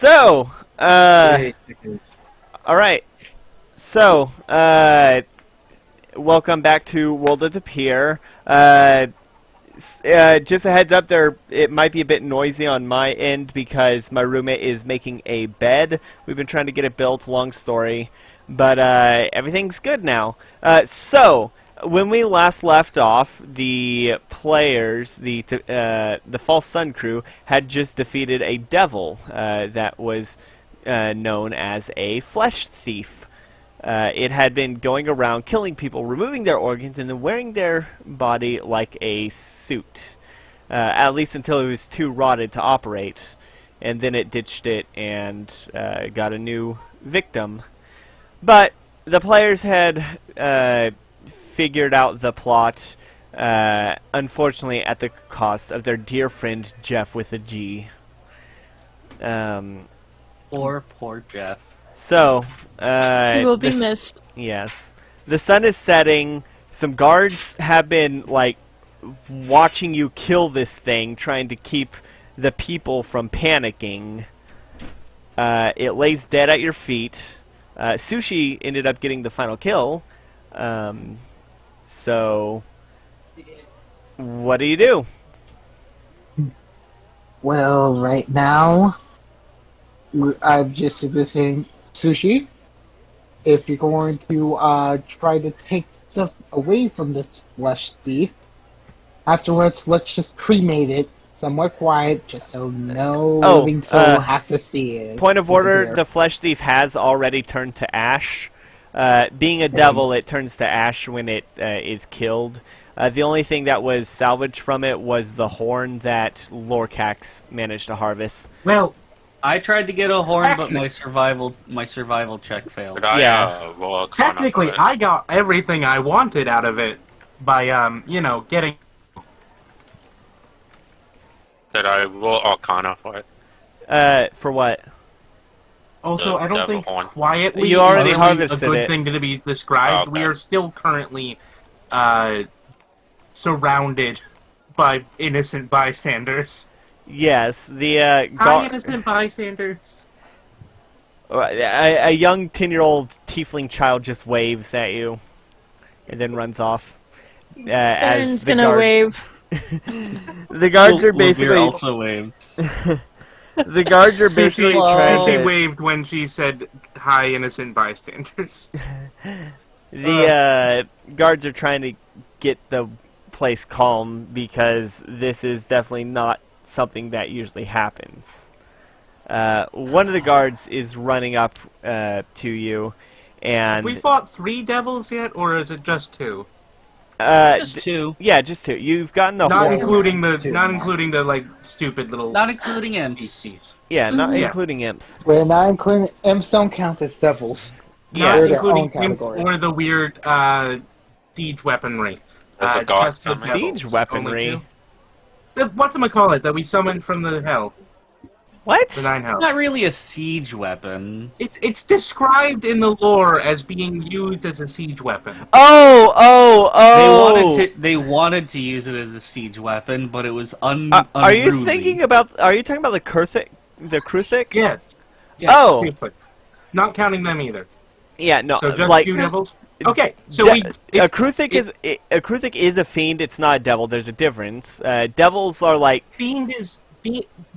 So, Yay, chickens. all right. So, welcome back to World of Tapir. Just a heads up, it might be a bit noisy on my end because my roommate is making a bed. We've been trying to get it built. Long story, but everything's good now. So, when we last left off, the players, the False Sun crew, had just defeated a devil that was known as a flesh thief. It had been going around killing people, removing their organs, and then wearing their body like a suit. At least until it was too rotted to operate. And then it ditched it and got a new victim. But the players had figured out the plot, unfortunately at the cost of their dear friend Jeff with a G. Poor Jeff. So, He will be missed. Yes. The sun is setting. Some guards have been, like, watching you kill this thing, trying to keep the people from panicking. It lays dead at your feet. Sushi ended up getting the final kill. So, what do you do? Well, right now, I'm just suggesting Sushi. If you're going to try to take stuff away from this flesh thief, afterwards, let's just cremate it somewhere quiet, just so no living soul has to see it. Point of order, the flesh thief has already turned to ash. Being a devil, it turns to ash when it is killed. The only thing that was salvaged from it was the horn that Lorcax managed to harvest. Well, I tried to get a horn, but my survival check failed. But I, Yeah. roll Arcana technically, for it. I got everything I wanted out of it by, getting... Did I roll Arcana for it? For what? Also, The I don't devil think horn. quietly You already is really a harvested good it. thing to be described. Oh, We okay. are still currently surrounded by innocent bystanders. Yes, the Hi, innocent bystanders. a young 10-year-old tiefling child just waves at you, and then runs off. As Aaron's the gonna guard, wave. the guards are Lugir basically also waves. the guards are basically trying Sushi to, waved when she said, hi, innocent bystanders. the guards are trying to get the place calm because this is definitely not something that usually happens. One of the guards is running up to you, and Have we fought 3 devils yet, or is it just 2? Just two. Yeah, just two. You've gotten the Not whole. including the, Two. not including the like stupid little Not including imps. beasties. Yeah, not Yeah. including imps. We're not including imps don't count as devils. Yeah, Not They're their including own imp category. or the weird siege weaponry. There's a god just the coming. devils. Siege weaponry? Only 2? Whatchamacallit that we summoned from the hell, What? the 9 hell. Not really a siege weapon. It's described in the lore as being used as a siege weapon. They wanted to use it as a siege weapon, but it was Are you unruly. thinking about? Are you talking about the Kruthic? The Kruthic? Yes. Yes. Oh, Stupid. Not counting them either. yeah. No, So just like 2 devils. Okay, so de- we a Kruthic is a fiend. It's not a devil. There's a difference. Devils are like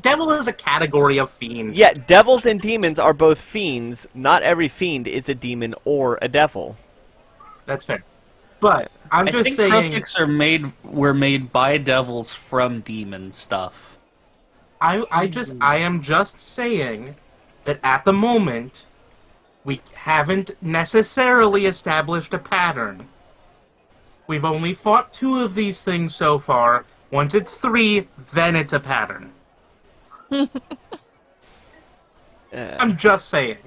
devil is a category of fiend. yeah. Devils and demons are both fiends. Not every fiend is a demon or a devil. That's fair. But I'm I just think saying. Kruthics were made by devils from demon stuff. I am just saying that at the moment we haven't necessarily established a pattern. We've only fought 2 of these things so far. Once it's 3, then it's a pattern. I'm just saying.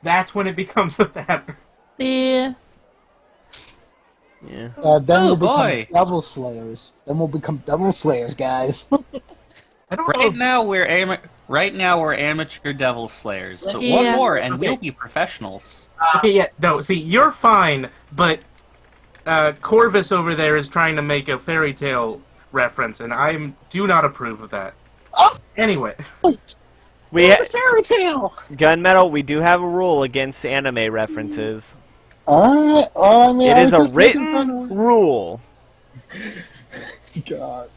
That's when it becomes a pattern. Yeah. Yeah. Then Oh, we'll become boy. devil slayers. Then we'll become devil slayers, guys. I don't know. Right now we're amateur devil slayers, but one Yeah. more and Okay. we'll be professionals. Okay, yeah, no, see, you're fine, but Corvus over there is trying to make a fairy tale reference, and I do not approve of that. Oh. Anyway, We Fairy tale. Gunmetal, we do have a rule against anime references. Alright, well, I mean, It I is was a just making fun written of rule. God.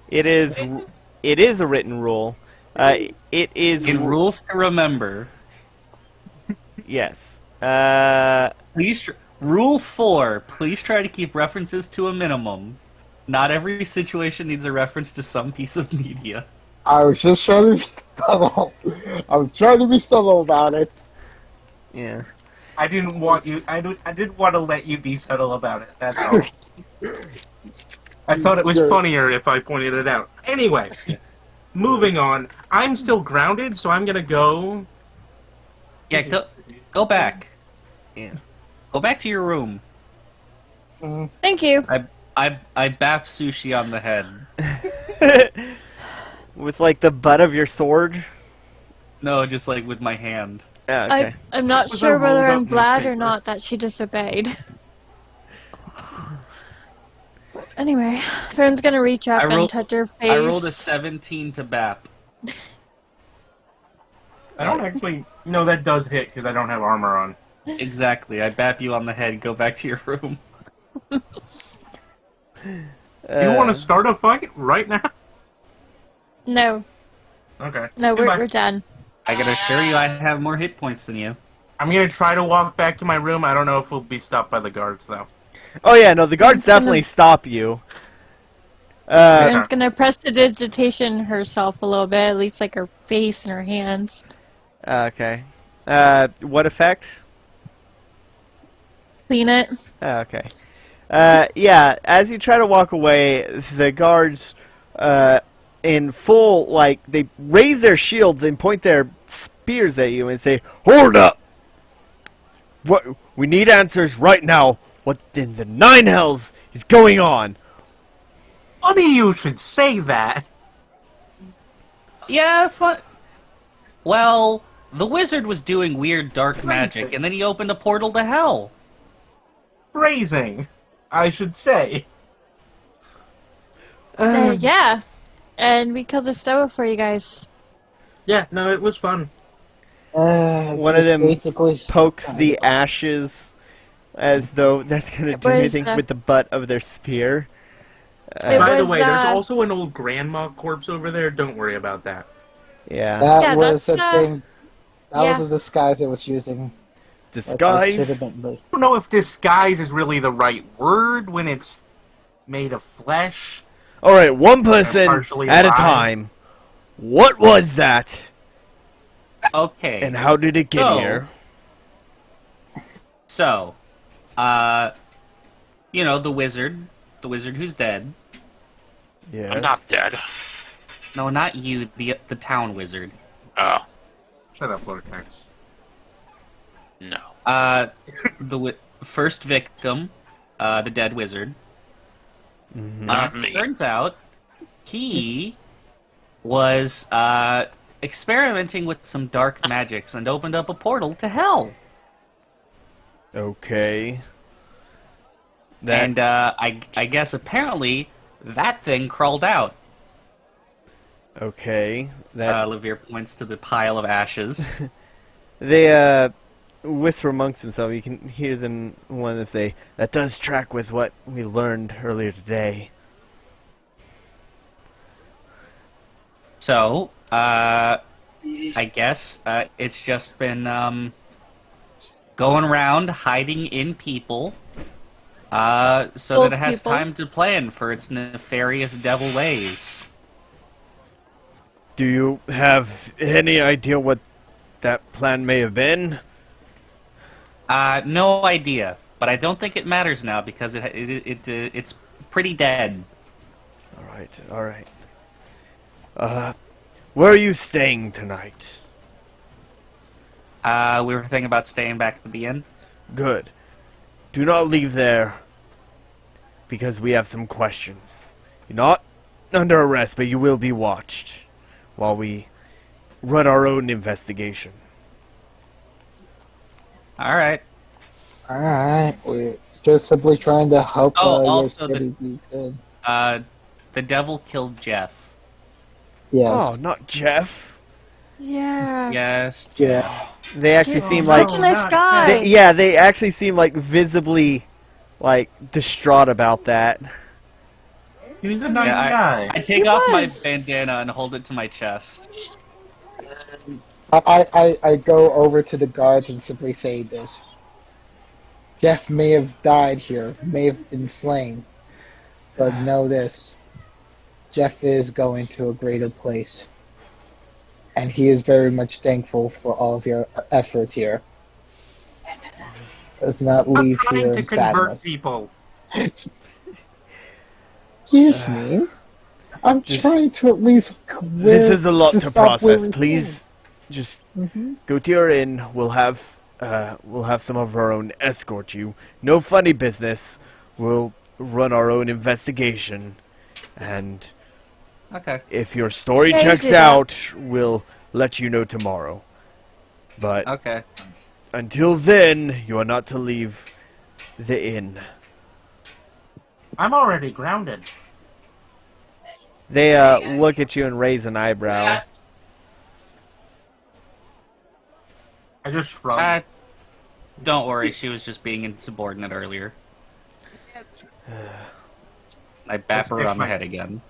It is a written rule. It is In rules to remember. yes. Rule 4, please try to keep references to a minimum. Not every situation needs a reference to some piece of media. I was just trying to be subtle. I was trying to be subtle about it. Yeah. I didn't want to let you be subtle about it. That's all. I thought it was Good. funnier if I pointed it out. Anyway, moving on. I'm still grounded, so I'm gonna go. Yeah, go back. Yeah. Go back to your room. Thank you. I bap Sushi on the head. With like the butt of your sword. No, just like with my hand. Yeah, okay. I'm not Was sure a whether rolled I'm up glad or newspaper. not that she disobeyed. Anyway, Fern's gonna reach up and touch her face. I rolled a 17 to bap. I don't actually. No, that does hit because I don't have armor on. Exactly. I bap you on the head. Go back to your room. You want to start a fight right now? No, Okay. no, Goodbye. we're done. I can assure you I have more hit points than you. I'm gonna try to walk back to my room. I don't know if we'll be stopped by the guards though. Oh yeah, no, the guards It's gonna- definitely stop you. Fern's gonna prestidigitation herself a little bit, at least like her face and her hands. Okay. What effect? Clean it. Okay. Yeah, as you try to walk away, the guards, in full, like, they raise their shields and point their spears at you and say, "Hold up! What? We need answers right now. What in the nine hells is going on?" Funny you should say that. Yeah, fun. Well, the wizard was doing weird dark magic, and then he opened a portal to hell. Phrasing, I should say. Yeah, and we killed the Stoa for you guys. Yeah, no, it was fun. One of just them basically pokes the ashes as though that's going to It do was, anything with the butt of their spear. It By was, the way, there's uh, also an old grandma corpse over there. Don't worry about that. Yeah. That Yeah, was that's, a thing. That yeah. was a disguise it was using. Disguise? I don't know if disguise is really the right word when it's made of flesh. Alright, one person partially at a alive. time. What was that? Okay. And how did it get So- here? So, you know, the wizard who's dead. Yes. I'm not dead. No, not you, the town wizard. Oh, Shut up, Lorcax. no. First victim, the dead wizard. Not me. Turns out, he was experimenting with some dark magics and opened up a portal to hell. Okay. And I guess apparently that thing crawled out. Okay. That Levere points to the pile of ashes. they whisper amongst themselves. You can hear them. One of them say, "That does track with what we learned earlier today." So, I guess it's just been going around hiding in people, so Old that it has people. time to plan for its nefarious devil ways. Do you have any idea what that plan may have been? No idea, but I don't think it matters now because it's pretty dead. All right. Where are you staying tonight? We were thinking about staying back at the inn. Good. Do not leave there, because we have some questions. You're not under arrest, but you will be watched while we run our own investigation. All right. Alright, we're just simply trying to help Oh, your also city be good. The devil killed Jeff. Yes. Oh, not Jeff. Yeah. Yes. Yeah. They actually Dude, seem Oh, like such no, a nice not guy. they actually seem like visibly like distraught about that. He was a Yeah, nice guy. I He take off my was. bandana and hold it to my chest. I go over to the guards and simply say this. Jeff may have died here, may have been slain, but know this. Jeff is going to a greater place, and he is very much thankful for all of your efforts here. Does not I'm leave trying here to in convert sadness. people. Excuse me. I'm Just- trying to at least This is a lot to stop process. where Please, just Mm-hmm. go to your inn. We'll have some of our own escort you. No funny business. We'll run our own investigation, and Okay. if your story Yeah, you checks do that. out, we'll let you know tomorrow. But Okay. until then, you are not to leave the inn. I'm already grounded. They look at you and raise an eyebrow. I just shrugged. Don't worry, she was just being insubordinate earlier. I bap her on the head again.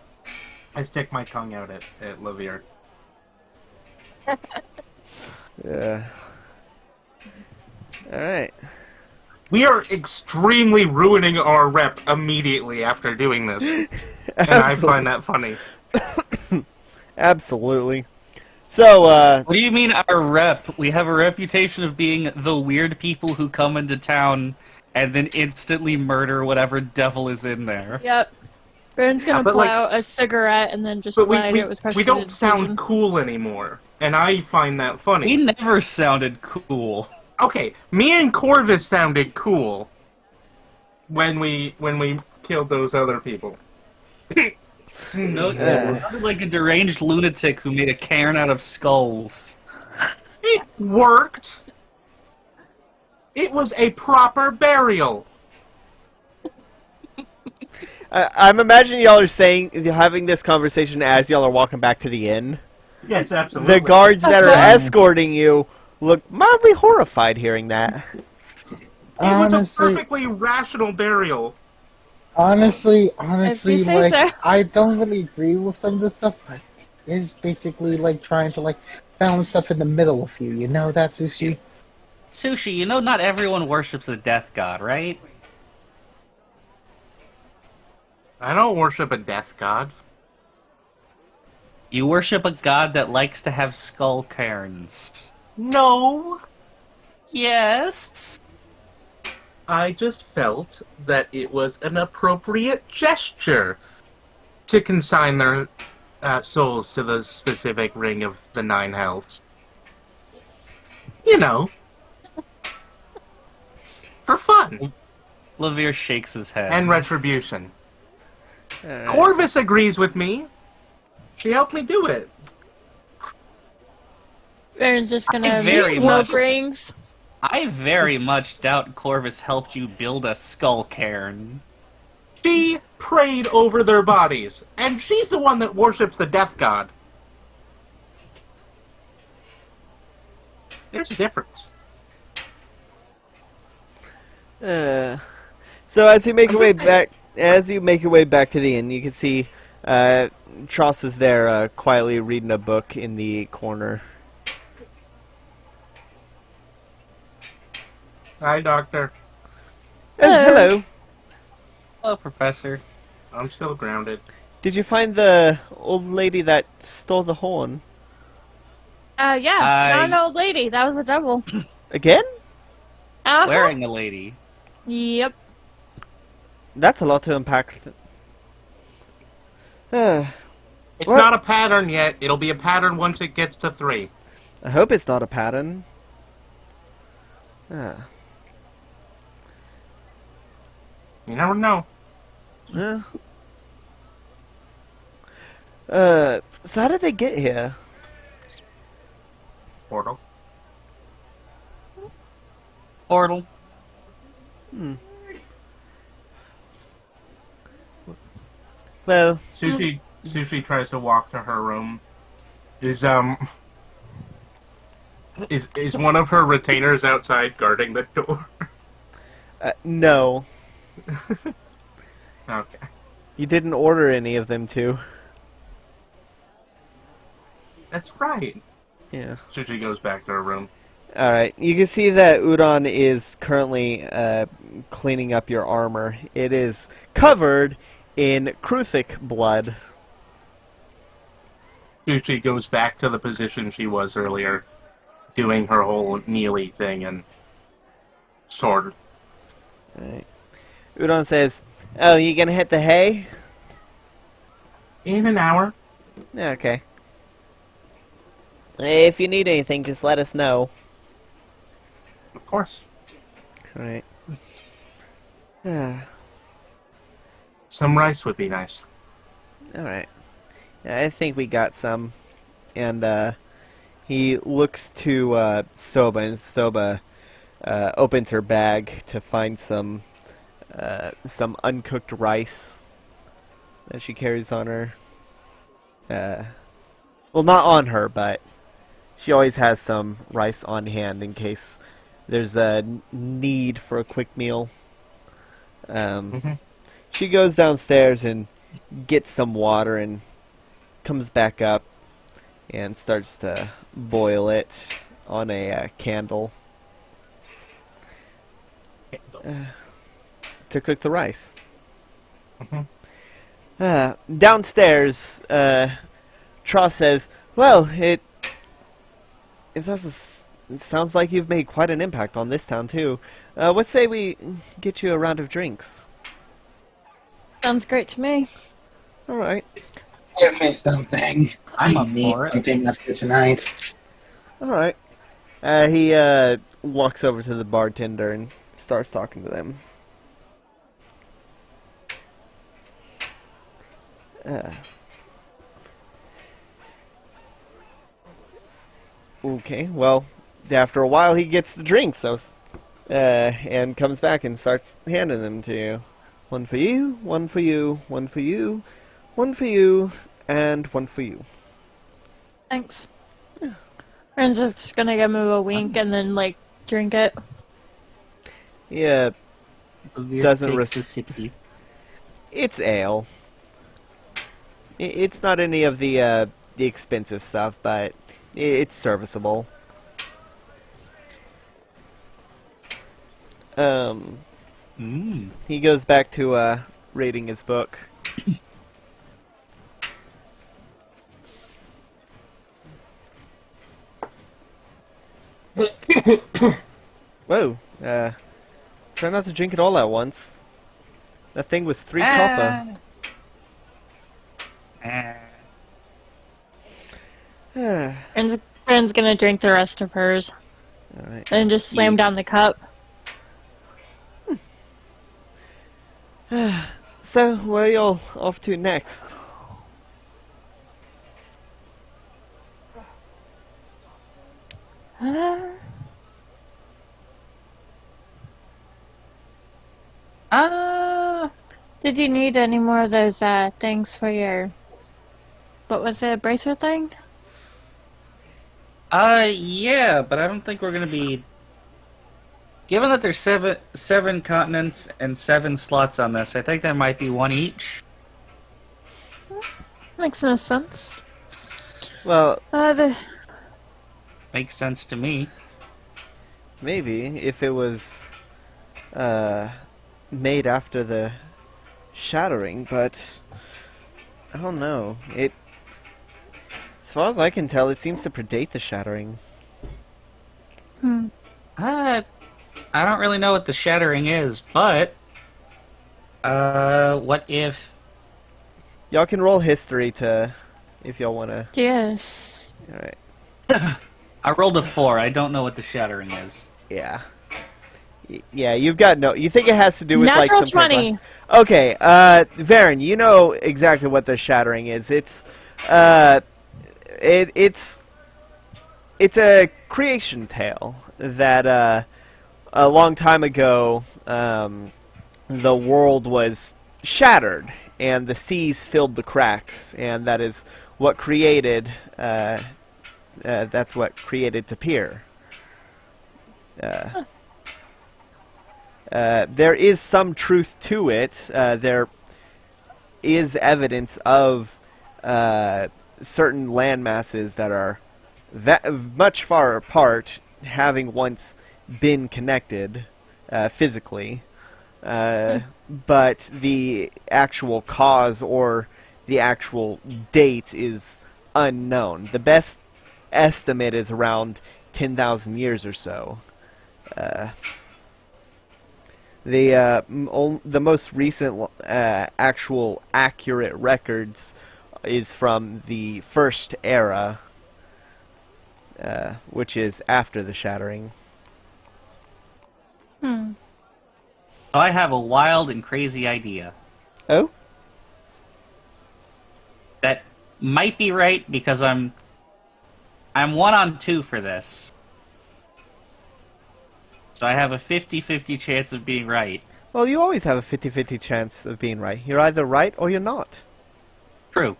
I stick my tongue out at Lavier. Yeah. All right. We are extremely ruining our rep immediately after doing this. And I find that funny. Absolutely. So, What do you mean our rep? We have a reputation of being the weird people who come into town and then instantly murder whatever devil is in there. Yep. Baron's gonna but, pull like- out a cigarette and then just But light it with we don't prestidigitation. sound cool anymore. And I find that We funny. never sounded cool. Okay, me and Corvus sounded cool when we killed those other people. No, Yeah. you sounded like a deranged lunatic who made a cairn out of skulls. It worked. It was a proper burial. I'm imagining y'all are having this conversation as y'all are walking back to the inn. Yes, absolutely. The guards that are Okay. escorting you look mildly horrified hearing that. It was a Honestly, perfectly rational burial. honestly, say like so. I don't really agree with some of this stuff, but it's basically like trying to like balance stuff in the middle with you. You know that, Sushi? Sushi, you know not everyone worships the death god, right? I don't worship a death god. You worship a god that likes to have skull cairns. No. Yes. I just felt that it was an appropriate gesture to consign their souls to the specific ring of the nine hells. You know. For fun Lavier shakes his head. and retribution. Alright. Corvus agrees with me. She helped me do it. Baron's just gonna Very make much. smoke rings. I very much doubt Corvus helped you build a skull cairn. She prayed over their bodies, and she's the one that worships the death god. There's a difference. So as you make your way back, to the inn, you can see Tross is there quietly reading a book in the corner. Hi, Doctor. Hello. Hello, Professor. I'm still grounded. Did you find the old lady that stole the horn Yeah, not an old lady. That was a devil. again? Uh-huh. Wearing a lady. Yep. That's a lot to unpack. I It's What? not a pattern yet. It'll be a pattern once it gets to 3. hope it's not a pattern. You never know. Yeah. So how did they get here? Portal. Portal. Well, Sushi tries to walk to her room. Is Is one of her retainers outside guarding the door? No. Okay. You didn't order any of them to. That's right. Yeah. Sushi goes back to her room. Alright, you can see that Udon is currently cleaning up your armor. It is covered in Kruthic blood. Sushi goes back to the position she was earlier, doing her whole kneely thing and sword. Alright. Udon says, "Oh, you gonna hit the hay?" In an hour. Yeah, okay. If you need anything, just let us know. Of course. Alright. Some rice would be nice. Alright. Yeah, I think we got some. And he looks to Soba, and Soba opens her bag to find some uncooked rice that she carries on her. Well, not on her, but she always has some rice on hand in case there's a need for a quick meal. She goes downstairs and gets some water and comes back up and starts to boil it on a candle to cook the rice. Downstairs, Tross says, "Well, it sounds like you've made quite an impact on this town too. What say we get you a round of drinks?" Sounds great to me. All right. Give me something. I'm I up need for it. something after tonight. All right. He walks over to the bartender and starts talking to them. Okay, well, after a while he gets the drinks, and comes back and starts handing them to you. One for you, one for you, one for you, one for you, and one for you. Thanks. Friends just gonna give him a wink and then, like, drink it. Yeah, doesn't takes a sippy. it's ale. It's not any of the expensive stuff, but it's serviceable. He goes back to reading his book. Whoa, try not to drink it all at once. That thing was 3 copper. And Friend's gonna drink the rest of hers. Alright. And just slam down the cup. So, where are y'all off to next? Did you need any more of those things for your... What was it, bracelet thing? Yeah, but I don't think we're gonna be... Given that there's seven continents and 7 slots on this, I think there might be 1 each. Makes no sense. Well, Makes sense to me. maybe if it was made after the shattering, but I don't know. As far as I can tell, it seems to predate the shattering. I don't really know what the shattering is, but what if... Y'all can roll history if y'all wanna. Yes. Alright. I rolled a 4. I don't know what the shattering is. Yeah. Yeah, you've got no. You think it has to do with Natural like some 20. Okay, Varen, you know exactly what the shattering is. It's a creation tale that a long time ago the world was shattered and the seas filled the cracks, and that is what created that's what created Tapir. There is some truth to it. There is evidence of certain land masses that are much far apart, having once been connected physically. But the actual cause or the actual date is unknown. The best estimate is around 10,000 years or so. The most recent actual accurate records is from the first era, which is after the shattering. Hmm. So I have a wild and crazy idea Oh? that might be right because I'm 1 on 2 for this. So I have a 50-50 chance of being right. Well, you always have a 50-50 chance of being right. You're either right or you're not. True.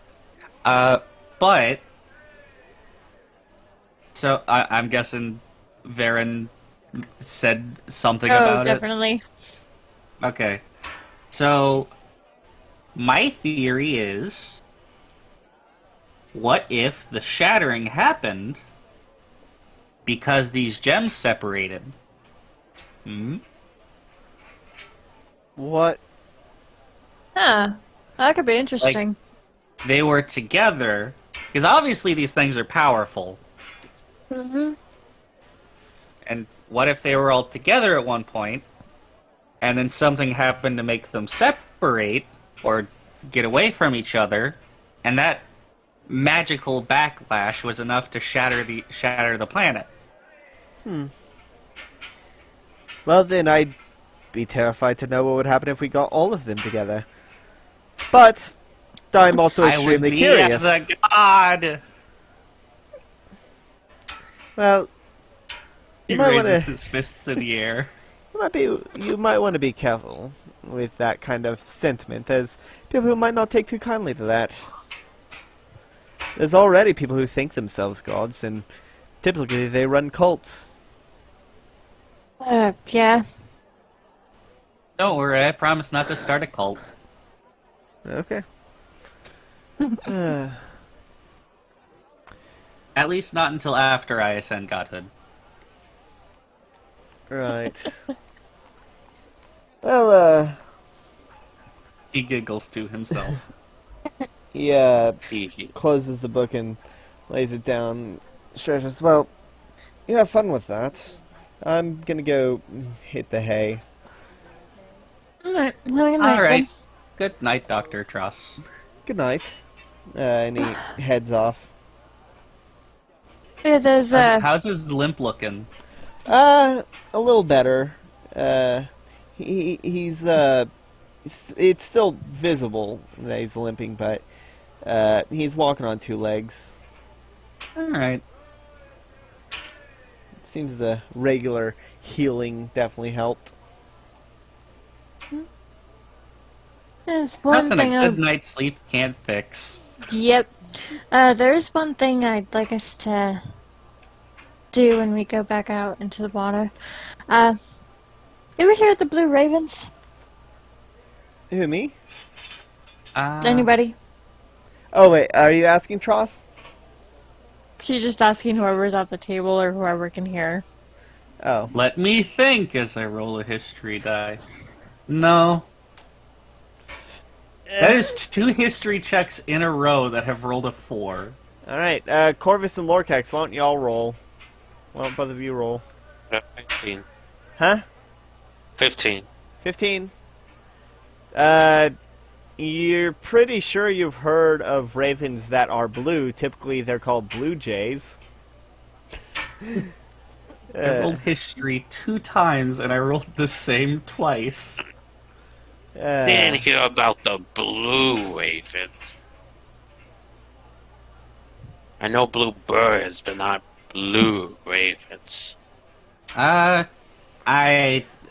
But... So, I'm guessing Varen said something about definitely. it? Okay. So, my theory is... What if the shattering happened because these gems separated? Hmm? What? Huh. That could be interesting. They were together, because obviously these things are powerful. Mm-hmm. And what if they were all together at one point, and then something happened to make them separate, or get away from each other, and that magical backlash was enough to shatter the planet? Well, then I'd be terrified to know what would happen if we got all of them together. But I'm also extremely I would be curious. as a god. Well, He you might raises want to. his fists in the air. You might want to be careful with that kind of sentiment. There's people who might not take too kindly to that. There's already people who think themselves gods, and typically they run cults. Yeah. Don't worry, I promise not to start a cult. Okay. At least not until after I ascend godhood. Right. Well, He giggles to himself. he closes the book and lays it down. Stretches. Well, you have fun with that. I'm gonna go hit the hay. Alright. Good night, Alright. then. Good night, Dr. Truss. Good night. And he heads off. Yeah, there's How's his limp looking? A little better. He's it's still visible that he's limping, but he's walking on 2 legs. Alright. Seems the regular healing definitely helped. there's one Nothing thing a good night's sleep can't fix. Yep. There's one thing I'd like us to do when we go back out into the water. You ever hear of the Blue Ravens? Who, me? Anybody? Oh, wait, are you asking Tross? She's just asking whoever's at the table or whoever can hear. Oh. Let me think as I roll a history die. No. That is 2 history checks in a row that have rolled a 4. Alright, Corvus and Lorcax, why don't y'all roll? Why don't both of you roll? 15. Huh? 15. 15? You're pretty sure you've heard of ravens that are blue. Typically, they're called blue jays. I rolled history 2 times and I rolled the same twice. Didn't hear about the blue ravens. I know blue birds, but not blue ravens. I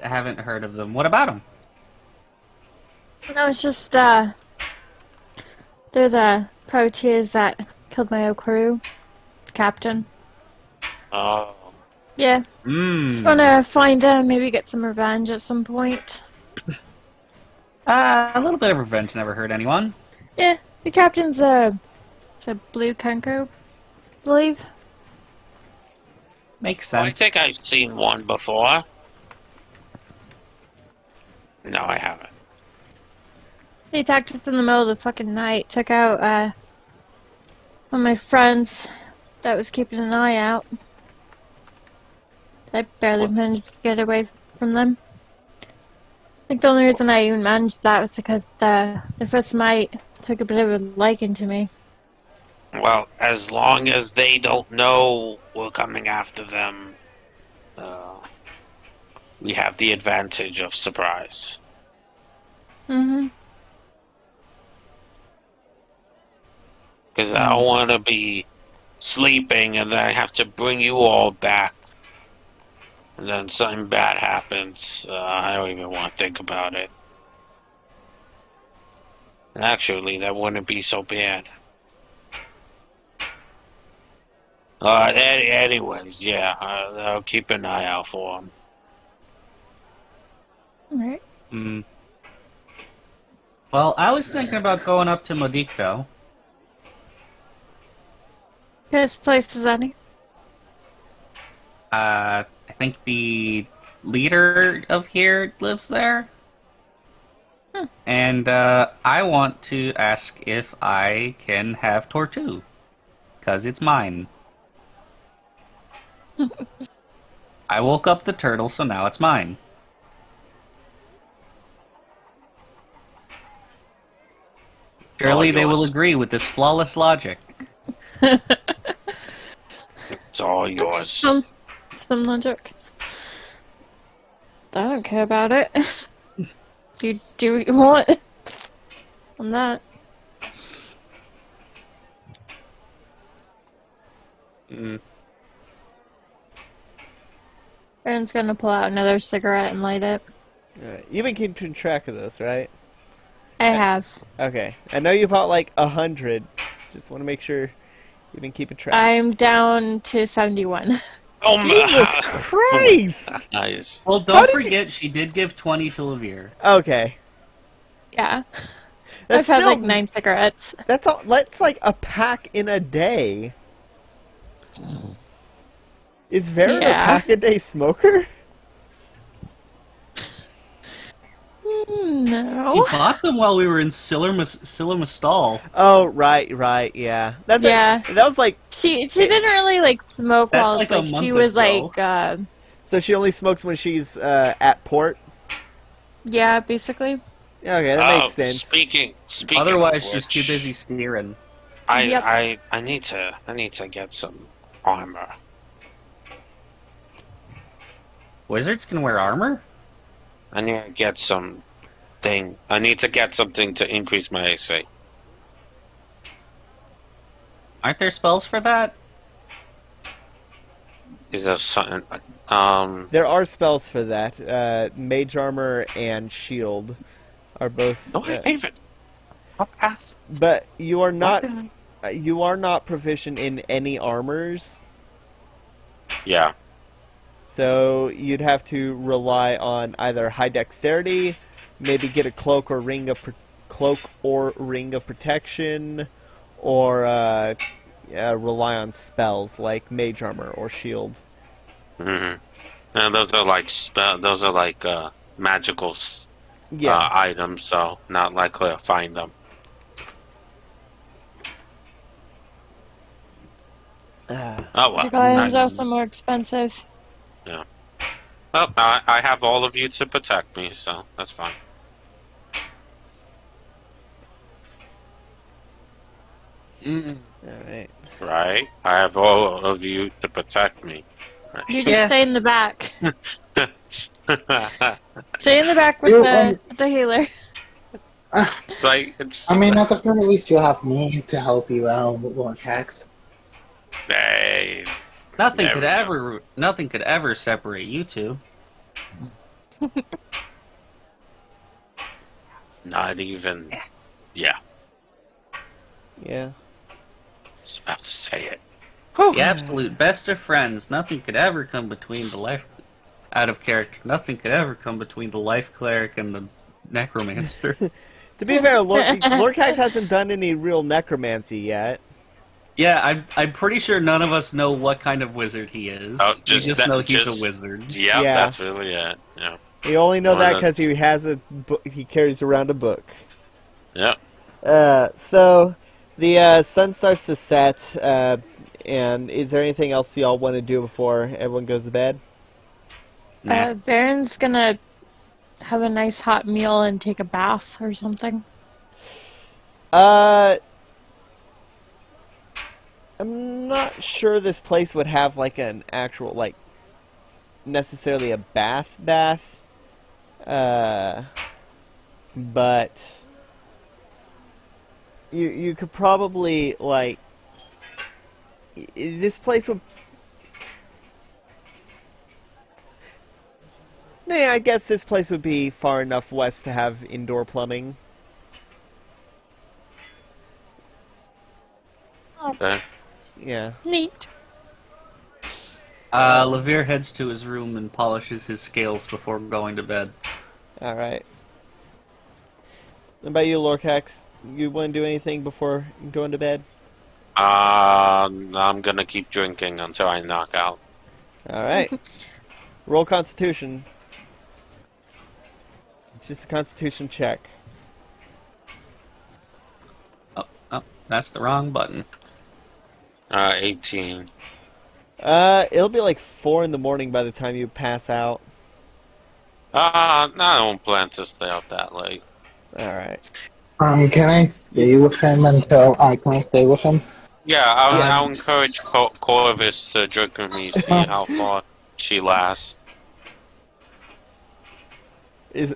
haven't heard of them. What about them? No, it's just, they're the privateers that killed my old crew. Captain. Oh. Yeah. Just wanna find maybe get some revenge at some point. A little bit of revenge never hurt anyone. Yeah, the captain's it's a blue Kenko, I believe. Makes Oh, I sense. think I've seen one before. No, I haven't. He attacked us in the middle of the fucking night, took out one of my friends that was keeping an eye out. I barely What? managed to get away from them. I think the only reason I even managed that was because the fifth mite took a bit of a liking to me. Well, as long as they don't know we're coming after them, we have the advantage of surprise. Mm-hmm. Because I don't want to be sleeping and then I have to bring you all back. And then something bad happens. I don't even want to think about it. Actually, that wouldn't be so bad. Anyways, yeah, I'll keep an eye out for them. Alright. Well, I was thinking about going up to Modicto. Best place is any? I think the leader of here lives there. And I want to ask if I can have Tortu. Because it's mine. I woke up the turtle, so now it's mine. Surely they will yours. agree with this flawless logic. It's all yours. Some logic. I don't care about it. You do what you want on that. Aaron's gonna pull out another cigarette and light it. You've been keeping track of this, right? I have. Okay. I know you bought like 100. Just want to make sure you've been keeping track. I'm down to 71. Oh Jesus my! Christ! Nice. Well, How don't did forget, she did give 20 to Levere. Okay. Yeah. That's I've had still- like 9 cigarettes. That's all. That's like a pack in a day. Is Vera a Yeah. pack a day smoker? No. We bought them while we were in Silimastal. Oh, right, yeah. That's Yeah. that was like, She didn't really like smoke That's while like it's a she month was ago. like so she only smokes when she's at port? yeah, basically. Yeah, okay, that makes sense. Speaking. Otherwise, of she's too which, busy steering. Yep. I need to get some armor. Wizards can wear armor? I need to get something. I need to get something to increase my AC. Aren't there spells for that? Is there something? There are spells for that. Mage armor and shield are both. No, I even. But you are not. You are not proficient in any armors, Yeah. so you'd have to rely on either high dexterity, maybe get a cloak or ring of protection, or rely on spells like mage armor or shield. Mm-hmm. And those are like Those are like magical Yeah. items, so not likely to find them. Oh well. The items are also more expensive. Yeah. Well, I have all of you to protect me, so that's fine. All right. Right? I have all of you to protect me. You just Yeah. stay in the back. Stay in the back with You, the healer. Like it's. I mean, at the very least, you have me to help you out with more attacks. Hey, Nothing There could ever separate you two. not even. Yeah, Yeah. I was about to say it. The absolute best of friends. Nothing could ever come between the life... Out of character. Nothing could ever come between the life cleric and the necromancer. To be fair, Lorcax hasn't done any real necromancy yet. Yeah, I'm pretty sure none of us know what kind of wizard he is. Oh, We just know he's a wizard. Yeah, Yeah. that's really it. Yeah. You only know Well, that because that's- he carries around a book. Yep. So the sun starts to set, and is there anything else y'all want to do before everyone goes to bed? Nah. Baron's gonna have a nice hot meal and take a bath or something. I'm not sure this place would have like an actual necessarily a bath, but you could probably this place would. Yeah, I guess this place would be far enough west to have indoor plumbing. Okay. Yeah. Neat. Levere heads to his room and polishes his scales before going to bed. Alright. What about you, Lorcax? You want to do anything before going to bed? I'm gonna keep drinking until I knock out. Alright. Roll Constitution. Just a Constitution check. Oh, that's the wrong button. 18. It'll be like 4 in the morning by the time you pass out. No, I don't plan to stay up that late. Alright. Can I stay with him until I can stay with him? Yeah, I'll encourage Corvus to drink with me, see how far she lasts.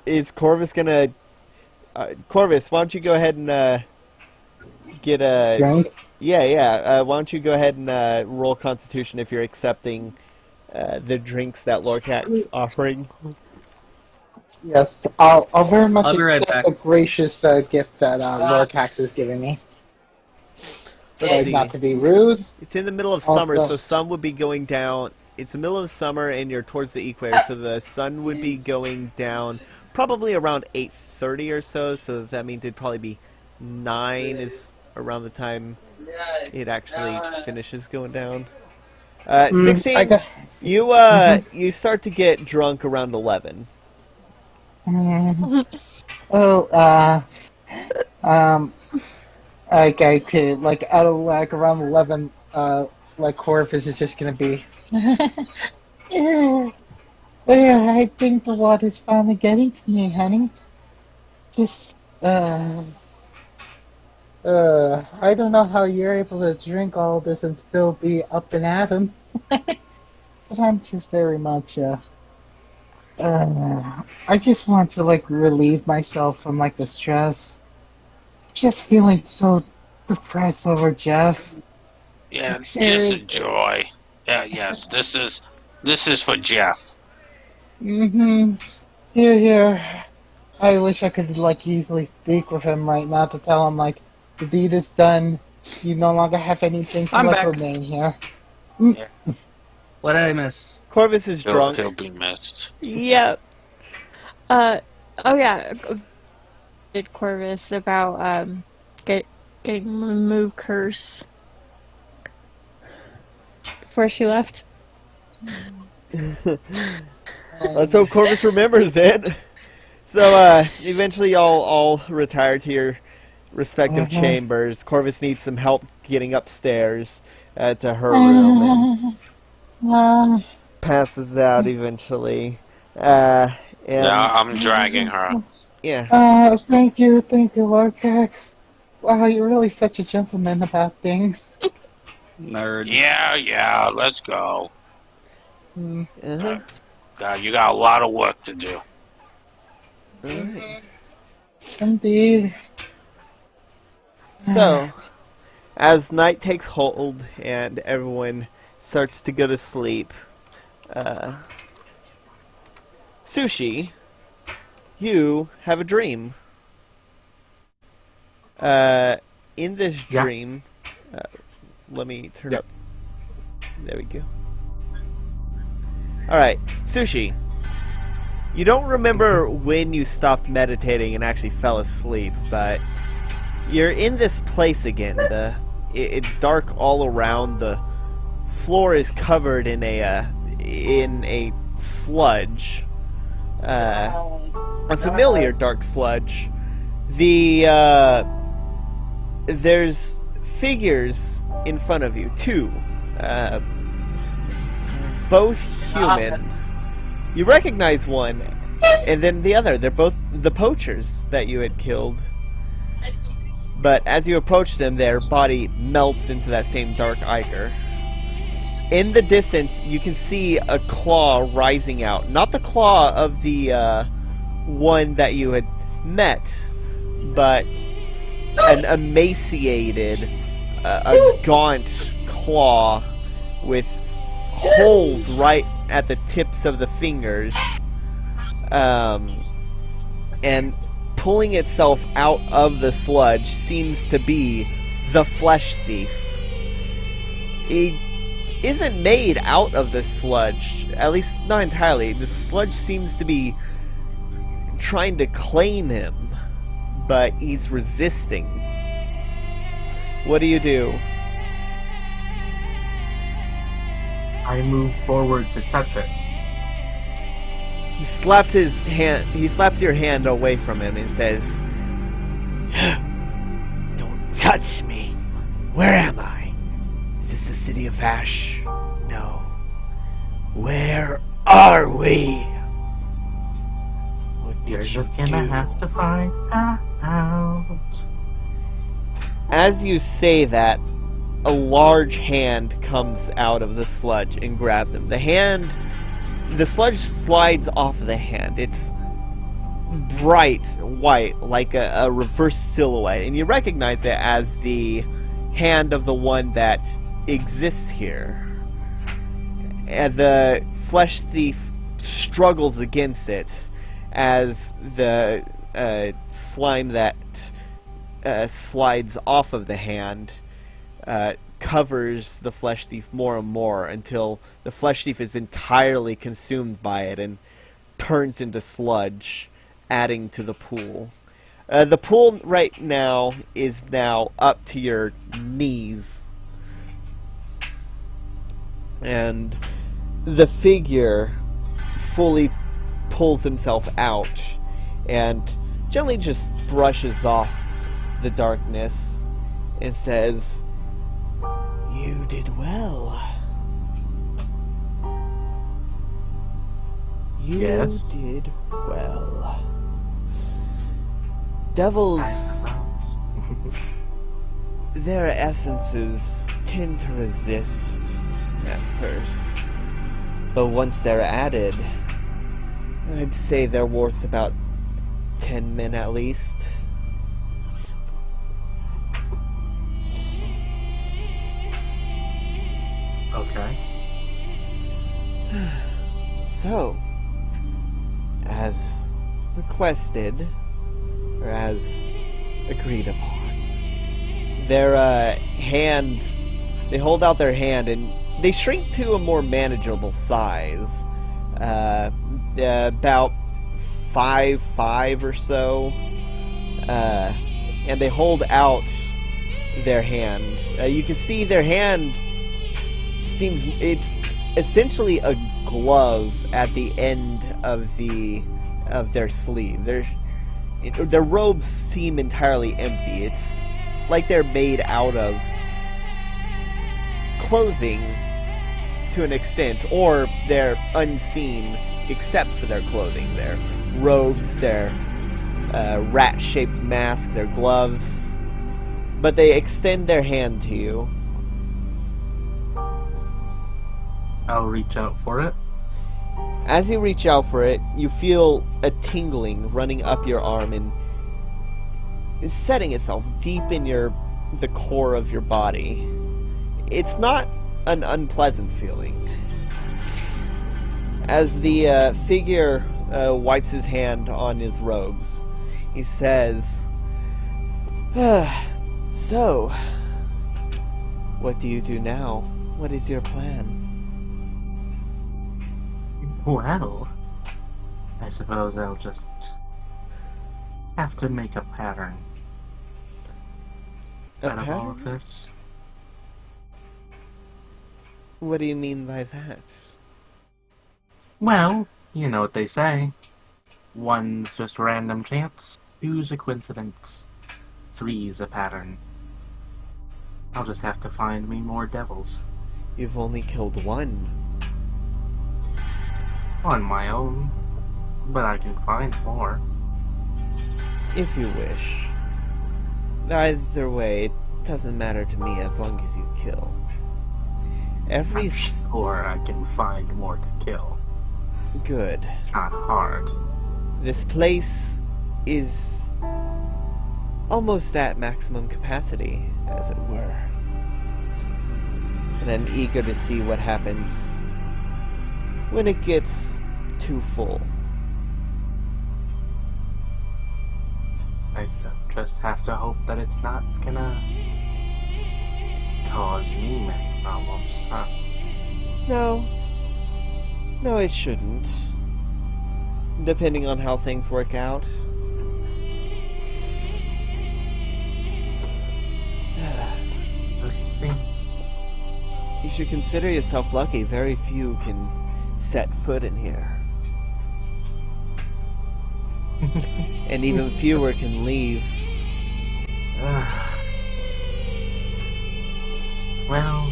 Is Corvus gonna... Corvus, why don't you go ahead and get a... Drink? Yeah. Why don't you go ahead and roll Constitution if you're accepting the drinks that Lorcax is offering? Yes, I'll very much I'll be right accept back. the gracious gift that Lorcax is giving me. Let's see. Not to be rude. It's in the middle of Oh, summer, so yes. sun would be going down. It's the middle of summer, and you're towards the equator, so the sun would be going down probably around 8:30 or so. So that means it'd probably be 9 is around the time it actually finishes going down. 16. I got, You start to get drunk around 11. I could, out of, around 11, Corvus is just gonna be... Yeah, I think the water's finally getting to me, honey. Just, I don't know how you're able to drink all this and still be up and at 'em. But I'm just very much, I just want to, relieve myself from, the stress. Just feeling so depressed over Jeff. Yeah, just enjoy. Yeah, yes, this is for Jeff. Mm-hmm. Here. I wish I could, easily speak with him right now to tell him, the deed is done. You no longer have anything to I'm back. remain here. What did I miss? Corvus is drunk. He'll be missed. Yep. Did Corvus about getting remove curse before she left. Let's hope Corvus remembers it. So, eventually y'all all retire to your respective chambers. Corvus needs some help getting upstairs to her room and passes out eventually. And Yeah, I'm dragging her. yeah. Thank you, Lorcax. Wow, you're really such a gentleman about things. Nerd. Yeah, let's go. Uh-huh. God, you got a lot of work to do. Alright. Indeed. So, as night takes hold and everyone starts to go to sleep, Sushi, you have a dream. In this Yeah. dream, let me turn up There we go. Alright, Sushi. You don't remember when you stopped meditating and actually fell asleep, but you're in this place again. It's dark all around. The floor is covered in a sludge. A familiar dark sludge. There's figures in front of you, two. Both human. You recognize one, and then the other. They're both the poachers that you had killed. But as you approach them, their body melts into that same dark ichor. In the distance, you can see a claw rising out. Not the claw of the one that you had met, but an emaciated, a gaunt claw with holes right at the tips of the fingers, and pulling itself out of the sludge seems to be the flesh thief. It isn't made out of the sludge, at least not entirely. The sludge seems to be trying to claim him, but he's resisting. What do you do? I move forward to touch it. He slaps his hand. He slaps your hand away from him and says, "Don't touch me. Where am I? Is this the city of Ash? No. Where are we? What did You're you just do?" gonna have to find out. As you say that, a large hand comes out of the sludge and grabs him. The sludge slides off the hand. It's bright white, like a reverse silhouette, and you recognize it as the hand of the one that exists here. And the flesh thief struggles against it as the slime that slides off of the hand covers the flesh thief more and more until the flesh thief is entirely consumed by it and turns into sludge, adding to the pool. The pool right now is now up to your knees, and the figure fully pulls himself out and gently just brushes off the darkness and says, "You did well. You Yes. did well. Devils, their essences tend to resist at first, but once they're added, I'd say they're worth about 10 men at least." Okay. So, as requested, or as agreed upon, their they hold out their hand and they shrink to a more manageable size, about 5'5" or so, and they hold out their hand. You can see their hand it's essentially a glove at the end of their sleeve. Their robes seem entirely empty. It's like they're made out of clothing to an extent, or they're unseen except for their clothing. Their robes, their rat-shaped mask, their gloves. But they extend their hand to you. I'll reach out for it. As you reach out for it, you feel a tingling running up your arm and is setting itself deep in the core of your body. It's not an unpleasant feeling. As the figure wipes his hand on his robes, he says, "So, what do you do now? What is your plan? Well, I suppose I'll just have to make a pattern A out of all of pattern? this. What do you mean by that? Well, you know what they say. One's just a random chance, two's a coincidence, three's a pattern. I'll just have to find me more devils. You've only killed one. On my own. But I can find more. If you wish. Either way, it doesn't matter to me as long as you kill. Every I'm sure I can find more to kill. good. It's not hard. This place is almost at maximum capacity, as it were. And I'm eager to see what happens when it gets too full. I just have to hope that it's not gonna cause me many problems, huh? No. No, it shouldn't. Depending on how things work out. Let's see. You should consider yourself lucky. Very few can set foot in here. And even fewer can leave. Well,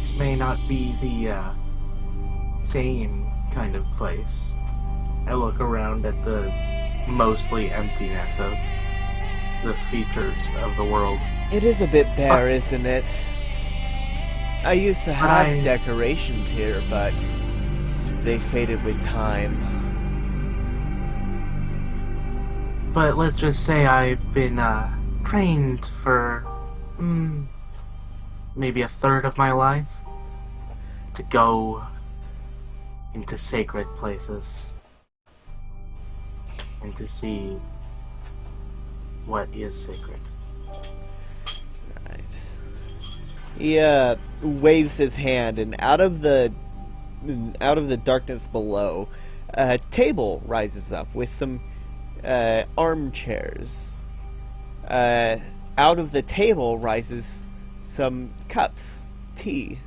this may not be the same kind of place. I look around at the mostly emptiness of the features of the world. It is a bit bare, isn't it? I used to have I- decorations here, but they faded with time. But let's just say I've been trained for maybe a third of my life to go into sacred places and to see what is sacred. Right. He waves his hand, and out of the darkness below, a table rises up with some armchairs. Out of the table rises some cups, tea,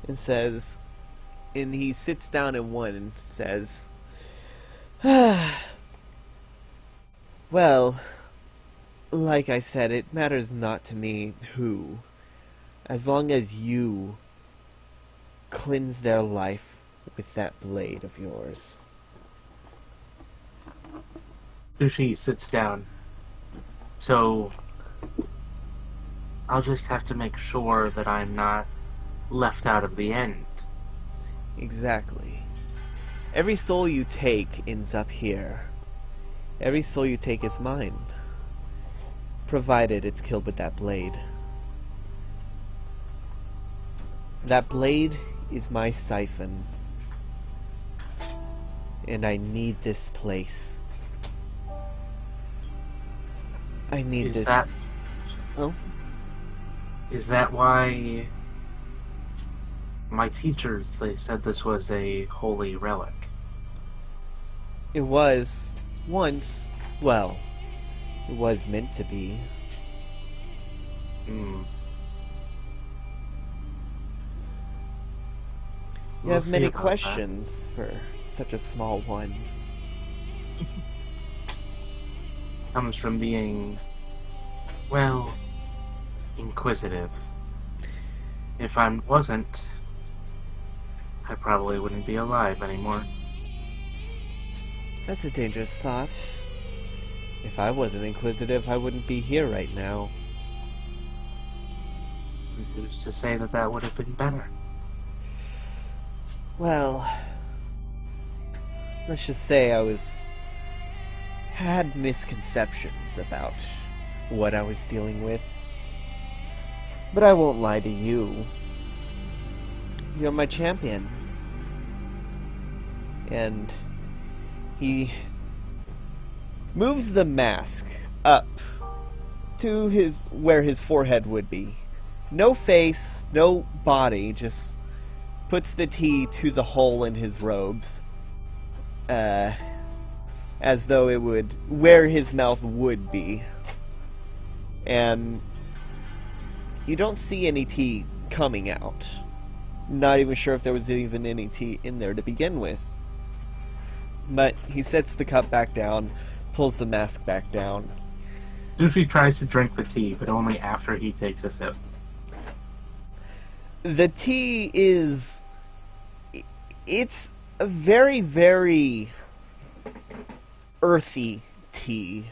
and says, and he sits down in one and says, well, like I said, it matters not to me who, as long as you cleanse their life with that blade of yours. Sushi sits down. So, I'll just have to make sure that I'm not left out of the end. Exactly. Every soul you take ends up here. Every soul you take is mine. Provided it's killed with that blade. That blade is my siphon. And I need this place. I need Is this. that Oh? is that why my teachers, they said this was a holy relic? It was once. Well, it was meant to be. Hmm. You We'll have see many about that. questions for such a small one. Comes from being, well, inquisitive. If I wasn't, I probably wouldn't be alive anymore. That's a dangerous thought. If I wasn't inquisitive, I wouldn't be here right now. Who's to say that that would have been better? Well, let's just say I had misconceptions about what I was dealing with. But I won't lie to you. You're my champion. And he moves the mask up to where his forehead would be. No face, no body, just puts the tea to the hole in his robes. As though it would, where his mouth would be. And you don't see any tea coming out. Not even sure if there was even any tea in there to begin with. But he sets the cup back down, pulls the mask back down. Sushi tries to drink the tea, but only after he takes a sip. The tea is... It's a very, very earthy tea.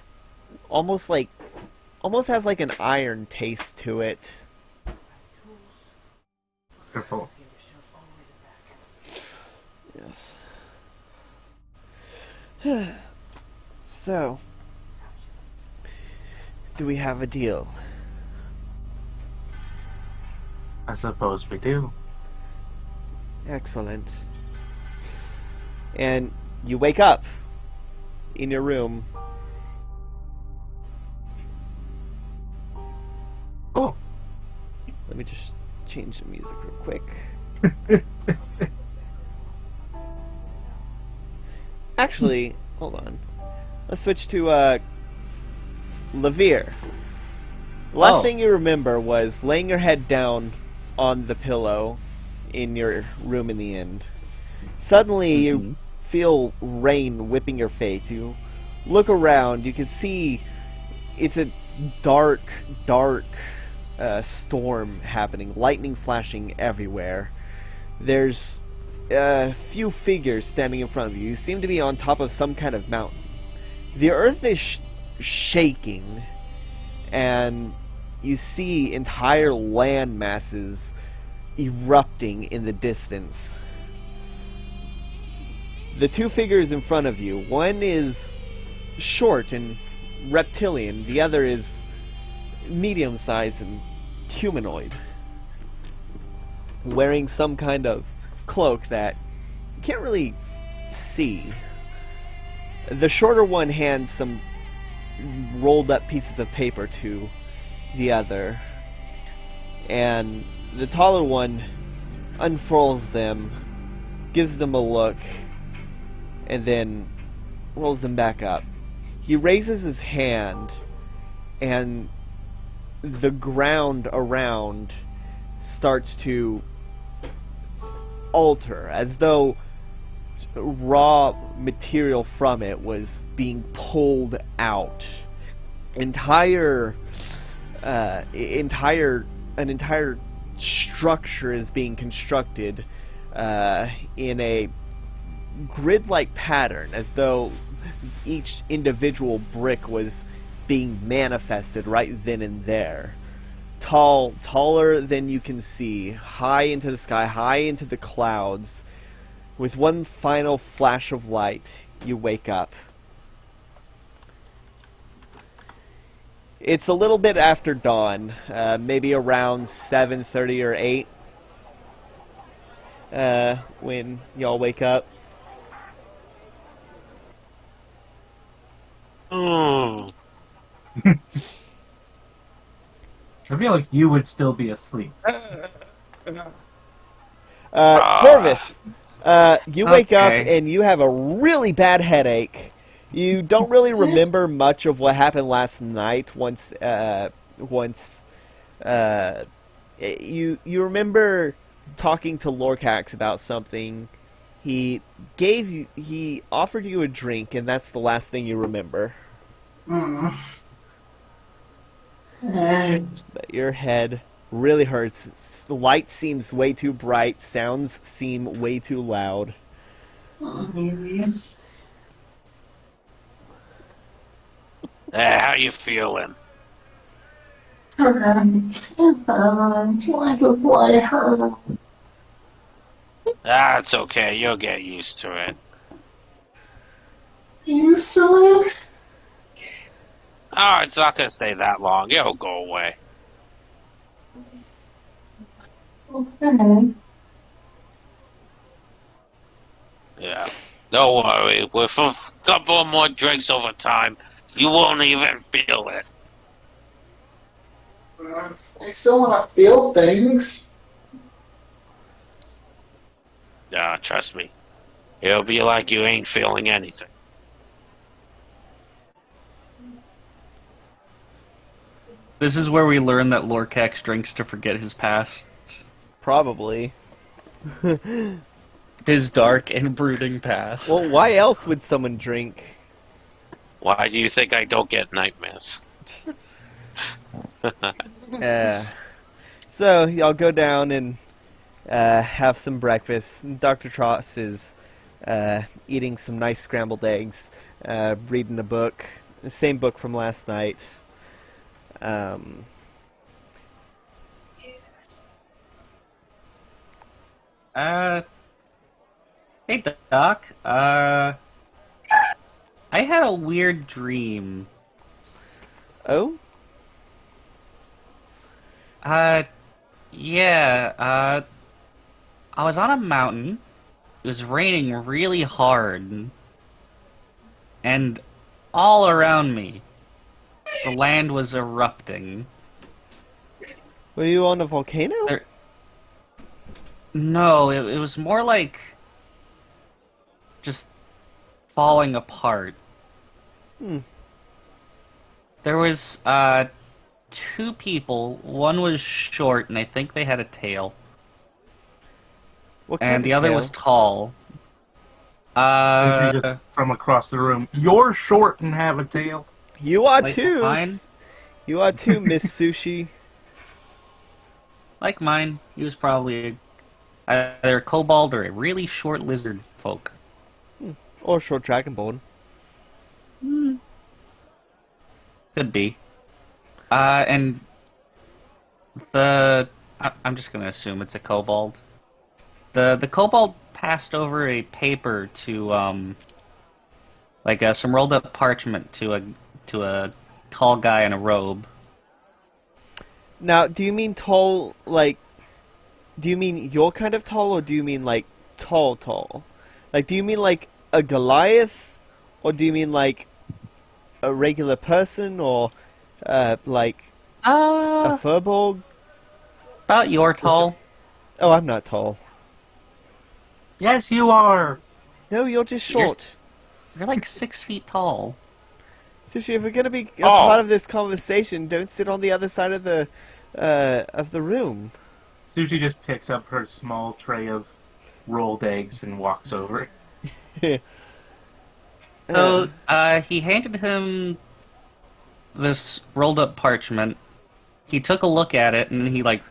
Almost has like an iron taste to it. Careful. Yes. So, do we have a deal? I suppose we do. Excellent. And you wake up in your room. Cool. Let me just change the music real quick. Actually, hold on. Let's switch to Levere. The last thing you remember was laying your head down on the pillow in your room in the inn. Suddenly, you feel rain whipping your face. You look around. You can see it's a dark storm happening. Lightning flashing everywhere. There's a few figures standing in front of you. You seem to be on top of some kind of mountain. The earth is shaking, and you see entire land masses erupting in the distance. The two figures in front of you, one is short and reptilian, the other is medium-sized and humanoid, wearing some kind of cloak that you can't really see. The shorter one hands some rolled up pieces of paper to the other, and the taller one unfurls them, gives them a look, and then rolls them back up. He raises his hand, and the ground around starts to alter, as though raw material from it was being pulled out. An entire structure is being constructed in a grid-like pattern, as though each individual brick was being manifested right then and there. Taller than you can see, high into the sky, high into the clouds. With one final flash of light, you wake up. It's a little bit after dawn, maybe around 7:30 or 8, when y'all wake up. Oh. I feel like you would still be asleep. Corvus, you wake up Okay. and you have a really bad headache. You don't really remember much of what happened last night. You remember talking to Lorcax about something. He offered you a drink, and that's the last thing you remember. But your head really hurts. The light seems way too bright. Sounds seem way too loud. How you feeling? That's okay. You'll get used to it. Used to it? Oh, it's not gonna stay that long. It'll go away. Okay. Yeah. Don't worry. With a couple more drinks over time, you won't even feel it. I still want to feel things. Trust me. It'll be like you ain't feeling anything. This is where we learn that Lorcax drinks to forget his past. Probably. His dark and brooding past. Well, why else would someone drink? Why do you think I don't get nightmares? So y'all go down and have some breakfast. Dr. Tross is eating some nice scrambled eggs, reading a book, the same book from last night. Hey Doc, I had a weird dream. Oh? Yeah, I was on a mountain. It was raining really hard. And all around me, the land was erupting. Were you on a volcano? No, it was more like just falling apart. There was, two people. One was short, and I think they had a tail. What kind And of the other tail? was tall. Just from across the room. You're short and have a tail. You are Like too. mine? You are too, Miss Sushi. Like mine, he was probably either a kobold or a really short lizard folk. Or short dragonborn. Could be. And I'm just gonna assume it's a kobold. The kobold passed over a paper to some rolled up parchment to a tall guy in a robe. Now, do you mean tall, like... Do you mean your kind of tall, or do you mean, like, tall? Like, do you mean, like, a Goliath? Or do you mean, like, a regular person? Or, like, a furbolg? About your tall. Oh, I'm not tall. Yes, you are. No, you're just short. You're like 6 feet tall. Sushi, if we're gonna be a part of this conversation, don't sit on the other side of the room. Sushi just picks up her small tray of rolled eggs and walks over. So, he handed him this rolled up parchment. He took a look at it and he, like,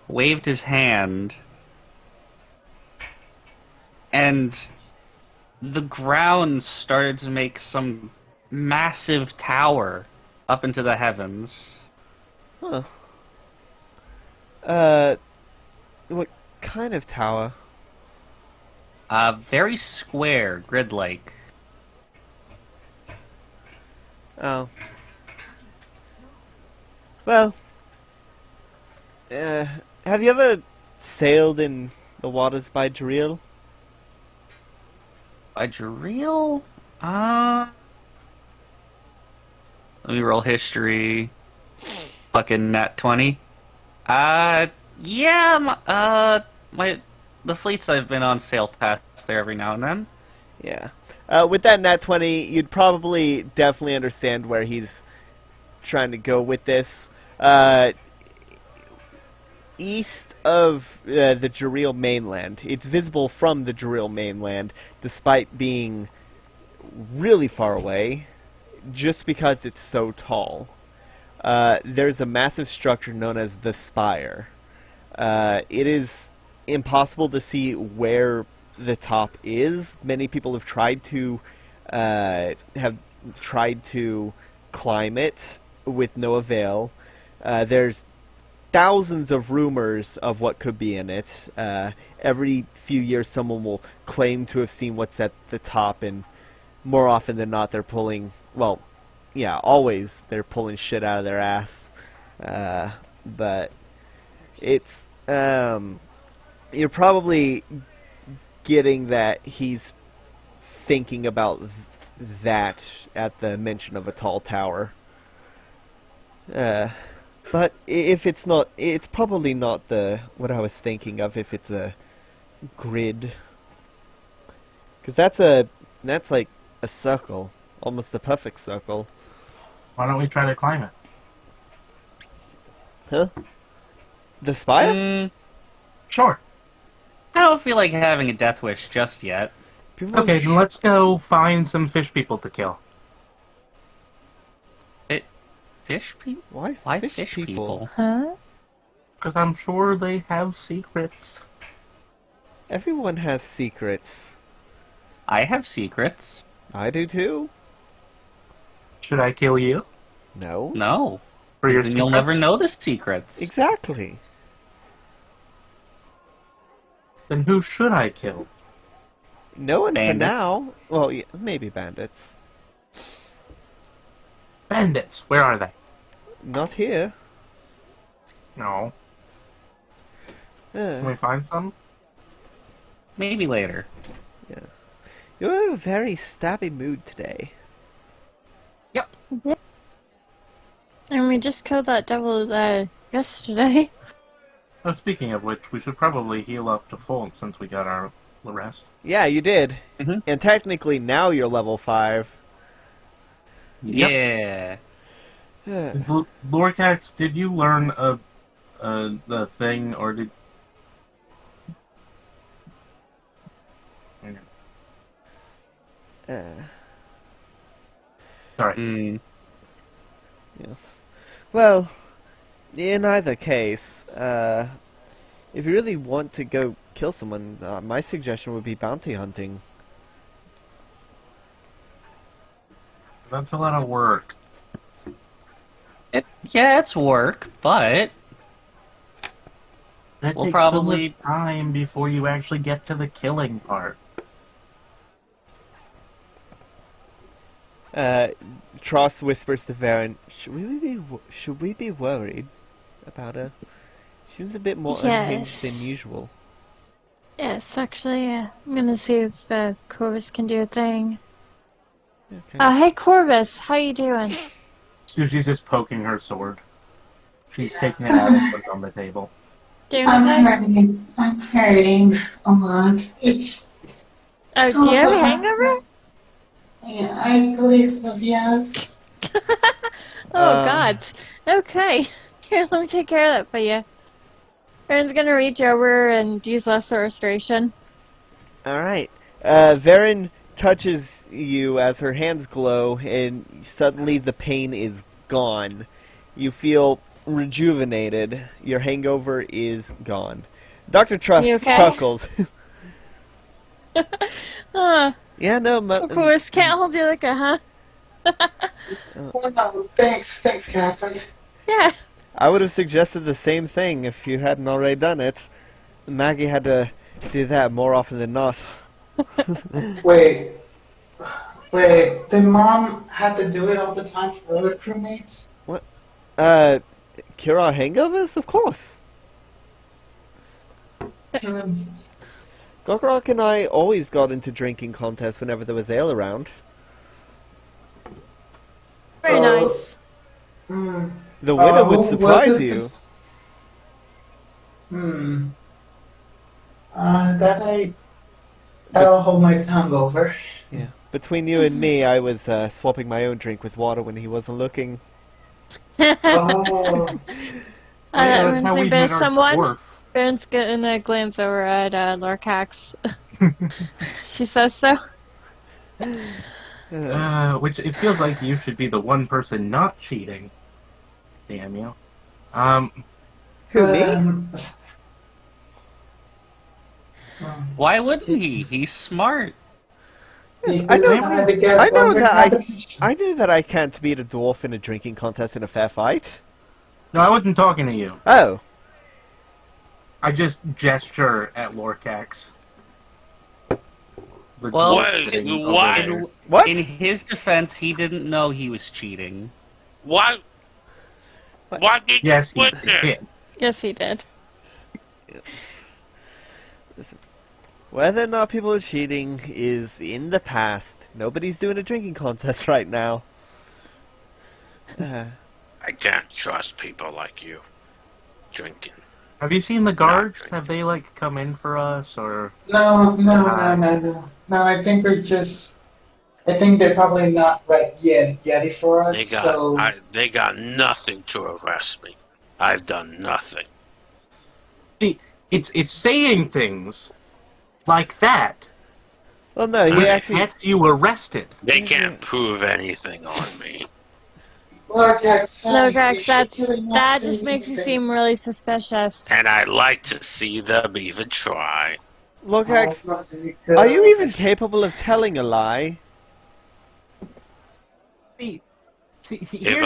waved his hand. And the ground started to make some massive tower up into the heavens. Huh. What kind of tower? Very square, grid-like. Oh. Well, have you ever sailed in the waters by Jareel? By Jareel? Let me roll history. Fucking nat 20. Yeah, the fleets I've been on sail past there every now and then. Yeah. With that nat 20, you'd probably definitely understand where he's trying to go with this. East of the Jareel mainland. It's visible from the Jareel mainland, despite being really far away, just because it's so tall. There's a massive structure known as the Spire. It is impossible to see where the top is. Many people have tried to climb it with no avail. There's thousands of rumors of what could be in it. Every few years someone will claim to have seen what's at the top, and more often than not they're pulling, well, yeah, always they're pulling shit out of their ass. But it's, you're probably getting that he's thinking about that at the mention of a tall tower. But if it's not, it's probably not what I was thinking of. If it's a grid, because that's like a circle, almost a perfect circle. Why don't we try to climb it? Huh? The spire? Sure. I don't feel like having a death wish just yet. People Okay, sh- then let's go find some fish people to kill. Fish people? Why Fish people? Huh? Because I'm sure they have secrets. Everyone has secrets. I have secrets. I do too. Should I kill you? No. No. For your Then you'll secrets? never know the secrets. Exactly. Then who should I kill? No one Bandits. for now. Well, yeah, maybe bandits. Bandits. Where are they? Not here. No. Can we find some? Maybe later. You're in a very stabby mood today. And we just killed that devil yesterday. Oh, speaking of which, we should probably heal up to full since we got our rest. Yeah, you did. Mhm. And technically, now you're level 5. Yep. Yeah. Lorcax, did you learn the thing, or did... Sorry. Yes. Well, in either case, if you really want to go kill someone, my suggestion would be bounty hunting. That's a lot of work. Yeah, it's work, but It We'll takes probably- so much time before you actually get to the killing part. Tross whispers to Varen, should we be worried about her? She seems a bit more unhinged Yes. than usual. Yes, actually, yeah. I'm gonna see if Corvus can do a thing. Okay. Hey Corvus, how you doing? Sushi's just poking her sword. She's taking it out and putting it on the table. Doing I'm okay? hurting. I'm hurting a lot. It's. Oh, do you have a hangover? Yeah, I believe so, yes. Oh God. Okay. Here, let me take care of that for you. Aaron's gonna reach over and use lesser restoration. Alright. Varen touches you as her hands glow, and suddenly the pain is gone. You feel rejuvenated. Your hangover is gone. Dr. Truss You okay? chuckles. Yeah, no, of course, can't hold you like a huh? Oh, no, thanks, Captain. Yeah. I would have suggested the same thing if you hadn't already done it. Maggie had to do that more often than not. Wait, did Mom have to do it all the time for other crewmates? Cure our hangovers? Of course. Gogrok and I always got into drinking contests whenever there was ale around. Very nice. The winner would who was surprise it you. this- That'll hold my tongue over. Yeah. Between you and me, I was swapping my own drink with water when he wasn't looking. Oh, Everyone's how we like, met there's our someone. dwarf. Aaron's gonna glance over at Lorcax. She says so. Which it feels like you should be the one person not cheating. Damn you. Who, me? why wouldn't he? He's smart. I knew that I can't beat a dwarf in a drinking contest in a fair fight. No, I wasn't talking to you. Oh. I just gesture at Lorcax. The Well, dwarf thing over why- there. What? In his defense, he didn't know he was cheating. What? What did Yes, you he put there? did. Yes, he did. Whether or not people are cheating is in the past. Nobody's doing a drinking contest right now. I can't trust people like you. Drinking. Have you seen the guards? Have they like come in for us or? No. I think they're just. I think they're probably not ready for us. They got nothing to arrest me. I've done nothing. See, it's saying things like that. Well, no, he Which actually. gets you arrested. They can't prove anything on me. Lorcax, that just makes you seem really suspicious. And I'd like to see them even try. Lokax, are you even capable of telling a lie? See, here's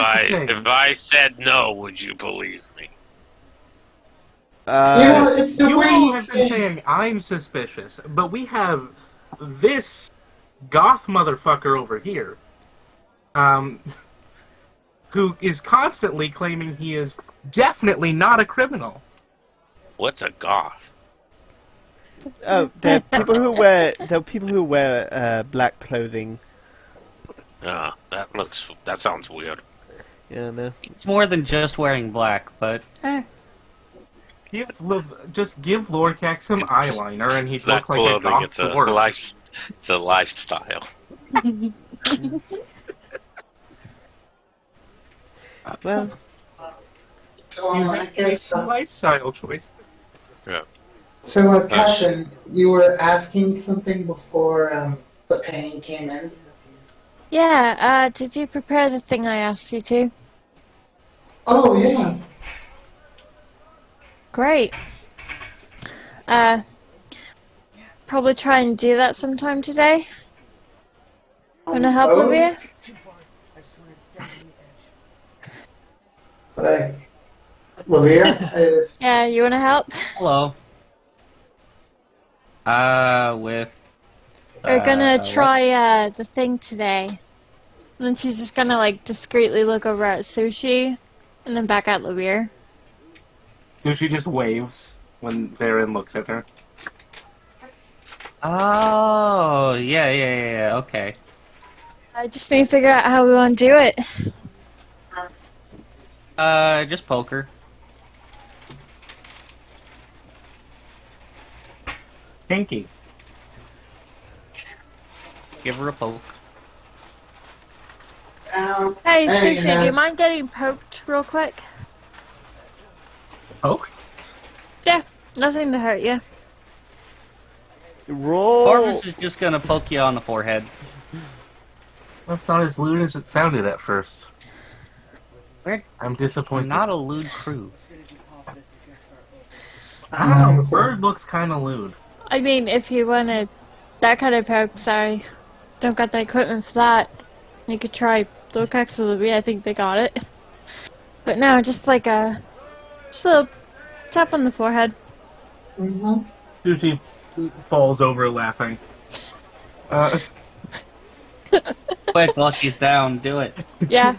If I said no, would you believe me? It's the you way all you have been say. saying I'm suspicious, but we have this goth motherfucker over here, who is constantly claiming he is definitely not a criminal. What's a goth? Oh, the people who wear black clothing. That sounds weird. Yeah, no. It's more than just wearing black, but Just give Lorcax some eyeliner, and he'd It's not look like a clothing. goth It's a dwarf. It's a lifestyle. Well, So You I have to make guess. some lifestyle choice. Yeah. So, Captain, you were asking something before the pain came in. Yeah, did you prepare the thing I asked you to? Oh yeah. Great. Probably try and do that sometime today. Wanna help, Oh. Olivia? Like, Lavia, Yeah, you wanna help? hello. With We're gonna what? try the thing today. And then she's just gonna like discreetly look over at Sushi and then back at Lavir. She just waves when Varen looks at her. Oh, yeah. Okay. I just need to figure out how we wanna do it. Just poker. Pinky. Give her a poke. Hey, Hey, Sushi, do you mind getting poked real quick? Poke? Yeah, nothing to hurt you. roll. Corvus is just gonna poke you on the forehead. That's not as lewd as it sounded at first. We're I'm disappointed. not a lewd crew. I don't know, the bird looks kind of lewd. I mean, if you wanna that kind of poke, sorry. Don't got the equipment for that. You could try Locax or Lavia, I think they got it. But no, just like just a little tap on the forehead. Sushi falls over laughing. Quick, while she's down, do it. Yeah.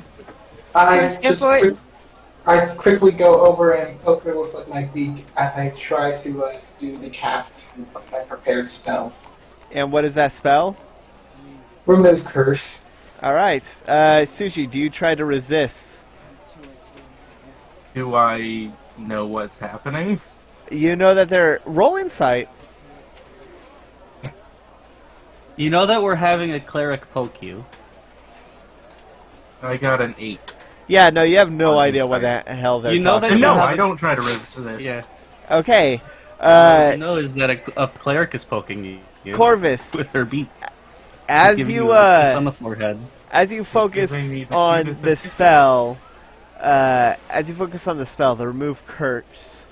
I Go for it. I quickly go over and poke her with like my beak as I try to do the cast of my prepared spell. And what is that spell? Remove curse. Alright. Sushi, do you try to resist? Do I know what's happening? You know that they're... Roll insight. You know that we're having a cleric poke you. I got an 8. Yeah, no, you have no Oh, idea what sorry. the hell they're You know talking that- No, about. I don't try to resist this. Yeah. Okay. All you know is that a cleric is poking you Corvus, with her beak. as giving you a kiss on the forehead. as you focus Giving me the on cutest the of kisses. spell, the remove curse,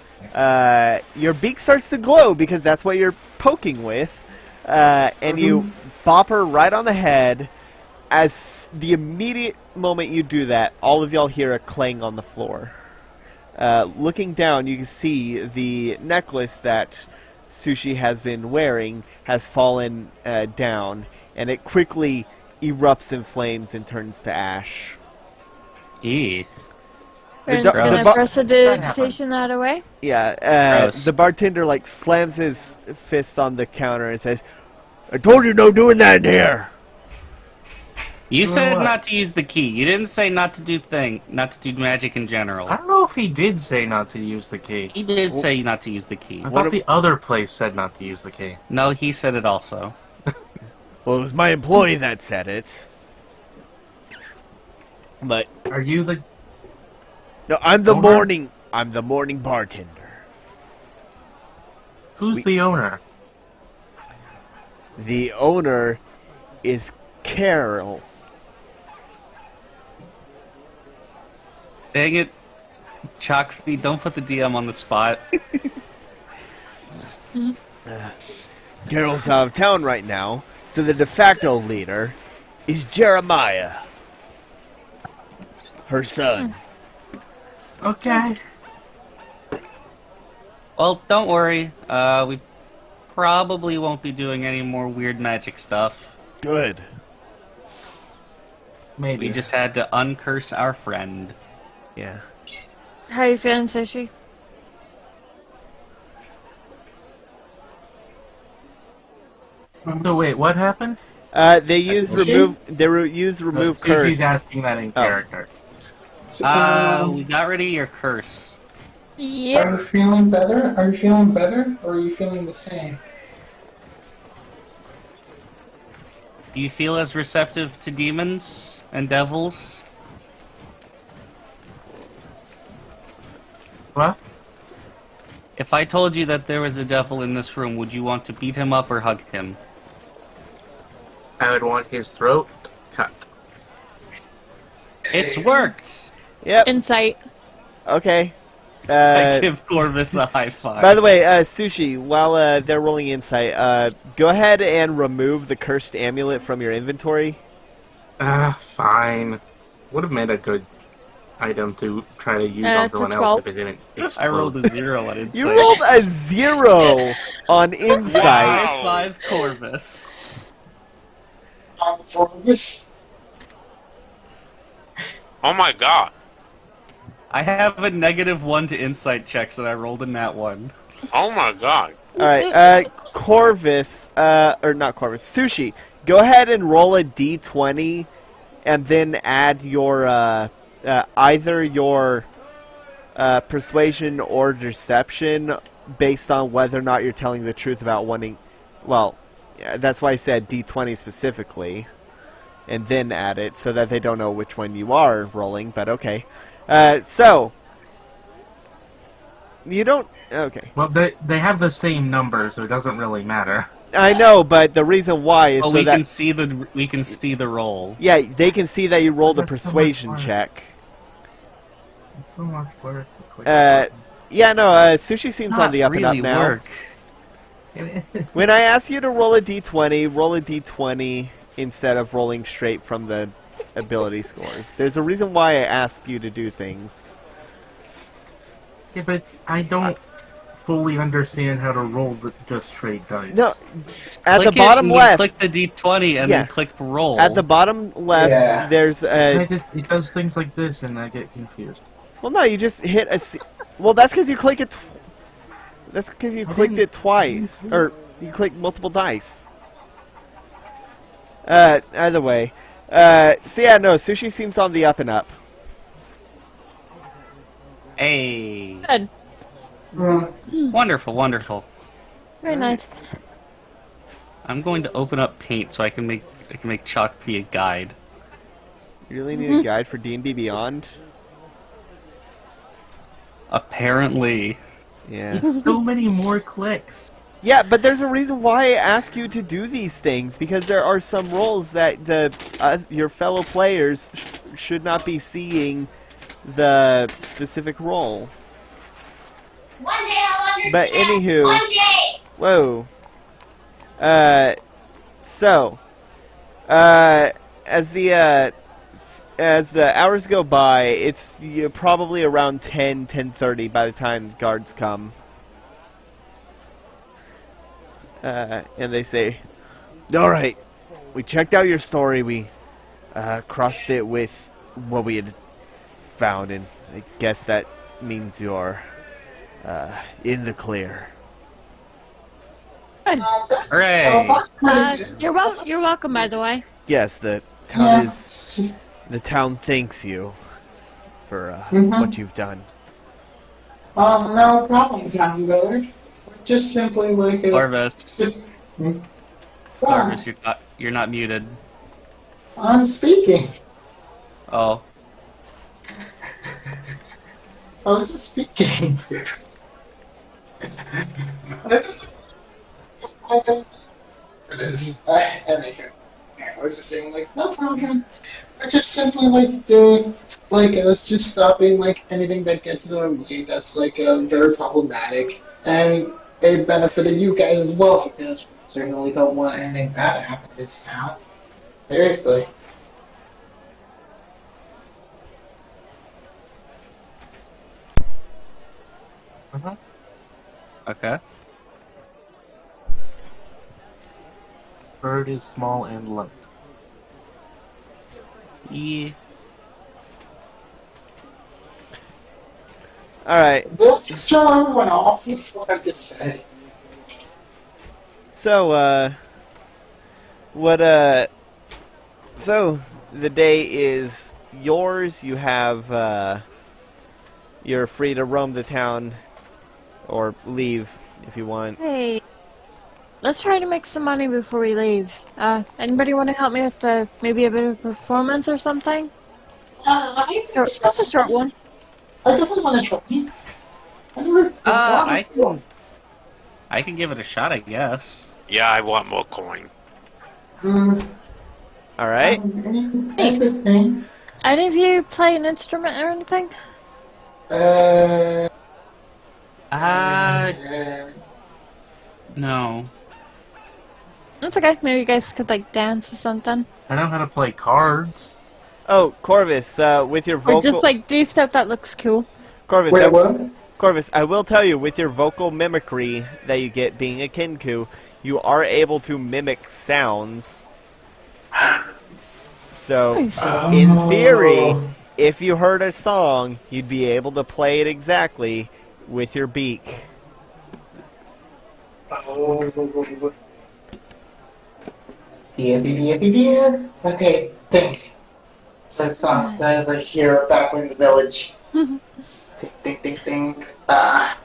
your beak starts to glow because that's what you're poking with, and you bop her right on the head. As the immediate moment you do that, all of y'all hear a clang on the floor. Looking down, you can see the necklace that Sushi has been wearing has fallen down, and it quickly erupts in flames and turns to ash. Eee. Aaron's the gonna bar- prestidigitation that away. Yeah, Gross. the bartender like slams his fist on the counter and says, "I told you no doing that in here." You Doing said what? not to use the key. You didn't say not to do magic in general. I don't know if he did say not to use the key. He did say not to use the key. I What thought the other place said not to use the key. No, he said it also. Well, it was my employee that said it. But Are you the... no, I'm the Owner? morning bartender. Who's the owner? The owner is Carol. Dang it. Chalkfeed, don't put the DM on the spot. Carol's out of town right now, so the de facto leader is Jeremiah, her son. Okay. Well, don't worry. We probably won't be doing any more weird magic stuff. Good. Maybe. We just had to uncurse our friend. Yeah. How you feeling, Sushi? So wait, what happened? They use remove. Use remove curse. Sushi's asking that in Oh. character. We got rid of your curse. Are Yep. you feeling better? Are you feeling better, or are you feeling the same? Do you feel as receptive to demons and devils? What? If I told you that there was a devil in this room, would you want to beat him up or hug him? I would want his throat cut. It's worked! Yep. Insight. Okay. I give Corvus a high five. By the way, Sushi, while they're rolling insight, go ahead and remove the cursed amulet from your inventory. Fine. Would have made a good item to try to use on It's a someone 12. else if it didn't explode. I rolled a 0 on insight. You rolled a 0 on insight. High five Corvus. For this, Oh my god. I have a -1 to insight checks and I rolled a nat 1. Oh my god. Alright, Corvus, or not Corvus, Sushi, go ahead and roll a d20 and then add your, either your persuasion or deception based on whether or not you're telling the truth about wanting, well, yeah, that's why I said d20 specifically, and then add it so that they don't know which one you are rolling, but okay. So, you don't, okay. Well, they have the same number, so it doesn't really matter. I know, but the reason why is Oh, so we that can see the roll. yeah, they can see that you rolled a That's so much persuasion work. check. It's so much work. to click Yeah, no, Sushi seems on Not the up really and up now. work. the button. When I ask you to roll a d20 instead of rolling straight from the ability scores. There's a reason why I ask you to do things. Yeah, but I don't fully understand how to roll with just straight dice. No, at the Click it bottom and then left, click the D20 and Yeah. then click roll. at the bottom left, Yeah. there's a. It does things like this, and I get confused. Well, no, you just hit a. Well, that's because you click it. That's because you I clicked didn't- it twice, or you clicked multiple dice. Either way, so yeah, no, Sushi seems on the up and up. Hey. Good. Wonderful, wonderful. Very nice. I'm going to open up Paint so I can make Chalk be a guide. You really need a guide for D&D Beyond? Apparently. Yeah. It's so many more clicks. Yeah, but there's a reason why I ask you to do these things, because there are some roles that your fellow players should not be seeing the specific role. One day I'll understand. But anywho, One day. whoa. So, as the hours go by, it's probably around 10:30 by the time guards come. And they say, "All right, we checked out your story. We crossed it with what we had found, and I guess that means you're in the clear." Hooray! You're welcome, by the way. Yes, the Town Yeah. the town thanks you for Mhm. what you've done. No problem, Town Village. Just simply like Corvus, just. Hmm? Corvus, Wow, you're not muted. I'm speaking. Oh, I was just speaking. I don't it is. Anyway, I was just saying, like, no problem. I just simply like doing, like, I was just stopping, like, anything that gets in the way that's, like, very problematic. And it benefited you guys as well, because we certainly don't want anything bad to happen in this town. Seriously. okay. Bird is small and light. Yeah. Alright, Let's just show everyone off with what I just said. so, so, the day is yours. You have, you're free to roam the town, or leave if you want. Hey, let's try to make some money before we leave. Anybody want to help me with maybe a bit of a performance or something? Just a short one. I definitely want to try. I never performed. I can give it a shot, I guess. Yeah, I want more coin. Hmm. Alright? It's interesting. Any of you play an instrument or anything? Uh, Uh, uh, no. That's okay. Maybe you guys could like dance or something, I know how to play cards. Oh, Corvus, with your or vocal... just like do stuff that looks cool. Corvus, wait, what? Corvus, I will tell you, with your vocal mimicry that you get being a Kinku, you are able to mimic sounds. So, Nice. in theory, Oh. if you heard a song, you'd be able to play it exactly with your beak. Oh. Dear. Okay, think. It's that song that I hear back in the village. Ding. Why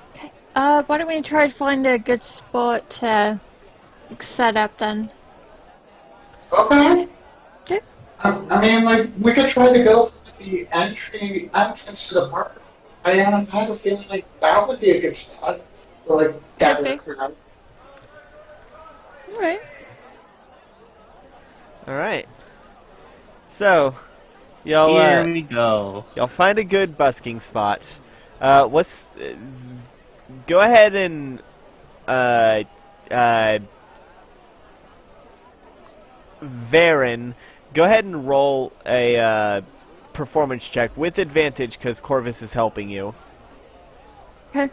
don't we try to find a good spot to set up then? Okay. Okay. I mean, like, we could try to go for the entrance to the park. I have a feeling like that would be a good spot to, like, gather a Okay. crowd. Alright. Alright. So, y'all, Here we go. y'all find a good busking spot. Go ahead and, Varen, go ahead and roll a, performance check with advantage because Corvus is helping you. Okay.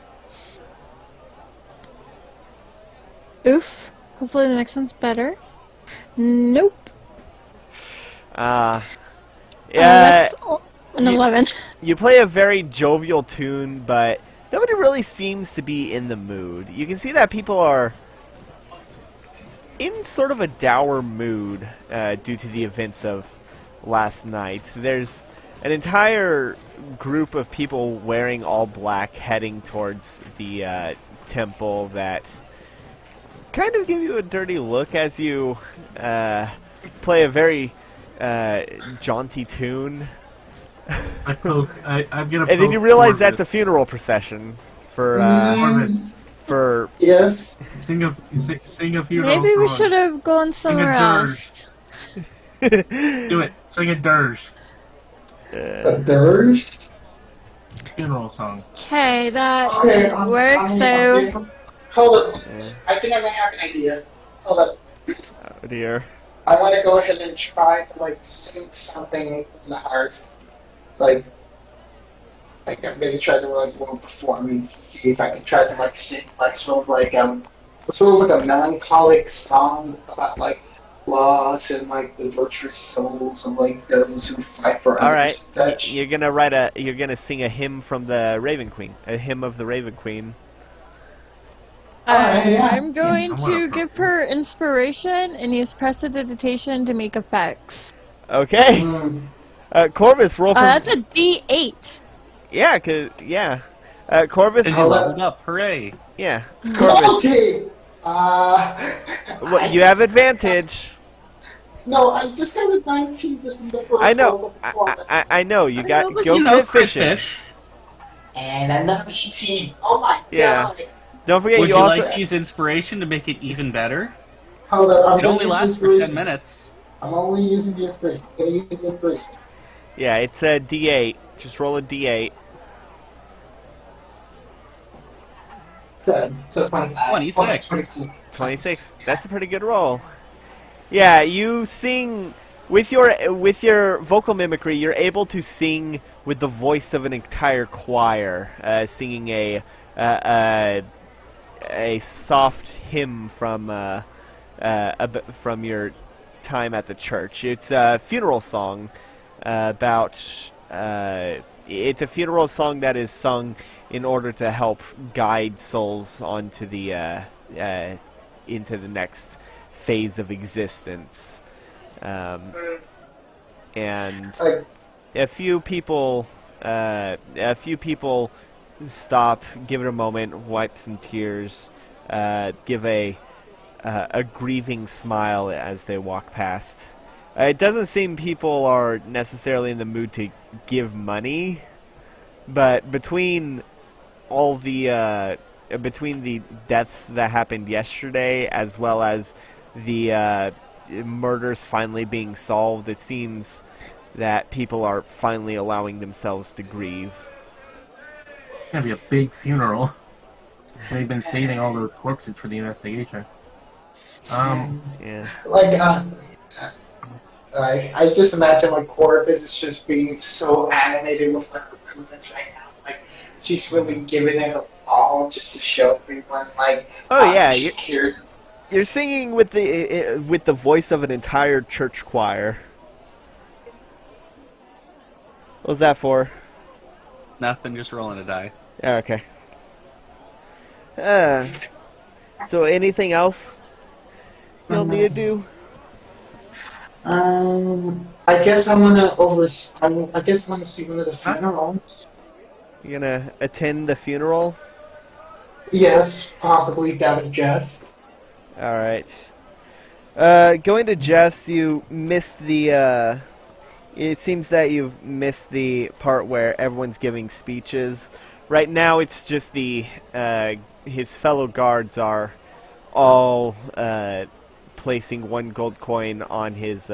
Oof. Hopefully the next one's better. Nope. Yeah, That's an you- 11. you play a very jovial tune, but nobody really seems to be in the mood. You can see that people are in sort of a dour mood due to the events of last night. There's an entire group of people wearing all black heading towards the temple that kind of give you a dirty look as you play a very jaunty tune. I'm gonna. And then you realize that's a funeral procession for for Yes. Sing a funeral. Maybe we song. should have gone somewhere dirge. else. Do it. Sing a dirge. A dirge? Funeral song. Okay, that Okay, works. I'm So, getting- Hold up. Yeah. I think I may have an idea. Hold up. Oh dear. I want to go ahead and try to, like, sing something from the heart. Like I'm gonna try to, like, do a performance, see if I can try to, like, sing, like, sort of like a melancholic song about, like, loss and, like, the virtuous souls of, like, those who fight for All others right, and such. you're gonna sing a hymn from the Raven Queen, a hymn of the Raven Queen. yeah. I'm going I wanna to give her inspiration and use prestidigitation to make effects. Okay. Mm. Corvus, roll. That's a D8. Yeah, Corvus. Because you Hold leveled up. up. Hooray. Yeah, Corvus. Okay. Well, I you have just, advantage. no, I just got a 19 just from the first I know. roll of performance. I know. You got but go crit fishing. fish. And another 18. Oh my Yeah. god. Don't forget Would you you also. like to use inspiration to make it even better? Hold up, I'm It gonna only use lasts for inspiration. 10 minutes. I'm only using the inspiration. I'm gonna use the inspiration. Yeah, it's a D8. Just roll a D8. So 25. 26. 26. That's a pretty good roll. Yeah, you sing with your vocal mimicry. You're able to sing with the voice of an entire choir, singing a soft hymn from your time at the church. It's a funeral song about. It's a funeral song that is sung in order to help guide souls onto the into the next phase of existence, and I, a few people stop, give it a moment, wipe some tears, give a grieving smile as they walk past. It doesn't seem people are necessarily in the mood to give money, but between all the between the deaths that happened yesterday, as well as the murders finally being solved, it seems that people are finally allowing themselves to grieve. It's gonna be a big funeral. They've been saving all those corpses for the investigation. Yeah. like I just imagine like Corvus is just being so animated with like her movements right now. Like she's really giving it all just to show everyone like Oh yeah, she cares. you're singing with the voice of an entire church choir. What was that for? Nothing, just rolling a die. Oh, okay. So anything else you'll need to do? I guess I'm gonna I guess I'm gonna see one of the funerals. You're gonna attend the funeral? Yes, possibly that of Jeff. Alright. Going to Jeff's, you missed the, it seems that you've missed the part where everyone's giving speeches. Right now it's just his fellow guards are all, placing one gold coin on his,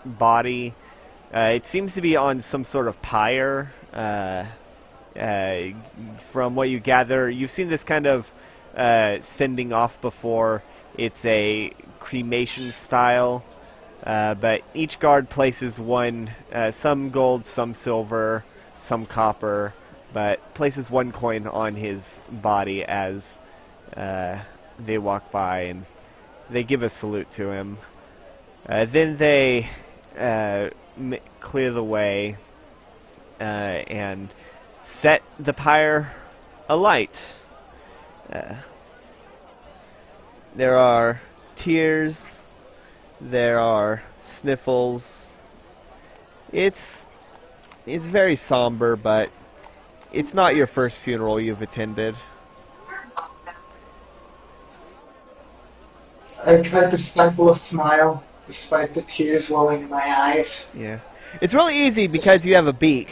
body. It seems to be on some sort of pyre. From what you gather, you've seen this kind of sending off before. It's a cremation style, but each guard places one, some gold, some silver, some copper, but places one coin on his body as they walk by, and they give a salute to him. Then they clear the way and set the pyre alight. There are tears, there are sniffles. It's very somber, but it's not your first funeral you've attended. I tried to stifle a smile despite the tears welling in my eyes. Yeah. It's really easy because you have a beak.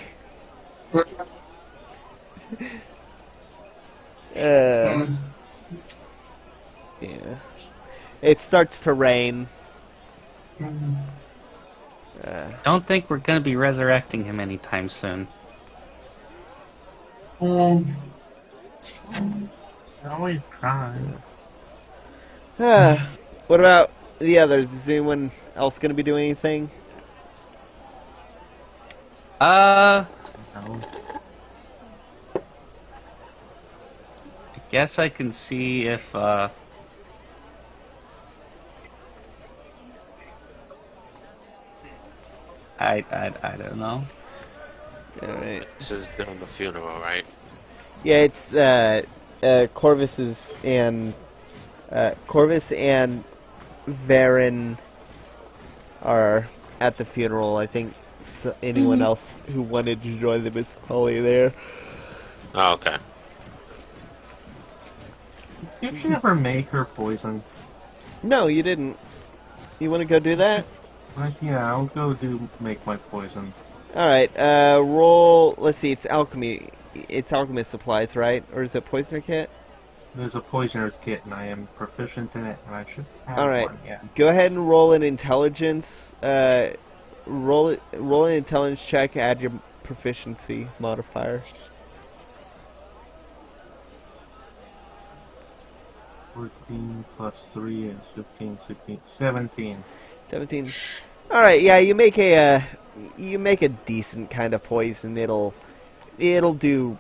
Yeah. It starts to rain. Don't think we're gonna be resurrecting him anytime soon. I always try. What about the others? Is anyone else going to be doing anything? I No. guess I can see if, I don't know. Alright. This is during the funeral, right? Yeah, it's Corvus's and Corvus and Varen are at the funeral. I think anyone else who wanted to join them is probably there. Oh, okay. Did she ever make her poison? No, you didn't. You want to go do that? Yeah, I'll go make my poisons. Alright, roll... Let's see, it's alchemy. It's alchemist supplies, right? Or is it poisoner kit? There's a poisoner's kit, and I am proficient in it, and I should have Alright, one, yeah. go ahead and roll an intelligence. Roll an intelligence check, add your proficiency modifier. 14 plus 3 is 15, 16, 17. 17. Alright, yeah, you make a decent kind of poison. It'll do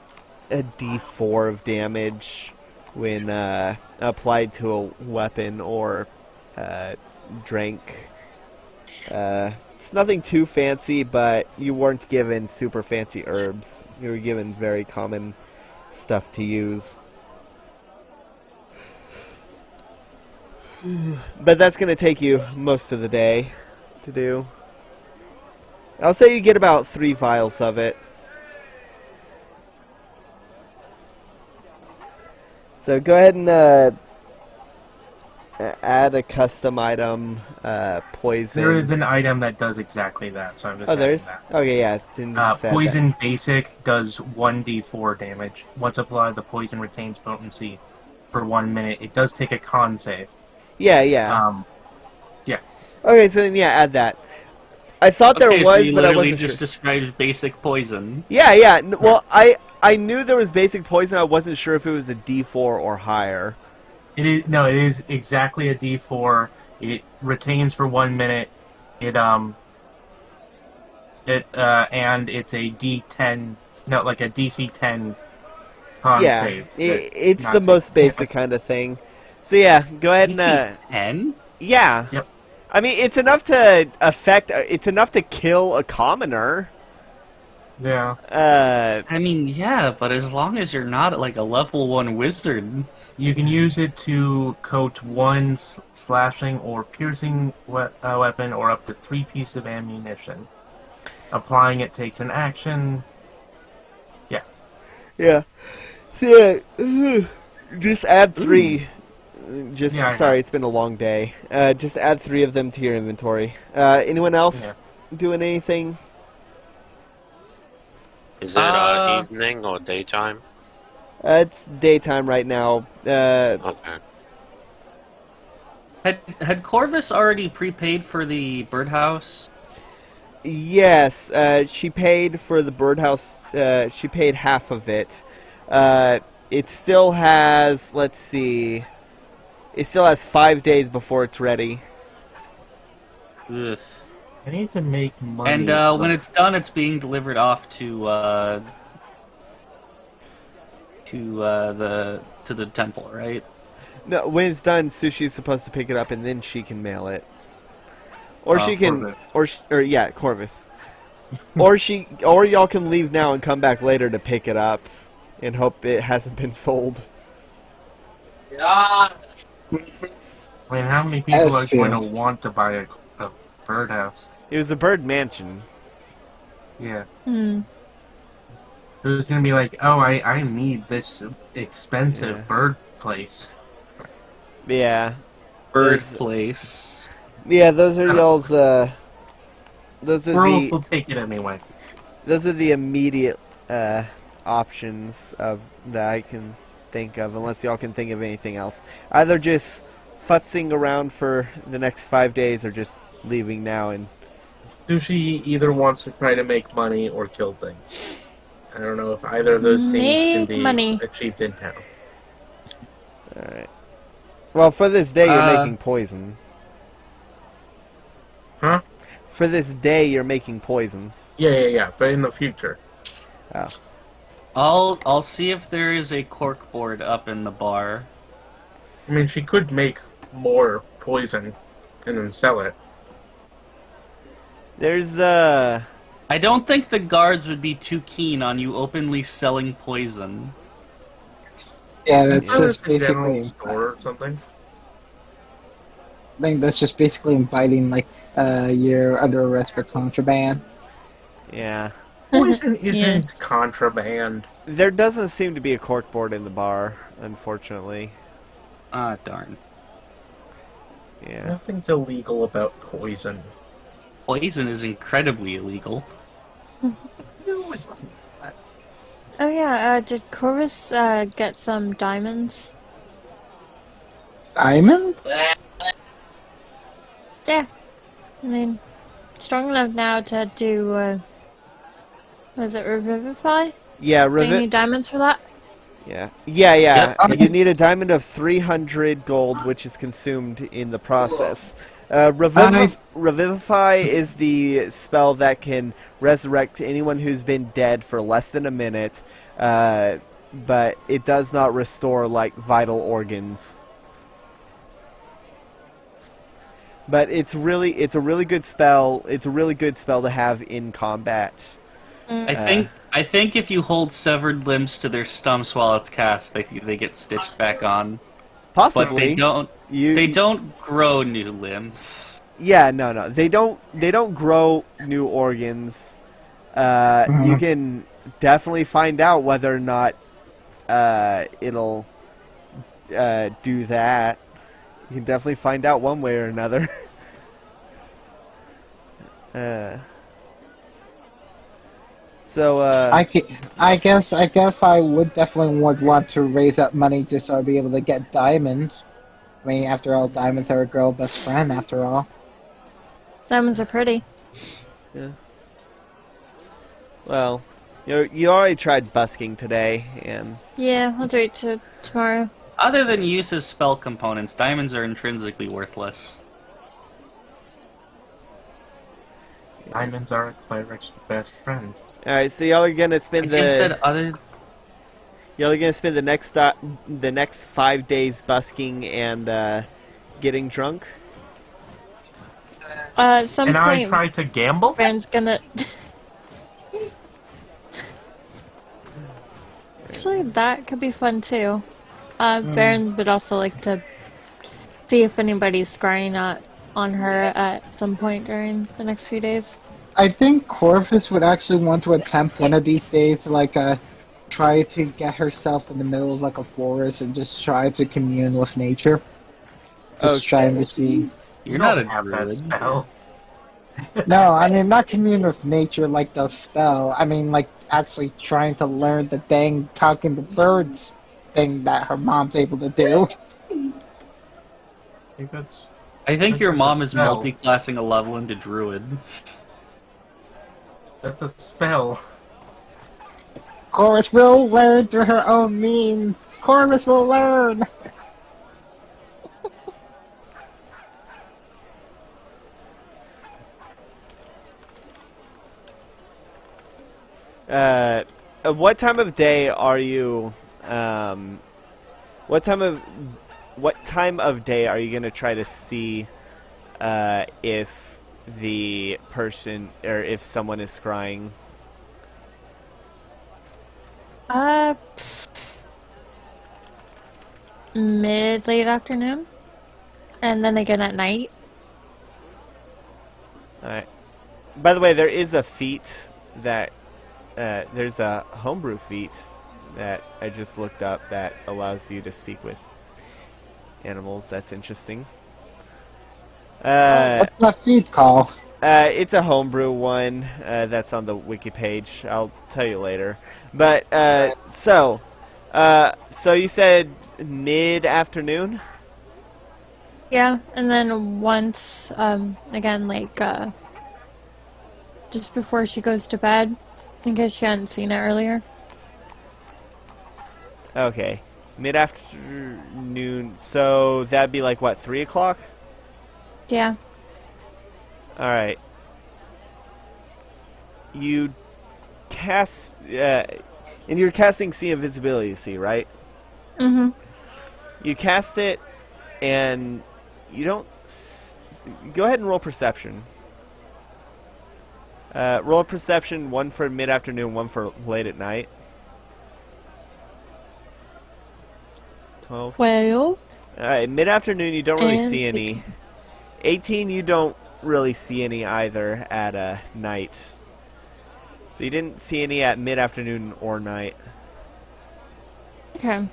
a D4 of damage when applied to a weapon or drink. It's nothing too fancy, but you weren't given super fancy herbs. You were given very common stuff to use. But that's going to take you most of the day to do. I'll say you get about 3 vials of it. So go ahead and add a custom item, poison. There is an item that does exactly that, so I'm just adding there's? that. Okay, yeah. Then just add Poison basic does 1d4 damage. Once applied, the poison retains potency for 1 minute. It does take a con save. Yeah, yeah. Yeah. Okay, so then yeah, add that. I thought there Okay, was, so you but I literally wasn't just sure. described basic poison. Yeah, yeah. Well, I knew there was basic poison. I wasn't sure if it was a D4 or higher. It is exactly a d4. It retains for 1 minute. And it's a d10, no, like a DC 10 con Yeah, save. it's Not the save. most basic kind of thing. So yeah, go ahead and DC 10? yeah. Yep. I mean, it's enough to affect. It's enough to kill a commoner. Yeah. I mean, yeah, but as long as you're not like a level 1 wizard. You can use it to coat 1 slashing or piercing weapon or up to 3 pieces of ammunition. Applying it takes an action. Yeah. Yeah. So, yeah. Just add 3. Just Yeah, I sorry, know. it's been a long day. Just add 3 of them to your inventory. Anyone else doing anything? Is it evening or daytime? It's daytime right now. Okay. Had Corvus already prepaid for the birdhouse? Yes, she paid for the birdhouse. She paid half of it. It still has, let's see, it still has 5 days before it's ready. Ugh. I need to make money. And when it's done, it's being delivered off to the temple, right? No, when it's done, Sushi's supposed to pick it up and then she can mail it. Or she can, Corvus. or yeah, Corvus. or y'all can leave now and come back later to pick it up, and hope it hasn't been sold. Yeah. I mean, how many people are As going to failed. want to buy a birdhouse? It was a bird mansion. Yeah. Hmm. Who's going to be like, oh, I need this expensive Yeah. bird place. Yeah, Birthplace. yeah. Those are y'all's. Those are World the will take it anyway. those are the immediate options of that I can think of, unless y'all can think of anything else. Either just futzing around for the next 5 days, or just leaving now and. Sushi either wants to try to make money or kill things. I don't know if either of those things Make can be money. achieved in town. All right. Well, for this day, you're Uh, making poison. Huh? For this day, you're making poison. Yeah. But in the future. I'll see if there is a cork board up in the bar. I mean, she could make more poison and then sell it. There's I don't think the guards would be too keen on you openly selling poison. Yeah, that's Or just a general basically. store or something. think that's just basically inviting like you're under arrest for contraband. Yeah. Poison Yeah. isn't contraband. There doesn't seem to be a corkboard in the bar, unfortunately. Ah, darn. Yeah. Nothing's illegal about poison. Poison is incredibly illegal. Oh yeah, did Corvus get some diamonds? Diamonds? Yeah. I mean, strong enough now to do, was it Revivify? Yeah, Do you need diamonds for that? Yeah. Yep. You need a diamond of 300 gold, which is consumed in the process. Revivify is the spell that can resurrect anyone who's been dead for less than a minute, but it does not restore, like, vital organs. But it's a really good spell. It's a really good spell to have in combat. I think if you hold severed limbs to their stumps while it's cast, they get stitched back on. Possibly. But they don't. You, They don't grow new limbs. Yeah, no. They don't grow new organs. You can definitely find out whether or not it'll do that. You can definitely find out one way or another. I guess I would would want to raise up money just so I'd be able to get diamonds. I mean, after all, diamonds are a girl best friend. After all, Diamonds are pretty. Yeah. Well, you already tried busking today, and Yeah, I'll do it tomorrow. Other than use as spell components, diamonds are intrinsically worthless. Diamonds are a cleric's best friend. all right. So y'all are gonna spend I just said other. y'all are gonna spend the next 5 days busking and getting drunk. At some And I point, try to gamble? Baron's gonna. Actually, that could be fun too. Baron would also like to see if anybody's scrying on her at some point during the next few days. I think Corvus would actually want to attempt one of these days to try to get herself in the middle of like a forest and just try to commune with nature. Just trying to see. You're not a have that druid. spell. No, I mean not commune with nature like the spell. I mean like actually trying to learn the dang talking to birds thing that her mom's able to do. I think your mom is No. multi-classing a level into druid. That's a spell. Chorus will learn through her own means. Chorus will learn. What time of day are you? What time of day are you gonna try to see if the person or if someone is scrying? Late afternoon, and then again at night. Alright. By the way, there is a feat that there's a homebrew feat that I just looked up that allows you to speak with animals. That's interesting. What's that feed call? It's a homebrew one that's on the wiki page. I'll tell you later. But so you said mid-afternoon? Yeah, and then once, again, just before she goes to bed, in case she hadn't seen it earlier. Okay, mid-afternoon. So that'd be like what, 3 o'clock? Yeah. All right. You cast, and you're casting See Invisibility, right? Mm-hmm. You cast it, and you don't. Go ahead and roll perception. Roll perception, one for mid-afternoon, one for late at night. 12. Well, Alright, mid-afternoon you don't really and see we any. can- 18, you don't really see any either at night. So you didn't see any at mid-afternoon or night. Okay.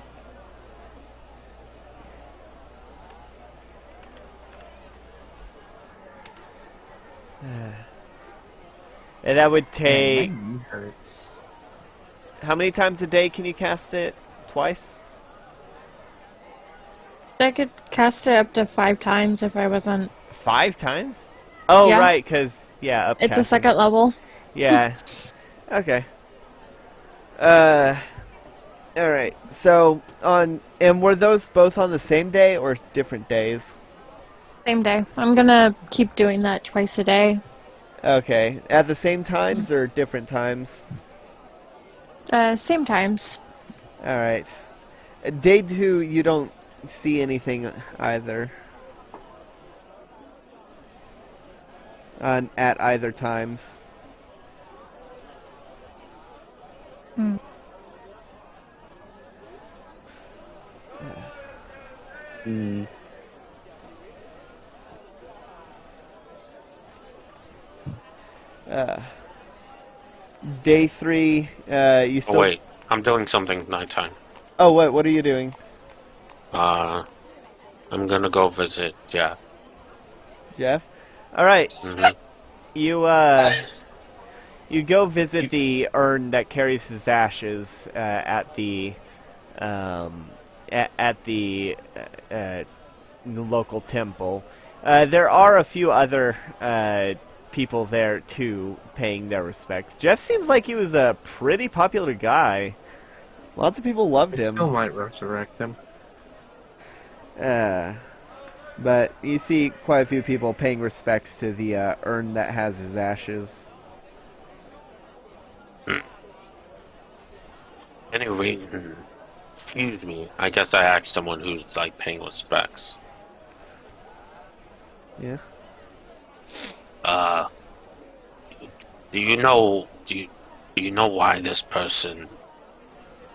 And that would Man, take... my knee hurts. How many times a day can you cast it? Twice? I could cast it up to 5 times if I wasn't. 5 times? Oh, Yeah. right, because, yeah, It's a upcasting. second level. Yeah. Okay. Alright, so, and were those both on the same day or different days? Same day. I'm gonna keep doing that twice a day. Okay, at the same times or different times? Same times. Alright. Day 2, you don't see anything either. At either times. Hmm. Hmm. Day 3, you Oh, still... wait, I'm doing something nighttime. Oh, what are you doing? I'm gonna go visit Jeff. Jeff? Alright, Mhm. you go visit the urn that carries his ashes at the local temple. There are a few other people there too, paying their respects. Jeff seems like he was a pretty popular guy. Lots of people loved I him. still might resurrect him. But you see quite a few people paying respects to the urn that has his ashes. Anyway, excuse me. I guess I asked someone who's like paying respects. Yeah. Do you know? Do you know why this person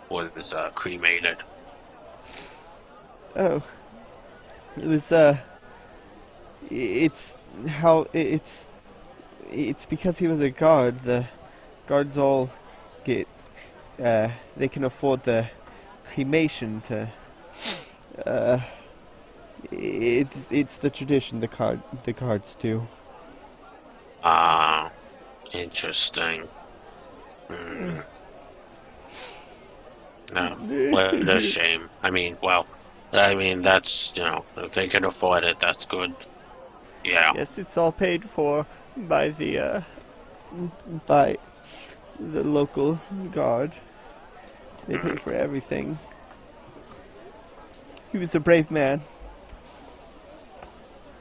was cremated? Oh. It was it's because he was a guard. The guards all get they can afford the cremation to it's the tradition the guards do. Ah, interesting. Hmm. No, what a shame. I mean, well, that's, if they can afford it, that's good. Yeah. Yes, it's all paid for by by the local guard. They pay for everything. He was a brave man.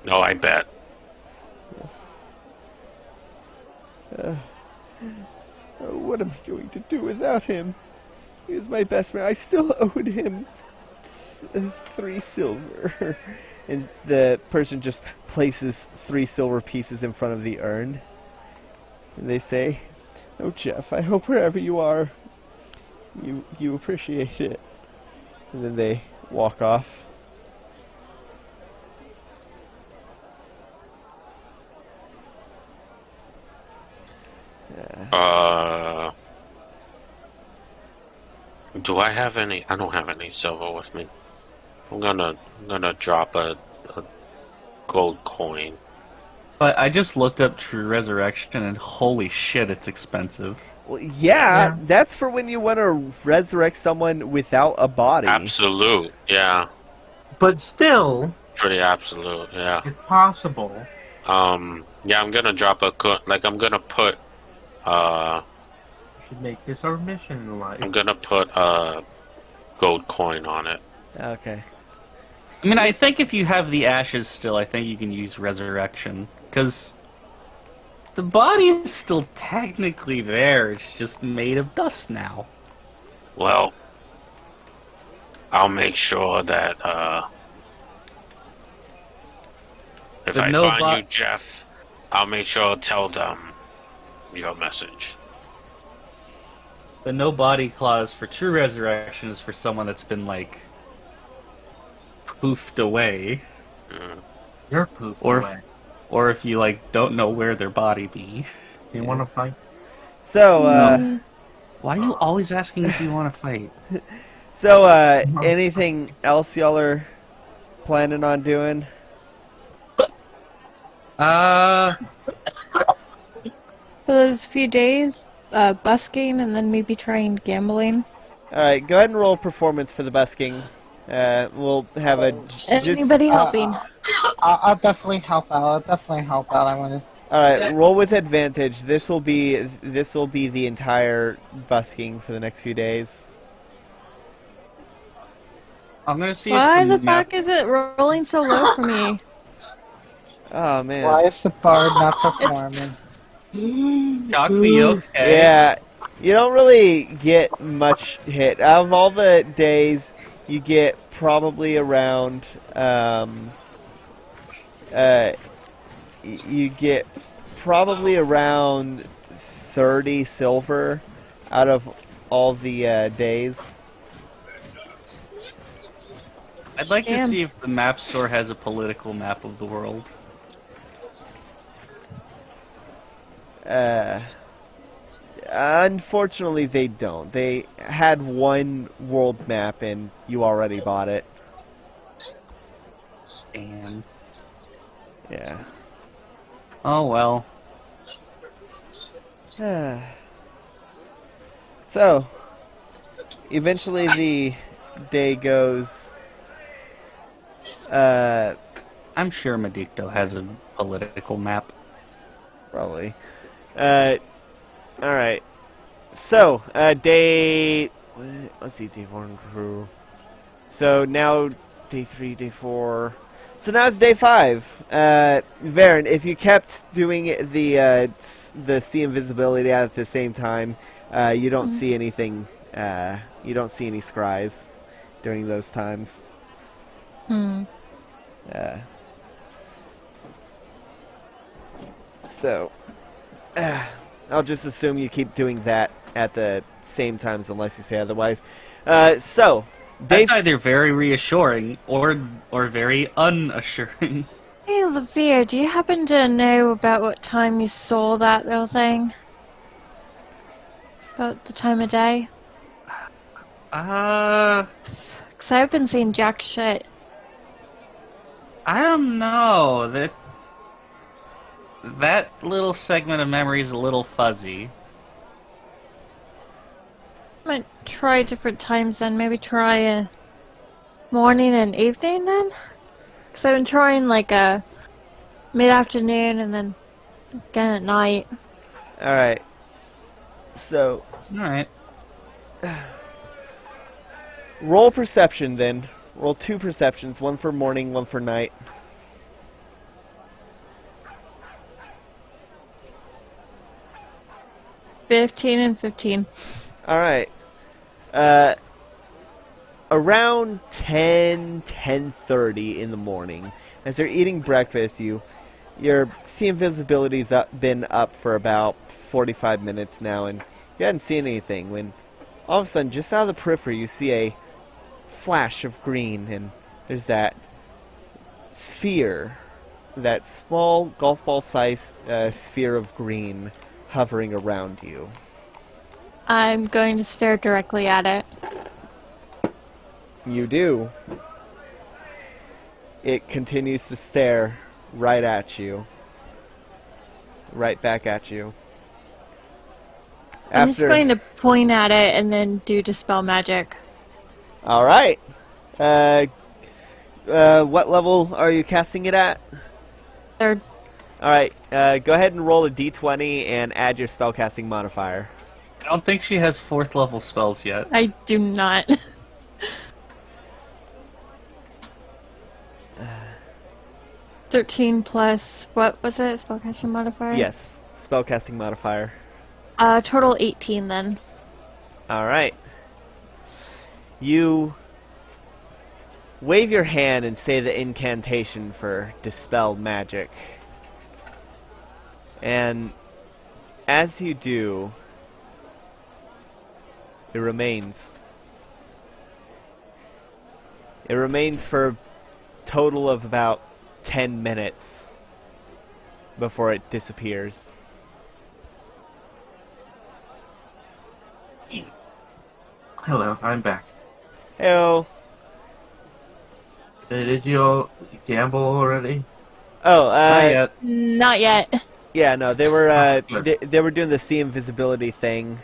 No, I bet. What am I going to do without him? He was my best friend. I still owed him 3 silver. And the person just places 3 silver pieces in front of the urn. And they say, "Oh, Jeff, I hope wherever you are, you appreciate it." And then they walk off. Do I have any? I don't have any silver with me. I'm gonna drop a gold coin. But I just looked up True Resurrection, and holy shit, it's expensive. Well, yeah, Yeah. that's for when you want to resurrect someone without a body. Absolute, yeah, But still, pretty absolute, yeah. it's possible. Yeah, I'm gonna drop I'm gonna put, We should make this our mission in life. I'm gonna put a gold coin on it. Okay. I mean, I think if you have the ashes still, I think you can use Resurrection. Because the body is still technically there, it's just made of dust now. Well, I'll make sure that, if But I no find you, Jeff, I'll make sure I'll tell them your message. The no body clause for True Resurrection is for someone that's been, like, poofed away. You're poof Or away. or if you like don't know where their body be. You want to fight? So, No. Why are you always asking if you want to fight? anything else y'all are planning on doing? Uh, For those few days, busking and then maybe trying gambling. Alright, go ahead and roll performance for the busking. We'll have a Anybody helping? I'll definitely help out. I want to. Alright, roll with advantage. This will be the entire busking for the next few days. I'm gonna see Why if the map- fuck is it rolling so low for me? Oh man. Why is the bard not performing? Cockfee, you okay? Yeah, you don't really get much hit. Out of all the days, you get probably around, you get probably around 30 silver out of all the days. I'd like to Damn. see if the map store has a political map of the world. Unfortunately, they don't. They had one world map, and you already bought it. And Yeah. oh well. So, eventually the day goes. I'm sure Medicto has a political map. Probably. Alright. So, day. Let's see, day 4 crew. So now, day 3, day 4. So now it's day 5. Varen, if you kept doing the sea invisibility at the same time, you don't see anything. You don't see any scries during those times. So, I'll just assume you keep doing that at the same times unless you say otherwise. So, day That's either very reassuring or very unassuring. Hey, Lavia, do you happen to know about what time you saw that little thing? About the time of day? Uh, Because I've been seeing jack shit. I don't know. That little segment of memory is a little fuzzy. Might try different times then. Maybe try a morning and evening then? Because I've been trying like a mid-afternoon and then again at night. Alright. So, Alright. roll perception then. Roll 2 perceptions, one for morning, one for night. $15 and $15. Alright. Around 10:30 in the morning, as they're eating breakfast, your sea invisibility's been up for about 45 minutes now, and you hadn't seen anything, when all of a sudden, just out of the periphery, you see a flash of green, and there's that sphere, that small golf ball size sphere of green hovering around you. I'm going to stare directly at it. You do. It continues to stare right at you. Right back at you. I'm just going to point at it and then do Dispel Magic. Alright. What level are you casting it at? 3rd. Alright, go ahead and roll a d20 and add your spellcasting modifier. I don't think she has 4th level spells yet. I do not. $13 plus, what was it? Spellcasting modifier? Yes, spellcasting modifier. Total 18 then. Alright. You wave your hand and say the incantation for Dispel Magic. And as you do, it remains. It remains for a total of about 10 minutes before it disappears. Hello, I'm back. Heyo. Did you all gamble already? Oh, Not yet. Not yet. yeah, no, they were Good. they were doing the sea invisibility thing.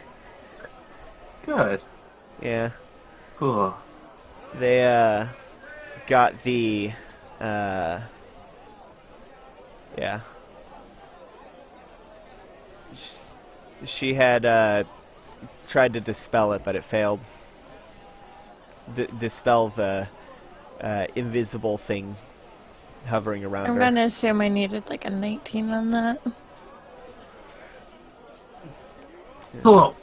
Good. Yeah, Cool. they got the yeah. She had tried to dispel it, but it failed. Dispel the invisible thing hovering around I'm her. gonna assume I needed like a 19 on that. Hello.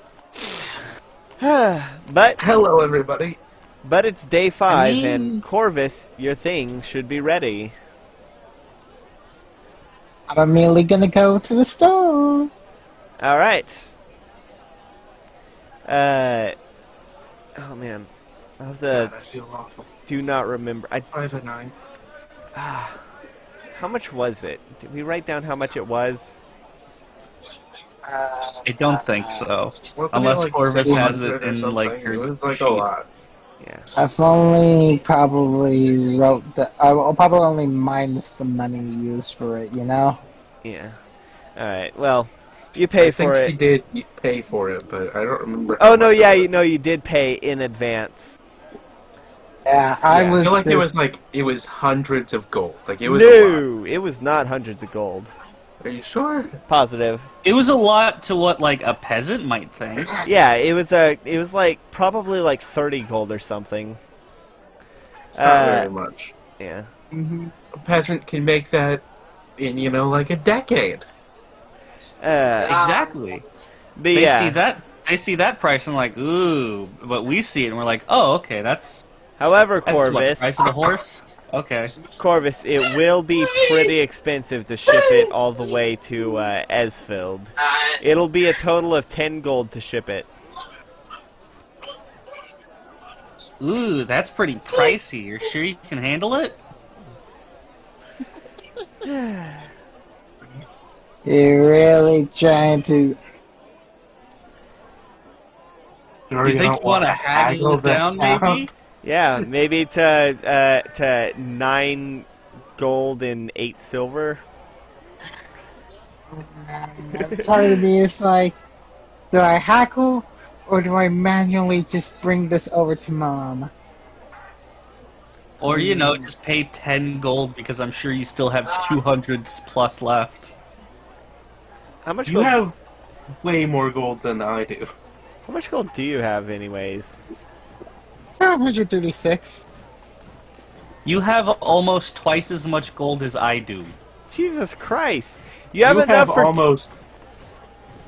but Hello, everybody. it's day 5, mean- and Corvus, your thing should be ready. I'm immediately gonna go to the store. All right. Oh man, I was God, I feel awful. do not remember. 5 and 9. How much was it? Did we write down how much it was? I don't think so. Wasn't Unless it like Corvus has 600 it or in, something? like, her It was like sheet. a lot. Yeah. I've only probably wrote the. I'll probably only minus the money used for it. You know. Yeah. All right. Well, you pay I think for she it. did pay for it, but I don't remember. Oh how no, much yeah, it was. you did pay in advance. Yeah, I Yeah. I was. feel like just- it was hundreds of gold. Like it was a lot. No, it was not hundreds of gold. Are you sure? Positive. It was a lot to what like a peasant might think. Yeah, it was like probably like 30 gold or something. It's not very much. Yeah. A peasant can make that in like a decade. Exactly. But They yeah. see that. They see that price and like, ooh. But we see it and we're like, oh, okay, that's However, what, the Corvus, price of the horse. Okay. Corvus, it will be pretty expensive to ship it all the way to Esfield. It'll be a total of 10 gold to ship it. Ooh, that's pretty pricey. You're sure you can handle it? You're really trying to. Sure You think don't you want to wanna haggle it that down, maybe? Yeah, maybe to 9 gold and 8 silver. Part of me is like, do I hackle or do I manually just bring this over to mom? Or just pay 10 gold because I'm sure you still have 200 plus left. How much You gold? have way more gold than I do. How much gold do you have, anyways? 736. You have almost twice as much gold as I do. Jesus Christ! You have You enough have for almost.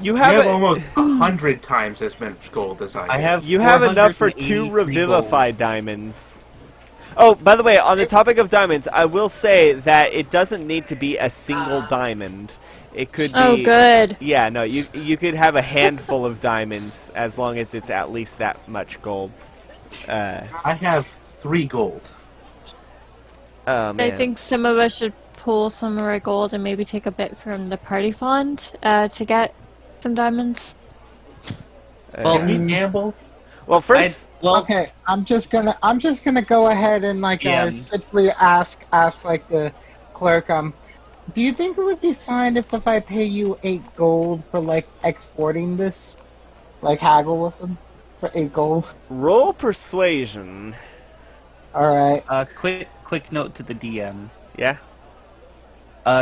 you You have have a- almost 100 times as much gold as I do. I have you have enough for 2 483 Revivify gold. diamonds. Oh, by the way, on the topic of diamonds, I will say that it doesn't need to be a single diamond. It could be. Oh, good. Yeah, no, you could have a handful of diamonds as long as it's at least that much gold. I have 3 gold. Oh man. I think some of us should pull some of our gold and maybe take a bit from the party fund to get some diamonds. Well, Can we gamble? Well, first, Okay, I'm just gonna go ahead and Yeah. simply ask like the clerk, do you think it would be fine if I pay you 8 gold for like exporting this? Like haggle with them for 8 gold? roll persuasion. Alright. quick note to the DM. Yeah,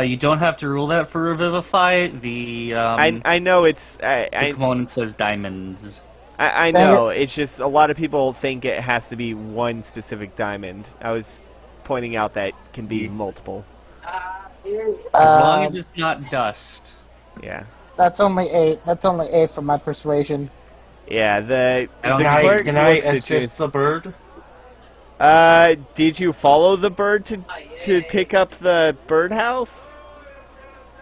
You don't have to rule that for Revivify. The I know it's the component says diamonds. I know. It's just a lot of people think it has to be one specific diamond. I was pointing out that it can be multiple. As long as it's not dust. Yeah. That's only 8. That's only 8 for my persuasion. Yeah, the clerk Can I looks at you. assist the bird? Did you follow the bird to pick up the birdhouse?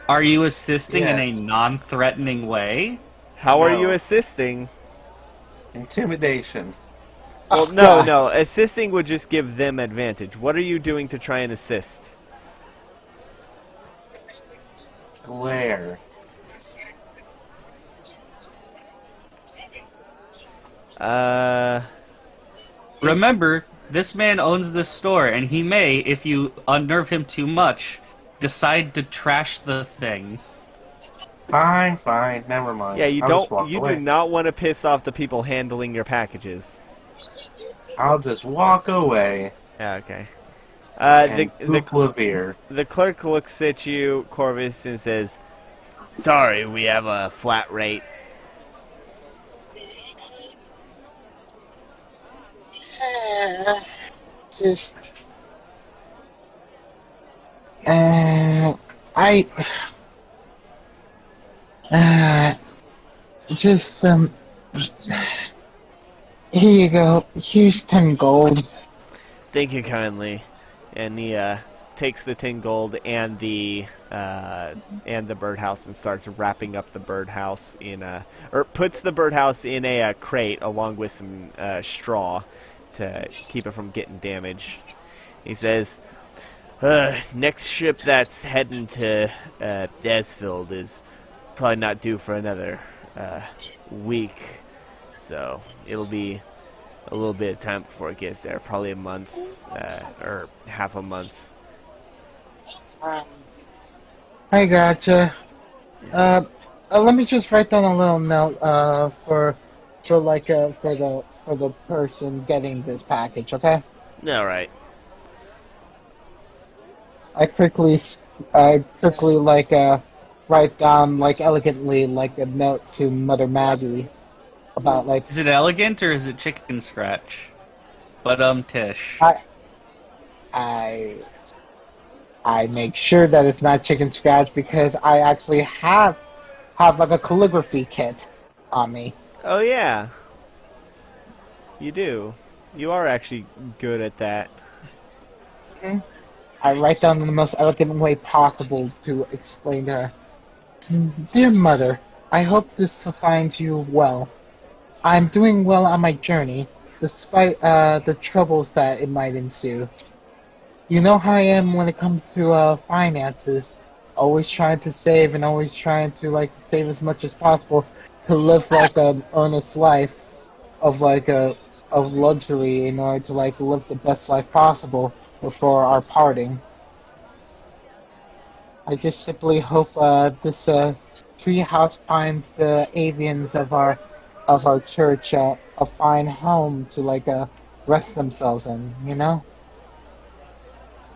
Are you assisting in a Yes. non-threatening way? How are No. you assisting? Intimidation. Well, Oh, no, God. no. Assisting would just give them advantage. What are you doing to try and assist? glare. Remember, this man owns this store, and he may, if you unnerve him too much, decide to trash the thing. Fine, never mind. Yeah, you I'll just don't. walk You away. do not want to piss off the people handling your packages. I'll just walk away. Yeah, okay. And The Lavere. clerk looks at you, Corvus, and says, "Sorry, we have a flat rate." Just, I, just, here you go. Here's 10 gold. Thank you kindly. And he takes the 10 gold and the birdhouse and starts wrapping up the birdhouse or puts the birdhouse in a crate along with some straw to keep it from getting damaged. He says, next ship that's heading to Desfield is probably not due for another week, so it'll be a little bit of time before it gets there, probably a month or half a month. I gotcha. Let me just write down a little note for the person getting this package, okay? All right. I quickly write down elegantly a note to Mother Maggie about Is it elegant or is it chicken scratch? But Tish. I make sure that it's not chicken scratch because I actually have a calligraphy kit on me. Oh yeah. You do. You are actually good at that. I write down in the most elegant way possible to explain to her. Dear Mother, I hope this finds you well. I'm doing well on my journey, despite the troubles that it might ensue. You know how I am when it comes to finances. Always trying to save and always trying to save as much as possible to live an earnest life of of luxury in order to live the best life possible before our parting. I just simply hope this treehouse finds the avians of our church a fine home to rest themselves in, you know?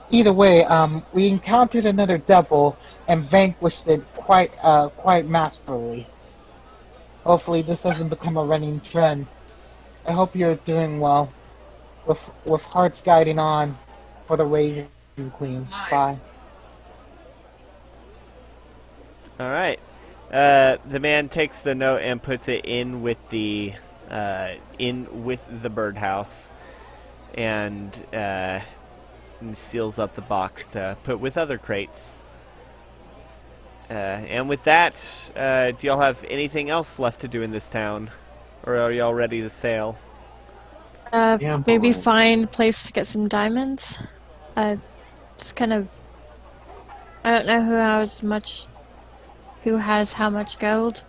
Either way, we encountered another devil and vanquished it quite masterfully. Hopefully this doesn't become a running trend. I hope you're doing well, with hearts guiding on for the Raven Queen. Bye. All right. The man takes the note and puts it in with the birdhouse, and seals up the box to put with other crates. And with that, do y'all have anything else left to do in this town, or are y'all ready to sail? Yeah, Maybe boy. find a place to get some diamonds. Just kind of. I don't know who has how much gold,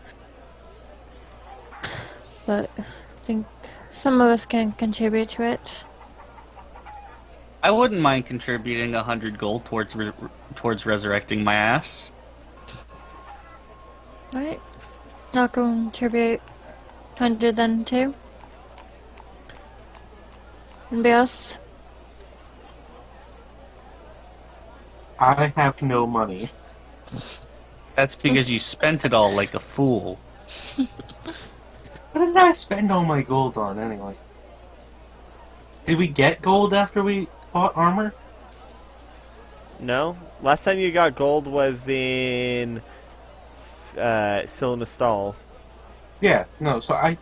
but I think some of us can contribute to it. I wouldn't mind contributing 100 gold towards resurrecting my ass. Right? I'll contribute 100 then too. Anybody else? I have no money. That's because you spent it all like a fool. What did I spend all my gold on anyway? Did we get gold after we bought armor? No. Last time you got gold was in Silimastal. Yeah, no, so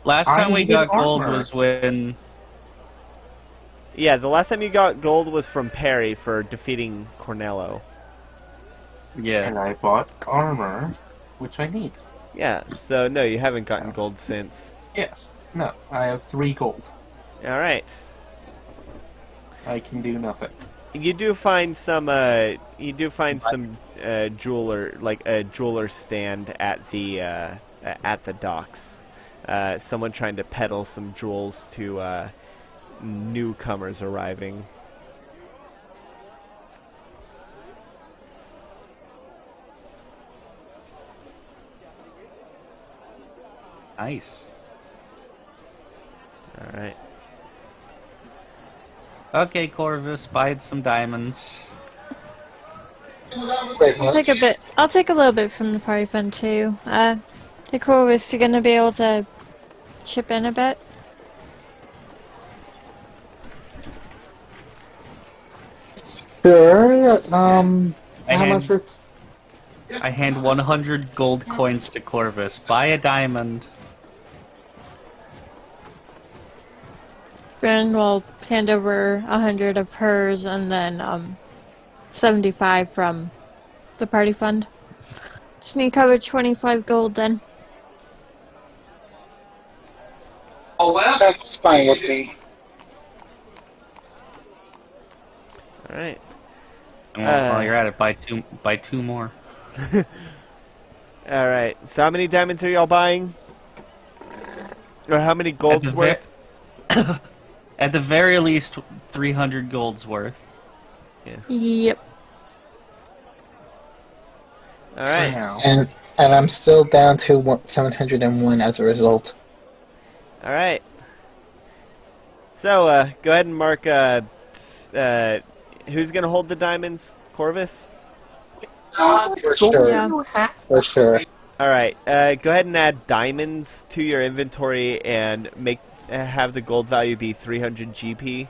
Last time we needed got gold armor. was when... Yeah, the last time you got gold was from Perry for defeating Cornello. Yeah. And I bought armor, which I need. Yeah, so no, you haven't gotten gold since. Yes. No, I have 3 gold. Alright. I can do nothing. You do find some. Jeweler, like a jeweler stand at the docks. Someone trying to peddle some jewels to newcomers arriving. Nice. All right. Okay, Corvus, buy some diamonds. Wait, I'll what? take a bit. I'll take a little bit from the party fund too. The crew is gonna be able to chip in a bit. Sure. I How much? hand, I hand 100 gold coins to Corvus. Buy a diamond. Bryn will hand over 100 of hers, and then 75 from the party fund. Just need to cover 25 gold then. Oh, well, that's fine with me. All right. And while you're at it, buy two more. All right. So how many diamonds are y'all buying? Or how many gold's worth? At the very least, 300 gold's worth. Yep. All right. Now. And I'm still down to 701 as a result. All right. So go ahead and mark. Who's gonna hold the diamonds? Corvus. For sure. Yeah. For sure. All right. Go ahead and add diamonds to your inventory and have the gold value be 300 GP.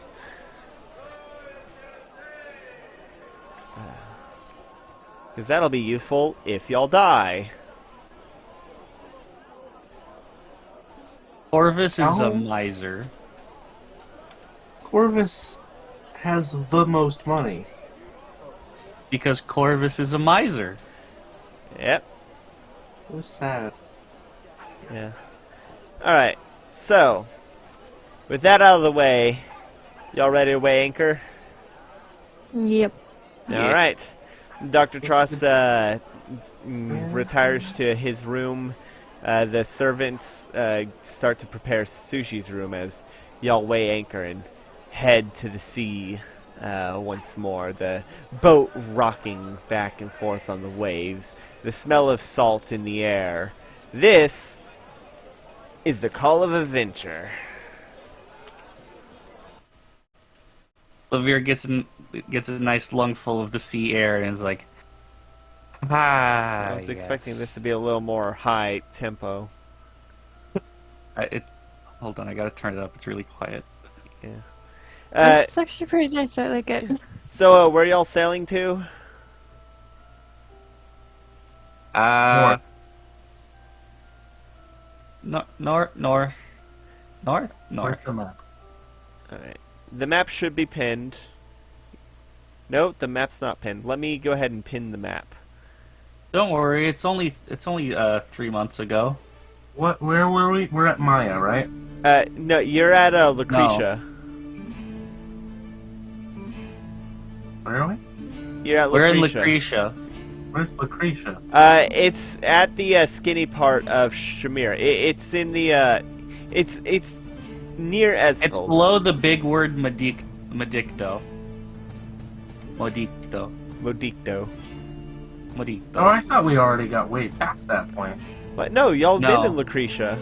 Because that'll be useful if y'all die. Corvus is a Oh. miser. Corvus has the most money. Because Corvus is a miser. Yep. So sad. Yeah. All right. So, with that out of the way, y'all ready to weigh anchor? Yep. All Yeah. right. Dr. Tross retires to his room. The servants start to prepare Sushi's room as y'all weigh anchor and head to the sea once more. The boat rocking back and forth on the waves. The smell of salt in the air. This is the call of adventure. Lavir gets a nice lungful of the sea air and is like, I was expecting this to be a little more high tempo. Hold on, I gotta turn it up. It's really quiet. Yeah. It's actually pretty nice. I like it. So, where y'all sailing to? North. North. Where's the map? Alright. The map should be pinned. No, the map's not pinned. Let me go ahead and pin the map. Don't worry, it's only 3 months ago. What? Where were we? We're at Maya, right? No, you're at Lucretia. Where are we? You're at We're Lucretia. in Lucretia. Where's Lucretia? It's at the skinny part of Shamir. It's in the it's near Eskel. It's below the big word Modicto. Modicto. Modicto. Modicto. Oh, I thought we already got way past that point. What? No, y'all No. been in Lucretia.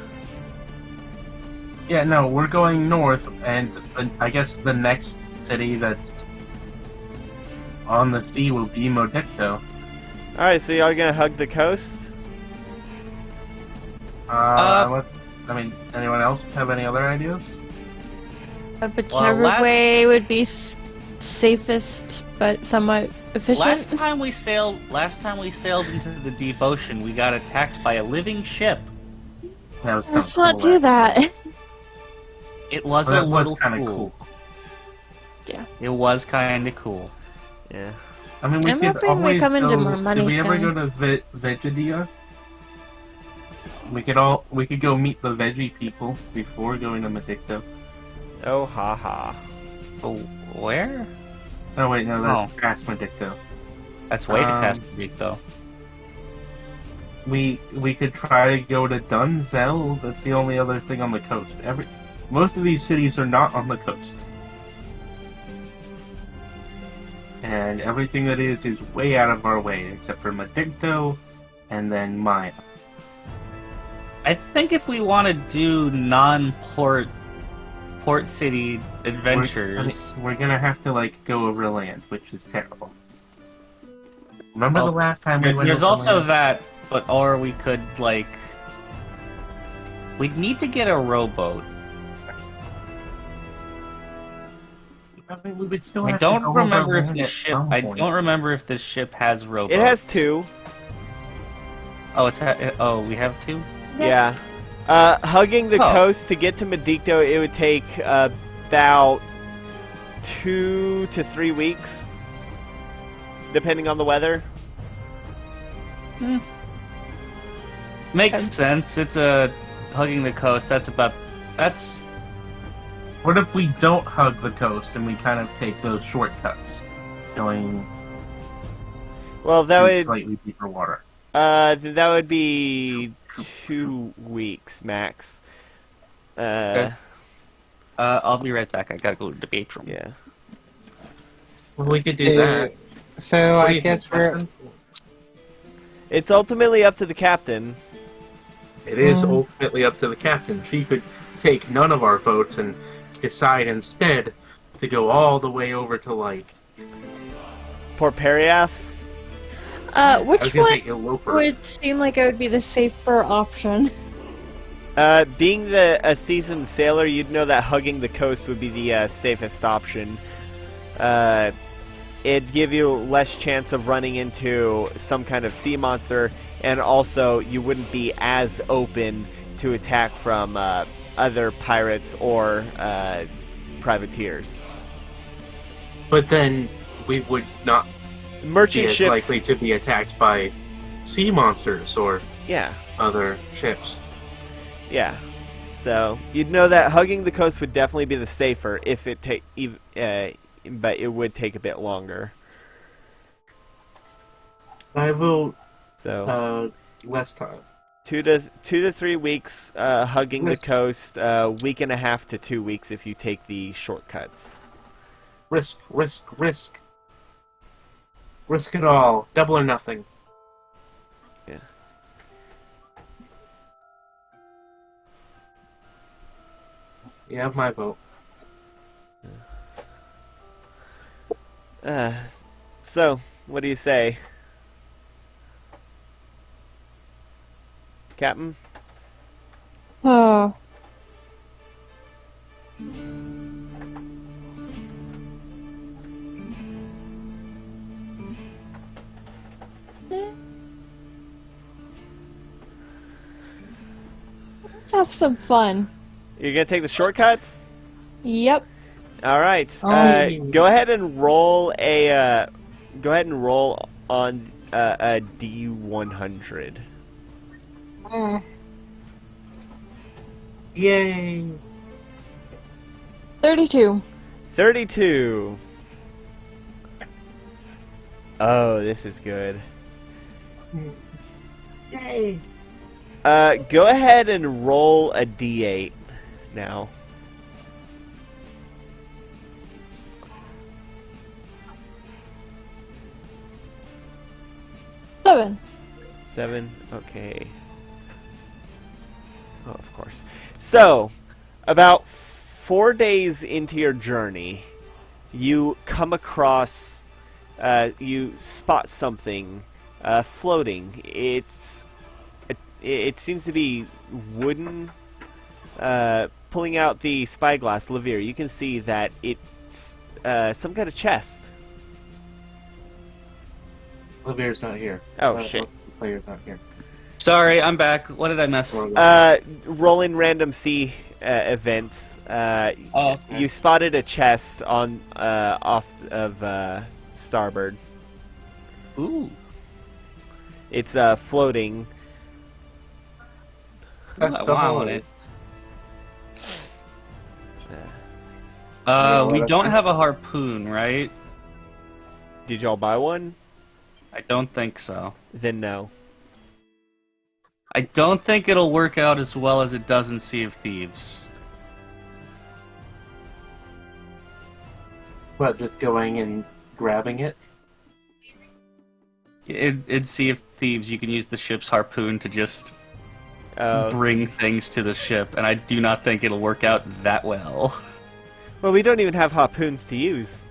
Yeah, no, we're going north, and I guess the next city that's on the sea will be Modicto. Alright, so y'all gonna hug the coast? Anyone else have any other ideas? Whichever last- way would be safest, but somewhat efficient. Last time we sailed into the deep ocean, we got attacked by a living ship. That was Let's kinda not cool, do that. It was Well, a that little was kind of cool. cool. It was kind of cool. Yeah. I mean, we I'm could hoping we always come into go- more money Did we ever soon. go to Vegedia? We could go meet the veggie people before going to Medicto. Oh, ha ha. Oh, Where? Oh wait, no, that's past Medicto. That's way past the week, though. We could try to go to Dunzel. That's the only other thing on the coast. Most of these cities are not on the coast, and everything that is way out of our way, except for Medicto, and then Maya. I think if we want to do non-port city adventures, We're gonna have to like go overland, which is terrible. Remember the last time we went? There's overland? also that, or we could like, we'd need to get a rowboat. I mean, we would still I have don't to go remember if overland this at ship. some I point. don't remember if this ship has rowboats. It has 2. Oh, we have 2. Yeah. Hugging the coast to get to Medicto, it would take about 2 to 3 weeks, depending on the weather. Makes sense. It's hugging the coast. That's. What if we don't hug the coast and we kind of take those shortcuts, going Well, that through would slightly deeper water? that would be 2 weeks max. Okay. I'll be right back. I gotta go to the bathroom. Yeah. Well, we could do that. So What do I you guess think, we're Captain? It's ultimately up to the captain. It is ultimately up to the captain. She could take none of our votes and decide instead to go all the way over to like. Port Periath. I was Which gonna one say Eloper. would seem like it would be the safer option? Being a seasoned sailor, you'd know that hugging the coast would be the safest option. It'd give you less chance of running into some kind of sea monster, and also you wouldn't be as open to attack from other pirates or privateers. But then we would not be Merchant as ships. likely to be attacked by sea monsters or Yeah. other ships. Yeah. So you'd know that hugging the coast would definitely be the safer if it but it would take a bit longer. I vote So less time. 2 to 3 weeks hugging the coast, week and a half to 2 weeks if you take the shortcuts. Risk. Risk it all. Double or nothing. Yeah. You have my vote. So, what do you say? Captain? Oh. Let's have some fun. You're gonna take the shortcuts? Yep. All right. Go ahead and roll a. Go ahead and roll on a D100. Yay! 32. 32. Oh, this is good. Yay! Go ahead and roll a D8 now. Seven. 7. Okay. Oh, of course. So, about 4 days into your journey, you come across, you spot something floating. It seems to be wooden. Pulling out the spyglass, Levere, you can see that it's some kind of chest. Olivia's not here. Oh, shit. The player's not here. Sorry, I'm back. What did I miss? Rolling random sea events. Okay. You spotted a chest on off of starboard. Ooh. It's floating. That's I the want whole- it. We don't have a harpoon, right? Did y'all buy one? I don't think so. Then no. I don't think it'll work out as well as it does in Sea of Thieves. What, just going and grabbing it? In Sea of Thieves, you can use the ship's harpoon to just Oh. bring things to the ship, and I do not think it'll work out that well. Well, we don't even have harpoons to use.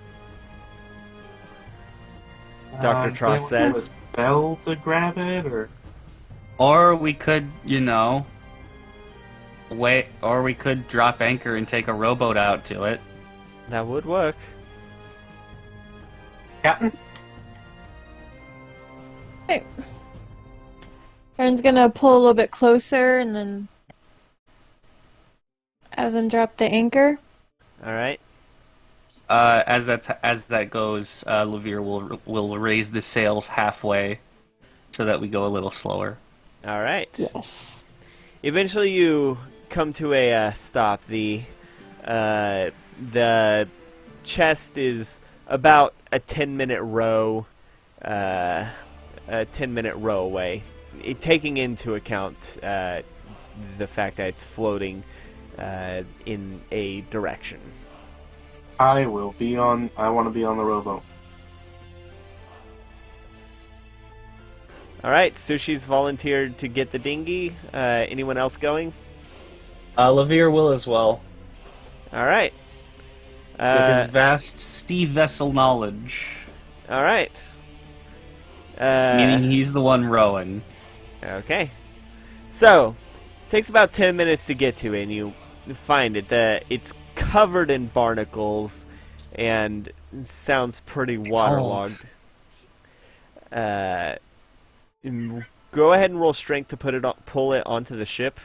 Dr. Tross So we have a says. spell to grab it, or Or we could, wait, or we could drop anchor and take a rowboat out to it. That would work. Captain? Right. Aaron's gonna pull a little bit closer and then have them drop the anchor. Alright. As that goes, Levere will raise the sails halfway so that we go a little slower. Alright. Yes. Eventually you come to a stop. The chest is about a 10-minute row, a 10-minute row away. Taking into account the fact that it's floating in a direction. I want to be on the rowboat. Alright, Sushi's volunteered to get the dinghy. Anyone else going? Levere will as well, Alright. with his vast sea vessel knowledge. Alright. Meaning he's the one rowing. Okay. So, takes about 10 minutes to get to it, and you find it. It's covered in barnacles, and sounds pretty waterlogged. Go ahead and roll strength to pull it onto the ship.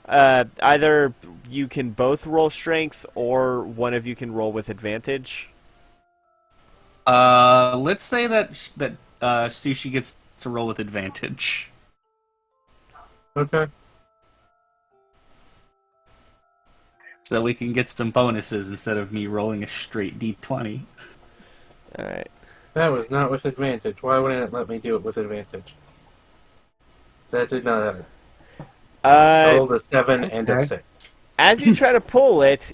Either you can both roll strength, or one of you can roll with advantage. Let's say that Sushi gets to roll with advantage. Okay. So that we can get some bonuses instead of me rolling a straight d20. Alright. That was not with advantage. Why wouldn't it let me do it with advantage? That did not happen. I rolled a 7 and a 6. As you try to pull it,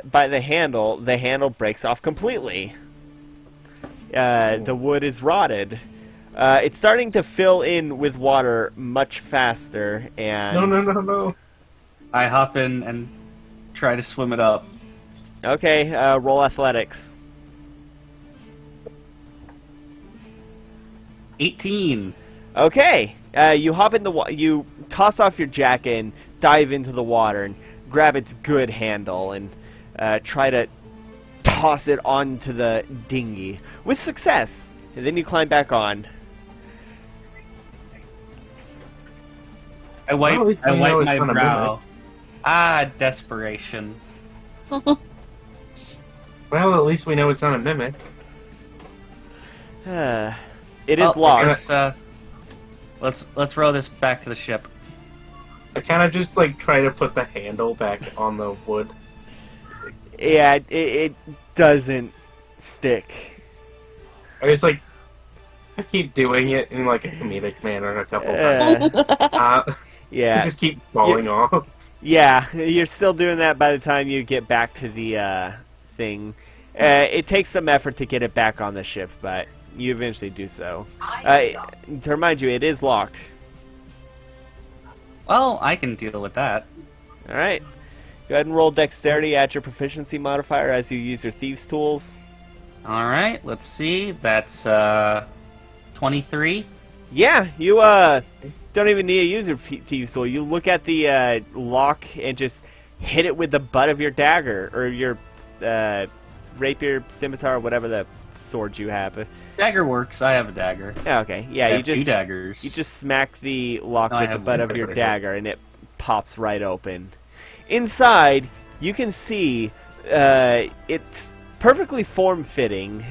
by the handle breaks off completely. The wood is rotted. It's starting to fill in with water much faster, and... No. I hop in and try to swim it up. Okay, roll athletics. 18. Okay, you hop in the you toss off your jacket and dive into the water and grab its good handle and try to toss it onto the dinghy with success. And then you climb back on. I wipe Well, at least we know it's my not a brow. Ah, desperation. Well, at least we know it's not a mimic. It is locked. Let's row this back to the ship. I kind of just try to put the handle back on the wood. Yeah, it doesn't stick. I just I keep doing it in a comedic manner a couple times. Yeah. I just keep falling off. Yeah, you're still doing that by the time you get back to the thing. It takes some effort to get it back on the ship, but you eventually do so. To remind you, it is locked. Well, I can deal with that. Alright. Go ahead and roll dexterity, add your proficiency modifier as you use your thieves' tools. Alright, let's see. That's 23. Yeah, you don't even need to use your thieves' tool. You look at the lock and just hit it with the butt of your dagger, or your rapier, scimitar, whatever the sword you have. Dagger works. I have a dagger. Yeah, okay. Yeah, I you have just 2 daggers. You just smack the lock No, I with the have butt one of your dagger. dagger, and it pops right open. Inside, you can see it's perfectly form-fitting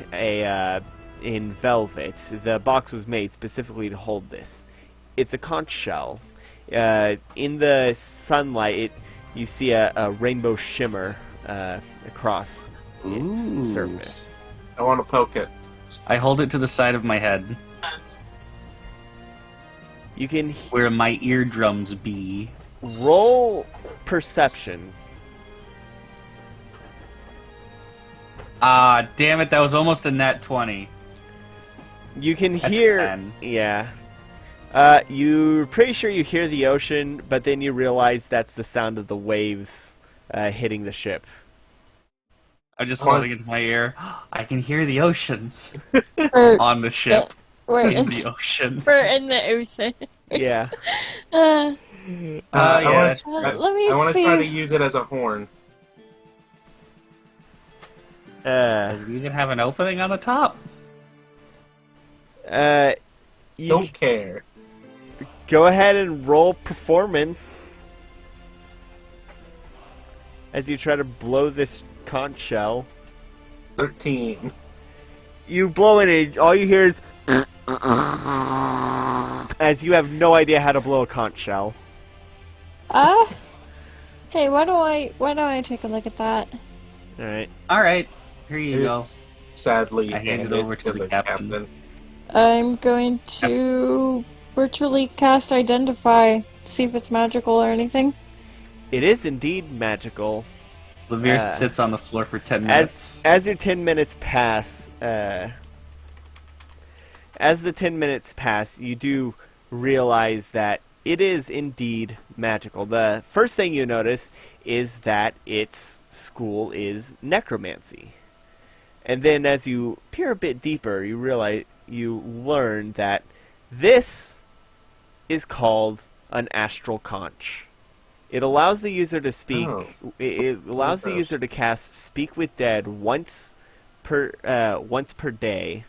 in velvet. The box was made specifically to hold this. It's a conch shell. In the sunlight, you see a rainbow shimmer across Ooh. surface. I want to poke it. I hold it to the side of my head, You can where my eardrums be. roll perception. Ah, damn it, that was almost a nat 20. You can That's a hear. 10. Yeah. You're pretty sure you hear the ocean, but then you realize that's the sound of the waves hitting the ship. I'm just Come on. holding it in my ear. I can hear the ocean We're, on the ship. we're In in, the ocean. we're in the ocean. Yeah. Uh, Yeah, I that's let me want to see. try to use it as a horn. Does it even have an opening on the top? You Don't care. go ahead and roll performance as you try to blow this conch shell. 13. You blow it, and all you hear is as you have no idea how to blow a conch shell. Hey, why don't I take a look at that? All right. Alright, here you go. Sadly, I hand it over to the captain. I'm going to virtually cast Identify, see if it's magical or anything. It is indeed magical. Levere sits on the floor for 10 minutes. As your 10 minutes pass, you do realize that it is indeed magical. The first thing you notice is that its school is necromancy. And then as you peer a bit deeper, you learn that this is called an astral conch. It allows the user to speak. Oh. It allows the user to cast Speak with Dead once per day.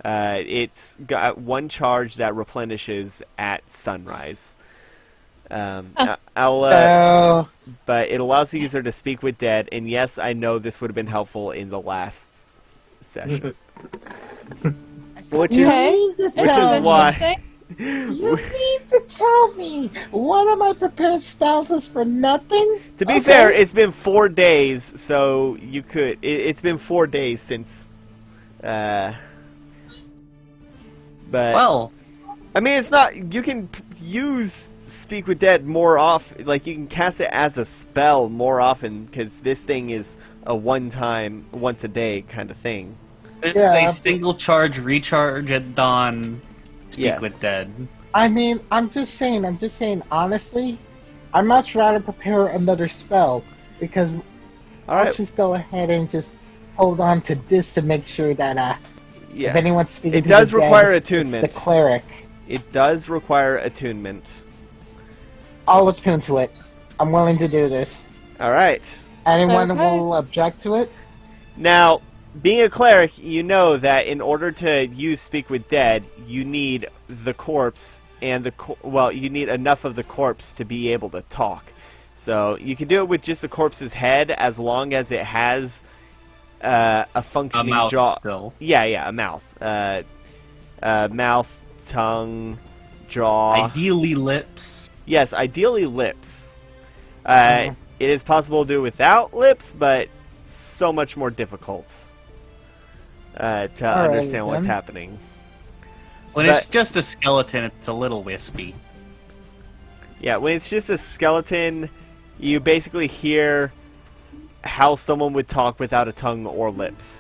It's got one charge that replenishes at sunrise. But it allows the user to speak with dead. And yes, I know this would have been helpful in the last session. Which is Okay. which This is why. interesting. You need to tell me one of my prepared spells is for nothing? To be Okay. fair, it's been 4 days, so you could. It's been 4 days since. But Well, I mean, it's not. You can use Speak with Dead more often. Like you can cast it as a spell more often because this thing is a one-time, once a day kind of thing. it's Yeah. a single charge recharge at dawn. Speak Yes. with dead. I mean, I'm just saying, honestly, I'd much rather prepare another spell, because All I'll right. just go ahead and just hold on to this to make sure that, if Yeah. anyone's speaking It to does the dead, require it's attunement. the cleric. It does require attunement. I'll attune to it. I'm willing to do this. All right. Anyone Okay. will object to it? Now, being a cleric, you know that in order to use Speak with Dead, you need the corpse and you need enough of the corpse to be able to talk. So you can do it with just the corpse's head as long as it has a A functioning mouth jaw. still. Yeah, a mouth. Mouth, tongue, jaw. Ideally lips. Yes, ideally lips. It is possible to do without lips, but so much more difficult to Alrighty understand what's then. happening. When But- it's just a skeleton, it's a little wispy. Yeah, when it's just a skeleton, you basically hear how someone would talk without a tongue or lips.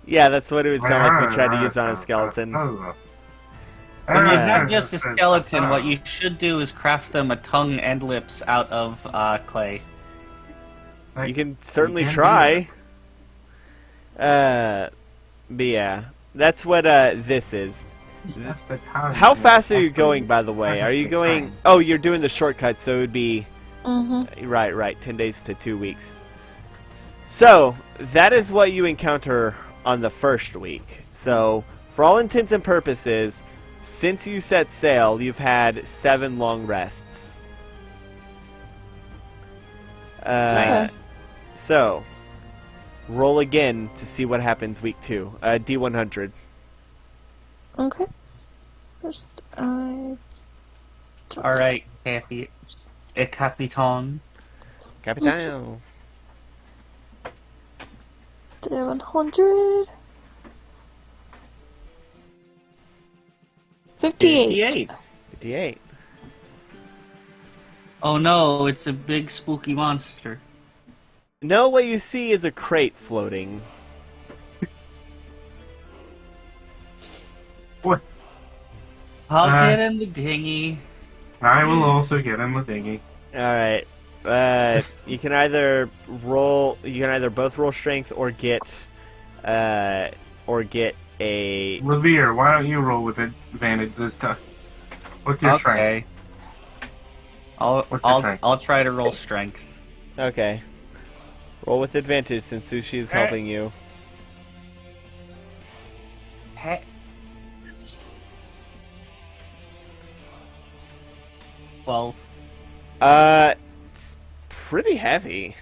Yeah, that's what it would sound like if we tried to use on a skeleton. When you have just a skeleton, what you should do is craft them a tongue and lips out of clay. You can certainly try. But yeah, that's what this is. How fast are you going, by the way? Are you going... Oh, you're doing the shortcut, so it would be... Mm-hmm. Right, 10 days to 2 weeks. So, that is what you encounter on the first week. So, for all intents and purposes, since you set sail, you've had 7 long rests. Nice. So, roll again to see what happens week 2. D100. Okay. Just Uh, All right, Capitan. Capitano. 100. 58. 58. Oh no, it's a big spooky monster. No, what you see is a crate floating. What? I'll Uh, get in the dinghy. I will also get in the dinghy. Alright. You can either both roll strength or get a Levere, why don't you roll with advantage this time? What's your strength? Okay. What's your strength? I'll try to roll strength. Okay. Roll with advantage since Sushi is helping you. Hey. 12. It's pretty heavy.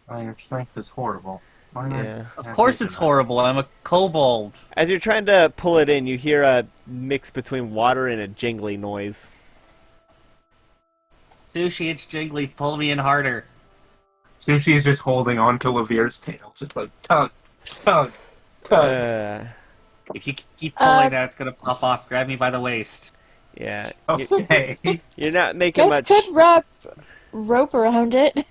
Oh, your strength is horrible. Why not? Yeah. Of course it's horrible. I'm a kobold. As you're trying to pull it in, you hear a mix between water and a jingly noise. Sushi, it's jiggly. Pull me in harder. Sushi is just holding on to Levere's tail, just like tug, tug, tug. If you keep pulling that, it's gonna pop off. Grab me by the waist. Yeah. Okay. You're not making Guys much. could wrap rope around it.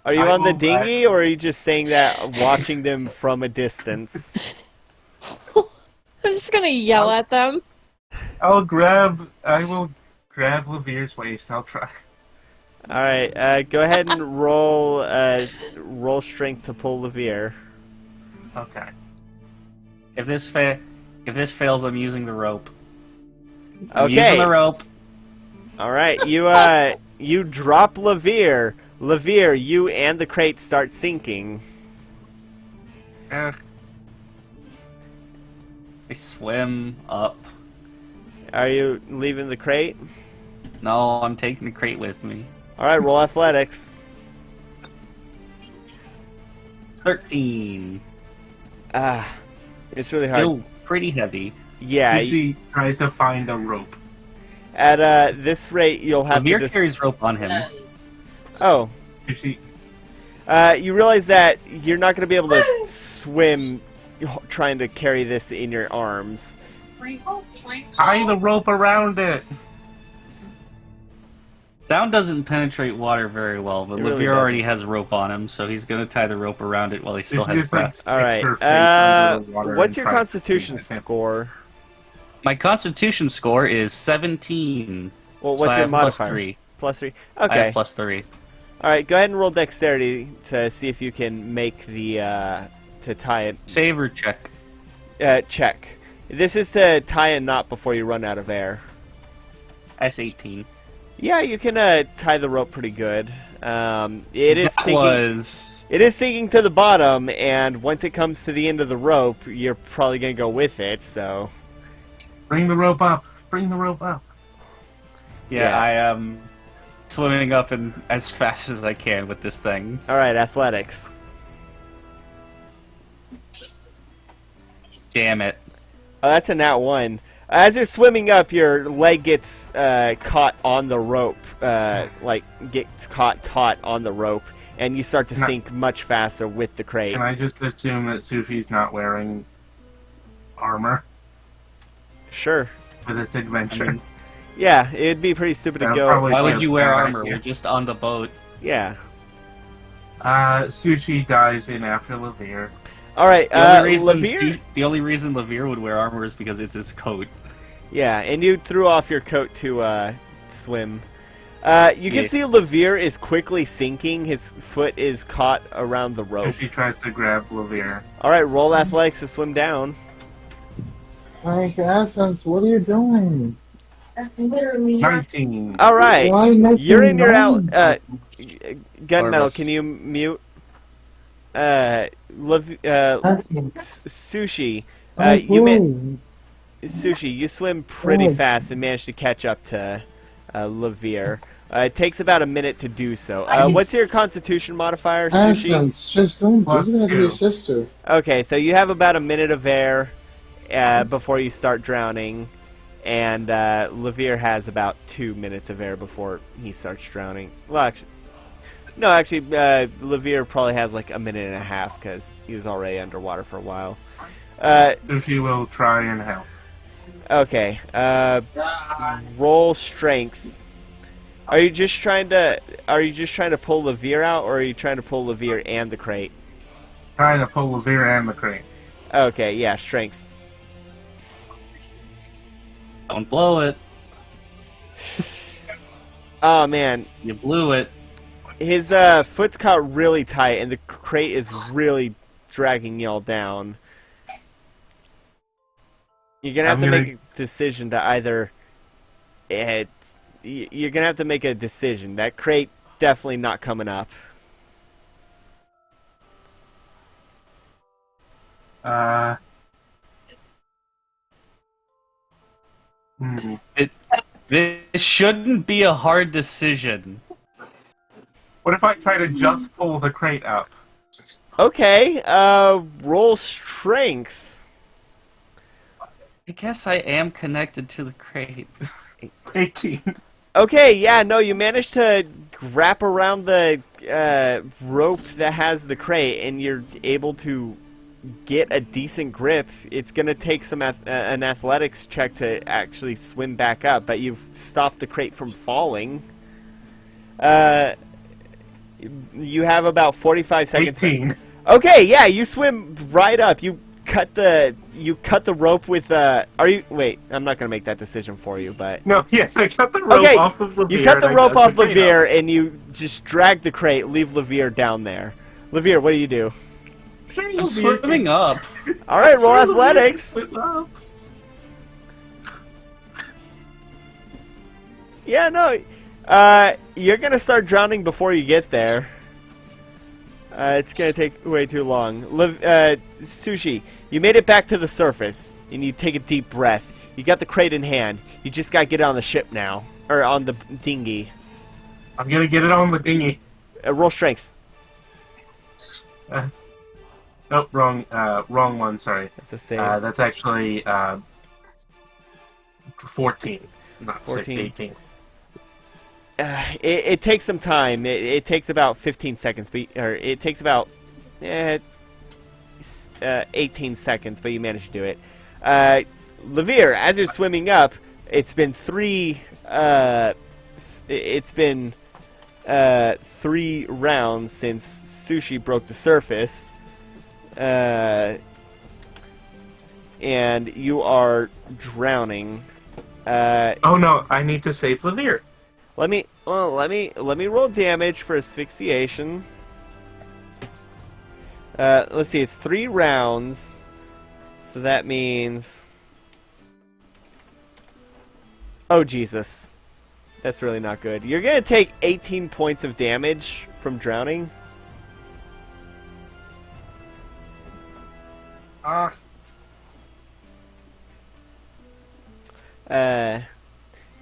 Are you I on the will dinghy, or are you just saying that watching them from a distance? I'm just gonna yell at them. I will grab Levere's waist. I'll try. All right. Go ahead and roll strength to pull Levere. Okay. If this fails, I'm using the rope. I'm Okay. using the rope. All right. You drop Levere. Levere, you and the crate start sinking. Ugh. I swim up. Are you leaving the crate? No, I'm taking the crate with me. All right. Roll athletics. 13. It's really Still hard. pretty heavy. Yeah. Sushi tries to find a rope. At this rate, you'll have Levere to. carries rope on him. Oh. Sushi. You realize that you're not going to be able to swim trying to carry this in your arms. Tie the rope around it. Sound doesn't penetrate water very well, but It really Levere already doesn't. has rope on him, so he's gonna tie the rope around it while he still Sushi has just like breath. sticks All right. her face under the water What's and your tries to Constitution feed it. score? My Constitution score is 17. Well, So what's I your have plus modifier? 3. +3. I Okay. have plus 3. All right. Go ahead and roll dexterity to see if you can make the to tie it. Save or check? Check. This is to tie a knot before you run out of air. S18. Yeah, you can tie the rope pretty good. It is That sinking. was... It is sinking to the bottom, and once it comes to the end of the rope, you're probably gonna go with it. So. Bring the rope up. Bring the rope up. Yeah, Yeah. I am swimming up and as fast as I can with this thing. All right, athletics. Damn it. Oh, that's a nat 1. As you're swimming up, your leg gets caught on the rope, gets caught taut on the rope, and you start to Can I- sink much faster with the crate. Can I just assume that Sushi's not wearing armor Sure. for this adventure? I mean, Yeah, it'd be pretty stupid to That'll go. probably- Why be would a you wear bad armor? idea. We're just on the boat. Yeah. Sushi dives in after Levere. All right, Levere. The only reason Levere would wear armor is because it's his coat. Yeah, and you threw off your coat to swim. You can Yeah. see Levere is quickly sinking. His foot is caught around the rope. Sushi tries to grab Levere. All right, roll athletics to swim down. Like, Essence, what are you doing? That's literally 19. All right, Why missing you're in your nine? gunmetal. Orvis. Can you mute? Essence, Sushi. I'm You playing. Sushi, you swim pretty Good. fast and manage to catch up to Levere. It takes about a minute to do so. What's your Constitution modifier, Sushi? Essence, just don't Plus do that to your 2. sister. Okay, so you have about a minute of air before you start drowning, and Levere has about 2 minutes of air before he starts drowning. Well, actually, no, actually, Levere probably has like a minute and a half because he was already underwater for a while. Sushi will try and help. Okay. Roll strength. Are you just trying to pull Levere out, or are you trying to pull Levere and the crate? Trying to pull Levere and the crate. Okay, yeah, strength. Don't blow it. Oh man, You blew it. his foot's caught really tight, and the crate is really dragging y'all down. You're gonna have to make a decision to either. You're gonna have to make a decision. That crate definitely not coming up. This shouldn't be a hard decision. What if I try to just pull the crate up? Okay, roll strength. I guess I am connected to the crate. 18. Okay, yeah, no, you managed to wrap around the rope that has the crate, and you're able to get a decent grip. It's gonna take some an athletics check to actually swim back up, but you've stopped the crate from falling. You have about 45 seconds. 18. Okay, yeah, you swim right up. You cut the rope with wait, I'm not gonna make that decision for you, but No, yes, I cut the rope okay, off of Levere. you cut the and I rope dug off the crate Levere up. and you just drag the crate, leave Levere down there. Levere, what do you do? Sure, I'm swimming up. All right, roll athletics. Swim up. Yeah, no, you're gonna start drowning before you get there. It's gonna take way too long. Sushi, you made it back to the surface, and you take a deep breath. You got the crate in hand. You just gotta get on the ship now, or on the dinghy. I'm gonna get it on the dinghy. Roll strength. Nope, wrong one. Sorry. That's a save. That's actually 14, not 14. 18. It takes some time. It takes about 15 seconds, or it takes about 18 seconds, but you manage to do it. Levere, as you're swimming up, it's been three rounds since Sushi broke the surface, and you are drowning. Oh no, I need to save Levere. Let me roll damage for asphyxiation. Let's see, it's 3 rounds, so that means. Oh Jesus, that's really not good. You're gonna take 18 points of damage from drowning.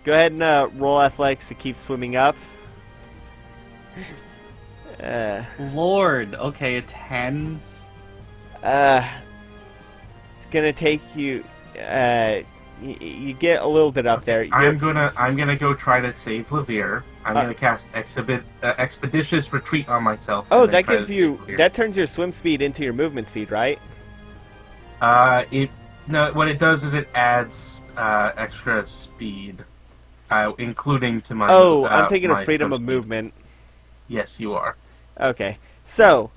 Go ahead and roll athletics to keep swimming up. Lord, okay, a 10. It's gonna take you. You get a little bit up there. I'm gonna go try to save Levere. I'm gonna cast expeditious retreat on myself. Oh, and then that try gives to you. save Levere. That turns your swim speed into your movement speed, right? What it does is it adds extra speed, including to my. Oh, I'm thinking my of freedom swim of speed. movement. Yes, you are. Okay, so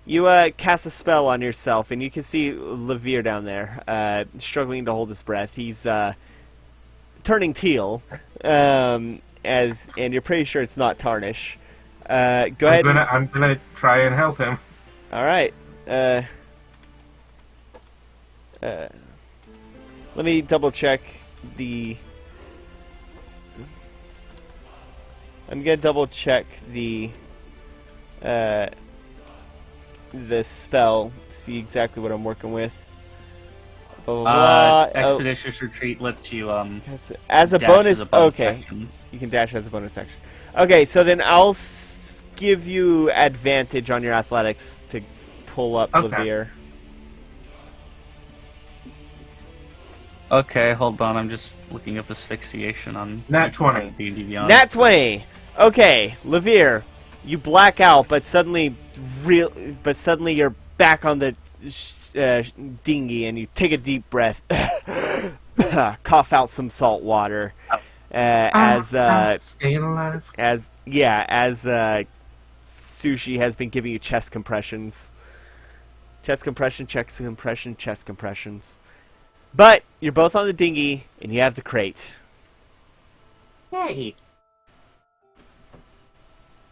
you cast a spell on yourself, and you can see Levere down there, struggling to hold his breath. He's turning teal, and you're pretty sure it's not tarnish. Go ahead. I'm gonna try and help him. All right. Let me double check the. I'm gonna double check the spell. See exactly what I'm working with. Blah, blah, blah. Expeditious retreat lets you as a dash bonus. as a bonus Okay, action. you can dash as a bonus action. Okay, so then I'll give you advantage on your athletics to pull up Okay. Levere. Okay, hold on. I'm just looking up asphyxiation on Nat 20. D&D Beyond. Nat 20. Okay, Levere, you black out, but suddenly you're back on the dinghy, and you take a deep breath, cough out some salt water, as staying alive. as Sushi has been giving you chest compressions. Chest compression, chest compression, chest compressions. But you're both on the dinghy, and you have the crate. Hey.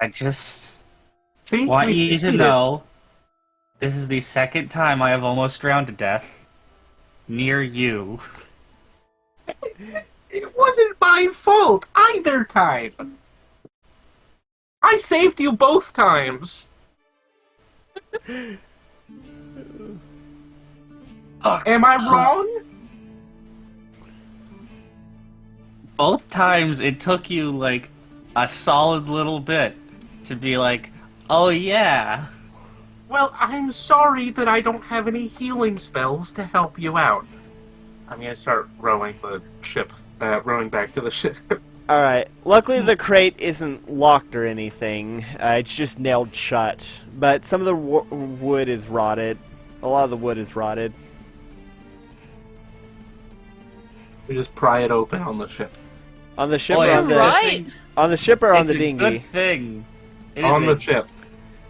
I just See? want We you to succeeded. know this is the second time I have almost drowned to death. Near you. It wasn't my fault either time. I saved you both times. Am I wrong? Both times it took you like a solid little bit to be like, oh yeah. Well, I'm sorry that I don't have any healing spells to help you out. I'm gonna start rowing the ship, rowing back to the ship. Alright, luckily the crate isn't locked or anything. It's just nailed shut. But some of the wood is rotted. A lot of the wood is rotted. We just pry it open on the ship. On the ship Boy, or on it's the... Right. On the ship or on It's the a dinghy? good thing. It On is the ship.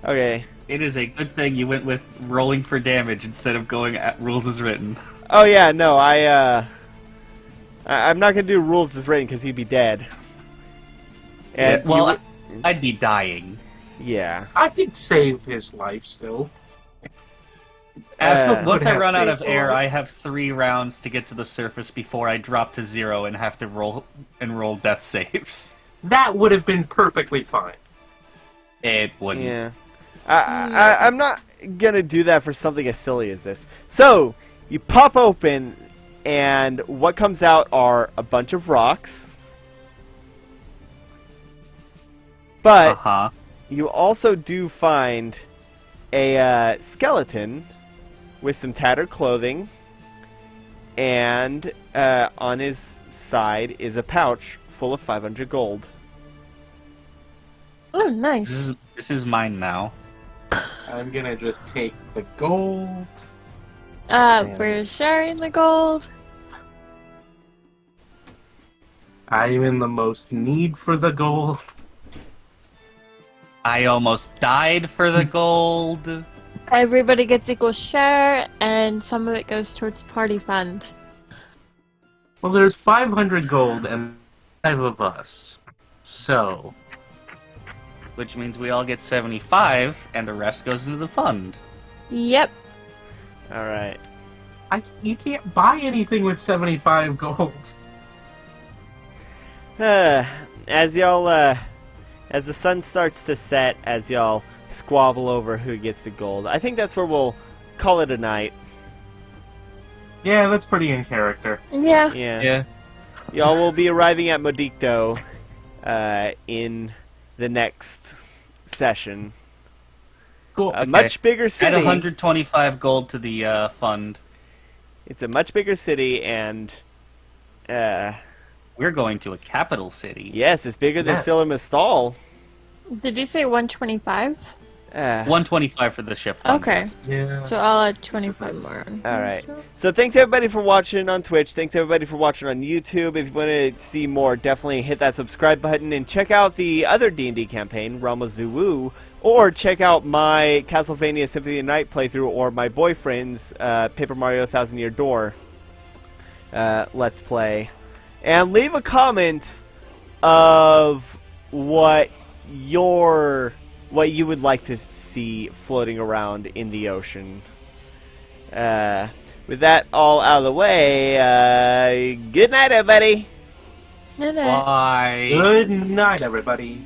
Okay. It is a good thing you went with rolling for damage instead of going at rules as written. Oh yeah, no, I'm not gonna do rules as written because he'd be dead. And well, you I'd be dying. yeah. I could save his life still. Once I have run out to of air, roll. I have 3 rounds to get to the surface before I drop to 0 and have to roll death saves. That would have been perfectly fine. It wouldn't. Yeah. I'm not gonna do that for something as silly as this. So, you pop open, and what comes out are a bunch of rocks. But Uh-huh. you also do find a skeleton with some tattered clothing, and on his side is a pouch full of 500 gold. Oh, nice. This is mine now. I'm gonna just take the gold. We're sharing the gold. I'm in the most need for the gold. I almost died for the gold. Everybody gets equal share, and some of it goes towards party fund. Well, there's 500 gold and 5 of us. So, Which means we all get 75, and the rest goes into the fund. Yep. Alright. you can't buy anything with 75 gold. As y'all, as the sun starts to set, as y'all squabble over who gets the gold, I think that's where we'll call it a night. Yeah, that's pretty in character. Yeah. Yeah. Y'all will be arriving at Modicto, in the next session. Cool. A much bigger Add city. 125 gold to the fund. It's a much bigger city, and We're going to a capital city. yes, it's bigger than Yes. Silimastal. Did you say 125? 125 for the ship fund. Okay. Yeah. So I'll add 25 more on. Alright. So thanks everybody for watching on Twitch. Thanks everybody for watching on YouTube. If you want to see more, definitely hit that subscribe button and check out the other D&D campaign, Realm of Zoo, or check out my Castlevania Symphony of the Night playthrough or my boyfriend's Paper Mario Thousand Year Door Let's Play. And leave a comment of what you would like to see floating around in the ocean. With that all out of the way, good night, everybody! No, no. Why? Good night, everybody.